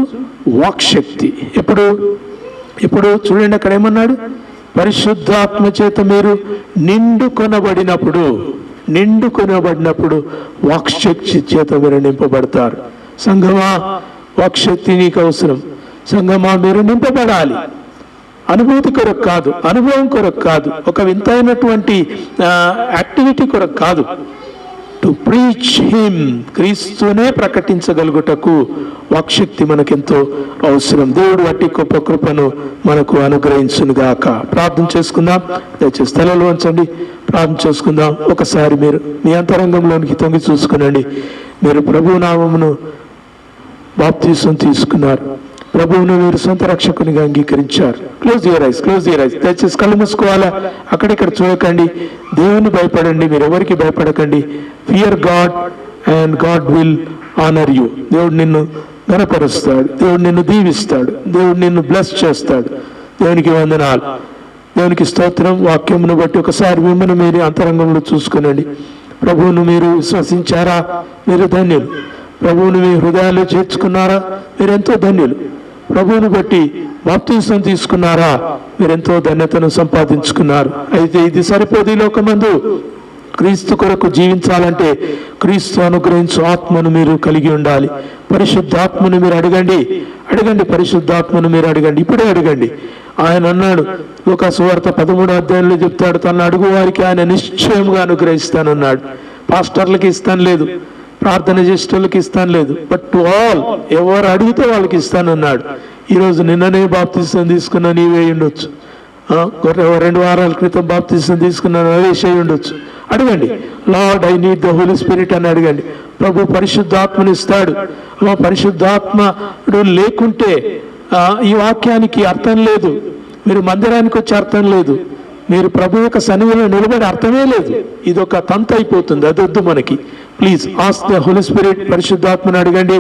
వాక్శక్తి. ఎప్పుడు చూడండి అక్కడ ఏమన్నాడు? పరిశుద్ధాత్మ చేత మీరు నిండుకొనబడినప్పుడు వాక్శక్తి చేత మీరు నింపబడతారు. సంఘమా, వాక్శక్తి నీకు అవసరం. సంఘమా, మీరు నింపబడాలి. అనుభూతి కొరకు కాదు, అనుభవం కొరకు కాదు, ఒక వింతైనటువంటి యాక్టివిటీ కొరకు కాదు. టు ప్రీచ్ హిమ్, క్రీస్తునే ప్రకటించగలుగుటకు వాక్శక్తి మనకెంతో అవసరం. దేవుడు అట్టి గొప్ప కృపను మనకు అనుగ్రహించునుగాక. ప్రార్థన చేసుకుందాం. దయచేసి తలలో ఉంచండి, ప్రార్థన చేసుకుందాం. ఒకసారి మీరు మీ అంతరంగంలోనికి తొంగి చూసుకునండి. మీరు ప్రభు నామమును బాప్తీసం తీసుకున్నారు, ప్రభువును మీరు సొంత రక్షకునిగా అంగీకరించారు. Close your eyes, close your ice. దయచేసి కళ్ళు మూసుకోవాలా, అక్కడిక్కడ చూడకండి. దేవుని భయపడండి, మీరు ఎవరికి భయపడకండి. Fear God and God will honour you. దేవుడు నిన్ను ఘనపరుస్తాడు, దేవుడు నిన్ను దీవిస్తాడు, దేవుడు నిన్ను బ్లెస్ చేస్తాడు. దేవునికి వందనాలు, దేవునికి స్తోత్రం. వాక్యమును బట్టి ఒకసారి మిమ్మల్ని మీరు అంతరంగంలో చూసుకునండి. ప్రభువును మీరు విశ్వసించారా? మీరు ధన్యులు. ప్రభువును మీ హృదయాల్లో చేర్చుకున్నారా? మీరెంతో ధన్యులు. ప్రభువును బట్టి బాప్తీసం తీసుకున్నారా? మీరెంతో ధన్యతను సంపాదించుకున్నారు. అయితే ఇది సరిపోదు. ఈ లోకమందు క్రీస్తు కొరకు జీవించాలంటే క్రీస్తు అనుగ్రహించు ఆత్మను మీరు కలిగి ఉండాలి. పరిశుద్ధాత్మను మీరు అడగండి, అడగండి. పరిశుద్ధాత్మను మీరు అడగండి, ఇప్పుడే అడగండి. ఆయన అన్నాడు, లూకా సువార్త 13వ అధ్యాయంలో చెప్తాడు, తన అడుగు వారికి ఆయన నిశ్చయముగా అనుగ్రహిస్తానన్నాడు. పాస్టర్లకి ఇస్తాను లేదు, ప్రార్థన చేసేటోళ్ళకి ఇస్తాను లేదు, బట్ టు ఆల్, ఎవరు అడిగితే వాళ్ళకి ఇస్తానన్నాడు. ఈరోజు నిన్ననే బాప్తీసం తీసుకున్నా నీవే ఉండొచ్చు, 2 వారాల క్రితం బాప్తీసం తీసుకున్నాను అవేసి ఉండొచ్చు. అడగండి, Lord I need the Holy Spirit అని అడగండి. ప్రభు పరిశుద్ధాత్మని ఇస్తాడు. పరిశుద్ధాత్ముడు లేకుంటే ఈ వాక్యానికి అర్థం లేదు. మీరు మందిరానికి వచ్చే అర్థం లేదు, మీరు ప్రభు యొక్క సన్నిధిలో నిలబడే అర్థమే లేదు. ఇది ఒక తంత అయిపోతుంది, అదొద్దు మనకి. Please ask the Holy Spirit. పరిశుద్ధాత్మను అడగండి,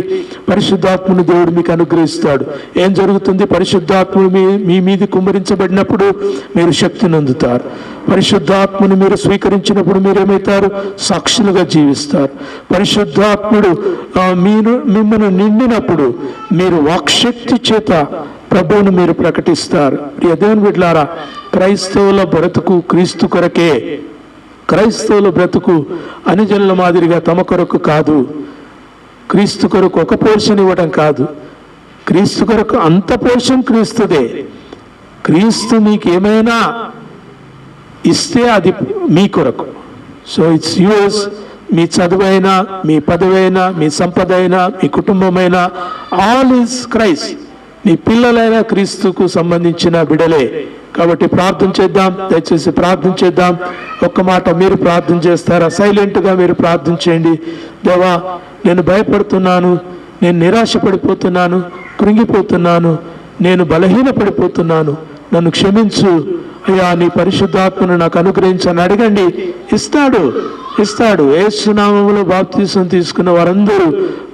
పరిశుద్ధాత్మను దేవుడు మీకు అనుగ్రహిస్తాడు. ఏం జరుగుతుంది? పరిశుద్ధాత్ముడు మీ మీద కుమ్మరించబడినప్పుడు మీరు శక్తిని అందుతారు. పరిశుద్ధాత్మను మీరు స్వీకరించినప్పుడు మీరేమవుతారు? సాక్షులుగా జీవిస్తారు. పరిశుద్ధాత్ముడు మిమ్మల్ని నిండినప్పుడు మీరు వాక్శక్తి చేత ప్రభువును మీరు ప్రకటిస్తారు. ప్రియ దేవుని బిడ్డలారా, క్రైస్తవుల బ్రతుకు క్రీస్తు కొరకే. క్రైస్తవుల బ్రతుకు అనుజనుల మాదిరిగా తమ కొరకు కాదు. క్రీస్తు కొరకు ఒక పోర్షన్ ఇవ్వడం కాదు, క్రీస్తు కొరకు అంత పోర్షన్ క్రీస్తుదే. క్రీస్తు మీకు ఏమైనా ఇస్తే అది మీ కొరకు. So it's yours. మీ చదువైనా, మీ పదవైనా, మీ సంపద అయినా, మీ కుటుంబమైనా, ఆల్ ఈజ్ క్రైస్ట్. మీ పిల్లలైనా క్రీస్తుకు సంబంధించిన బిడలే. కాబట్టి ప్రార్థన చేద్దాం, దయచేసి ప్రార్థన చేద్దాం. ఒక్క మాట మీరు ప్రార్థన చేస్తారా? సైలెంట్గా మీరు ప్రార్థన చేయండి. దేవా, నేను భయపడుతున్నాను, నేను నిరాశపడిపోతున్నాను, కృంగిపోతున్నాను, నేను బలహీనపడిపోతున్నాను, నన్ను క్షమించు అయ్యా, నీ పరిశుద్ధాత్మను నాకు అనుగ్రహించని అడగండి. ఇస్తాడు, ఇస్తాడు. యేసు నామములో బాప్తీసం తీసుకున్న వారందరూ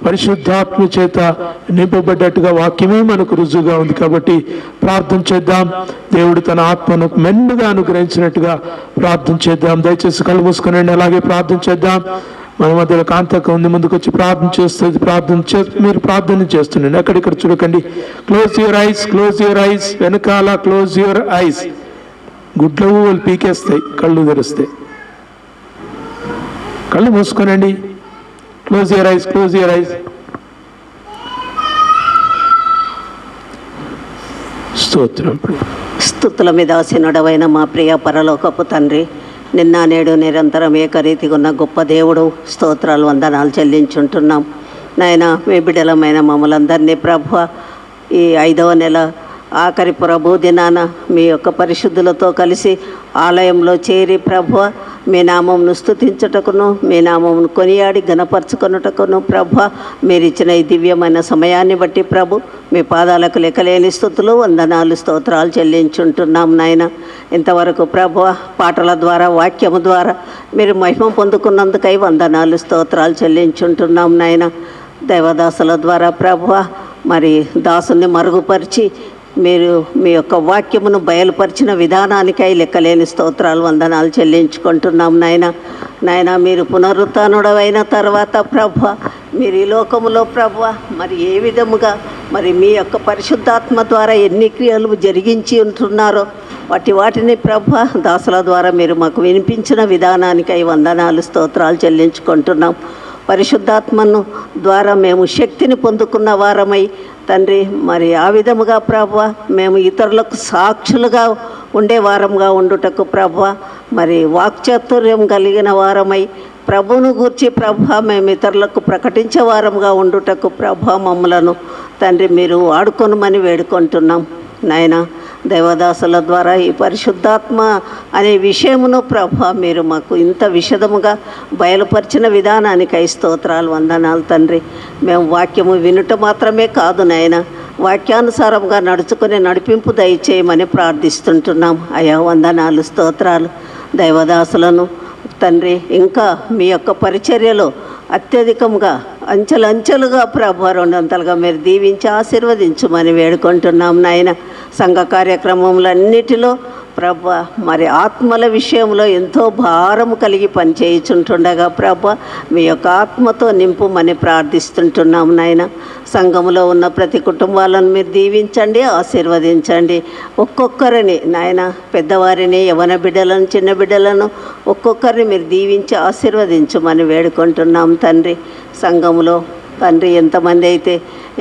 పరిశుద్ధాత్మ చేత నింపబడ్డట్టుగా వాక్యమే మనకు రుజువుగా ఉంది. కాబట్టి ప్రార్థన చేద్దాం. దేవుడు తన ఆత్మను మెండుగా అనుగ్రహించినట్టుగా ప్రార్థన చేద్దాం. దయచేసి కళ్ళు మూసుకునండి, అలాగే ప్రార్థన చేద్దాం. మన మధ్యలో కాంతక ఉంది, ముందుకు వచ్చి ప్రార్థన చేస్తుంది. మీరు ప్రార్థన చేస్తుండండి, అక్కడిక్కడ చూడకండి. Close your eyes, close your eyes. వెనకాల క్లోజ్ యువర్ ఐస్. గుడ్ల ఊళ్ళు పీకేస్తాయి కళ్ళు తెరిస్తే. కళ్ళు మూసుకోనండి. Close your eyes, close your eyes. స్తోత్రం. స్తుతుల మీద ఆసీనుడవైన మా ప్రియ పరలోకపు తండ్రి, నిన్న నేడు నిరంతరం ఏకరీతిగా ఉన్న గొప్ప దేవుడు, స్తోత్రాలు వందనాలు చెల్లించుంటున్నాం. నాయన, మీ బిడ్డలమైన మమ్మల్ందరినీ ప్రభువా, ఈ 5వ నెల ఆఖరి ప్రభు దినాన మీ యొక్క పరిశుద్ధులతో కలిసి ఆలయంలో చేరి ప్రభువా, మీ నామమును స్తుతించుటకును, మీ నామమును కొనియాడి ఘనపరచుకొనుటకును ప్రభువా, మీరు ఇచ్చిన ఈ దివ్యమైన సమయాన్ని బట్టి ప్రభు, మీ పాదాలకు లెక్కలేని స్తుతులు వందనాలు స్తోత్రాలు చెల్లించుంటున్నాం. నాయన, ఇంతవరకు ప్రభువా, పాటల ద్వారా, వాక్యము ద్వారా మీరు మహిమ పొందుకున్నందుకై వందనాలు స్తోత్రాలు చెల్లించుంటున్నాం. నాయన, దైవదాసుల ద్వారా ప్రభువా, మరి దాసుని మరుగుపరిచి మీరు మీ యొక్క వాక్యమును బయలుపరిచిన విధానానికై లెక్కలేని స్తోత్రాలు వందనాలు చెల్లించుకుంటున్నాం. నాయన, మీరు పునరుత్థానుడైన తర్వాత ప్రభువా, మీరు ఈ లోకములో ప్రభువా, మరి ఏ విధముగా మరి మీ యొక్క పరిశుద్ధాత్మ ద్వారా ఎన్ని క్రియలు జరిగించి ఉంటున్నారో వాటిని ప్రభువా, దాసుల ద్వారా మీరు మాకు వినిపించిన విధానానికై వందనాలు స్తోత్రాలు చెల్లించుకుంటున్నాం. పరిశుద్ధాత్మను ద్వారా మేము శక్తిని పొందుకున్న వారమై తండ్రి, మరి ఆ విధముగా ప్రభువా, మేము ఇతరులకు సాక్షులుగా ఉండే వారంగా ఉండుటకు ప్రభువా, మరి వాక్చాతుర్యం కలిగిన వారమై ప్రభువును గూర్చి ప్రభా మేము ఇతరులకు ప్రకటించే వారంగా ఉండుటకు ప్రభా మమ్మలను తండ్రి మీరు వాడుకొనమని వేడుకుంటున్నాం నాయన. దేవదాసుల ద్వారా ఈ పరిశుద్ధాత్మ అనే విషయమును ప్రభా మీరు మాకు ఇంత విశదముగా బయలుపరిచిన విధానానికై స్తోత్రాలు వందనాలు తండ్రి. మేము వాక్యము వినుట మాత్రమే కాదు నాయన, వాక్యానుసారంగా నడుచుకునే నడిపింపు దయచేయమని ప్రార్థిస్తుంటున్నాం అయా. వందనాలు స్తోత్రాలు. దైవదాసులను తండ్రి ఇంకా మీ యొక్క పరిచర్యలో అత్యధికంగా అంచెలంచెలుగా ప్రభా 200గా మీరు దీవించి ఆశీర్వదించమని వేడుకుంటున్నాం నాయన. సంఘ కార్యక్రమములన్నిటిలో ప్రభా మరి ఆత్మల విషయంలో ఎంతో భారము కలిగి పనిచేయుచుంటుండగా ప్రభా మీ యొక్క ఆత్మతో నింపుమని ప్రార్థిస్తుంటున్నాం నాయన. సంఘములో ఉన్న ప్రతి కుటుంబాలను మీరు దీవించండి, ఆశీర్వదించండి. ఒక్కొక్కరిని నాయన, పెద్దవారిని, యవన బిడ్డలను, చిన్న బిడ్డలను ఒక్కొక్కరిని మీరు దీవించి ఆశీర్వదించమని వేడుకుంటున్నాం తండ్రి. సంఘములో తండ్రి ఎంతమంది అయితే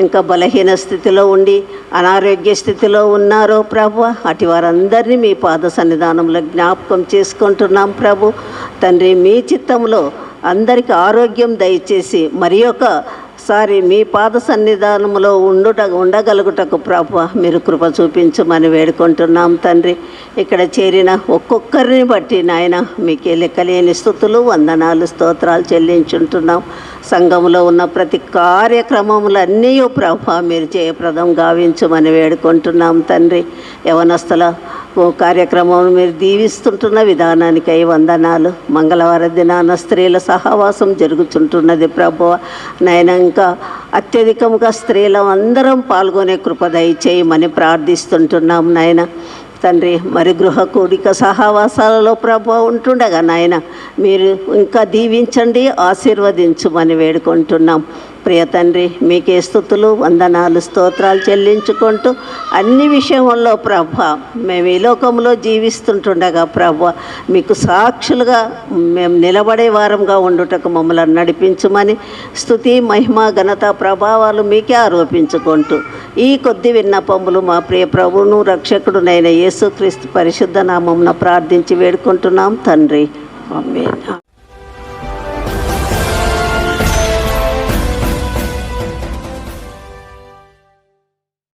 ఇంకా బలహీన స్థితిలో ఉండి అనారోగ్య స్థితిలో ఉన్నారో ప్రభు, అటు వారందరినీ మీ పాద సన్నిధానంలో జ్ఞాపకం చేసుకుంటున్నాం ప్రభు. తండ్రి మీ చిత్తంలో అందరికీ ఆరోగ్యం దయచేసి మరి ఒకసారి మీ పాద సన్నిధానంలో ఉండగలుగుటకు ప్రభు మీరు కృప చూపించమని వేడుకుంటున్నాం తండ్రి. ఇక్కడ చేరిన ఒక్కొక్కరిని బట్టి నాయన మీకే లెక్కలేని స్తుతులు, వందనాలు, స్తోత్రాలు చెల్లించుంటున్నాం. సంఘంలో ఉన్న ప్రతి కార్యక్రమములన్నీ ప్రభా మీరు జయప్రదం గావించమని వేడుకుంటున్నాం తండ్రి. యవనస్తుల కార్యక్రమం మీరు దీవిస్తుంటున్న విధానానికై వందనాలు. మంగళవార దినాన స్త్రీల సహవాసం జరుగుతుంటున్నది ప్రభువ నాయన. ఇంకా అత్యధికంగా స్త్రీలు అందరం పాల్గొనే కృప దయచేయమని ప్రార్థిస్తుంటున్నాం నాయన తండ్రి. మరి గృహ కూడిక సహవాసాలలో ప్రభు ఉంటుండగా నాయన మీరు ఇంకా దీవించండి, ఆశీర్వదించమని వేడుకుంటున్నాం ప్రియ తండ్రి. మీకే స్తుతులు, వందనాలు, స్తోత్రాలు చెల్లించుకుంటూ అన్ని విషయంలో ప్రభ మేము ఈ లోకంలో జీవిస్తుంటుండగా ప్రభ మీకు సాక్షులుగా మేము నిలబడే వారంగా ఉండుటకు మమ్మల్ని నడిపించమని స్తుతి, మహిమ, ఘనత, ప్రభావాలు మీకే ఆరోపించుకుంటూ ఈ కొద్ది విన్నపములు మా ప్రియ ప్రభువును రక్షకుడునైన యేసుక్రీస్తు పరిశుద్ధ నామమున ప్రార్థించి వేడుకుంటున్నాం తండ్రి. ఆమేన్.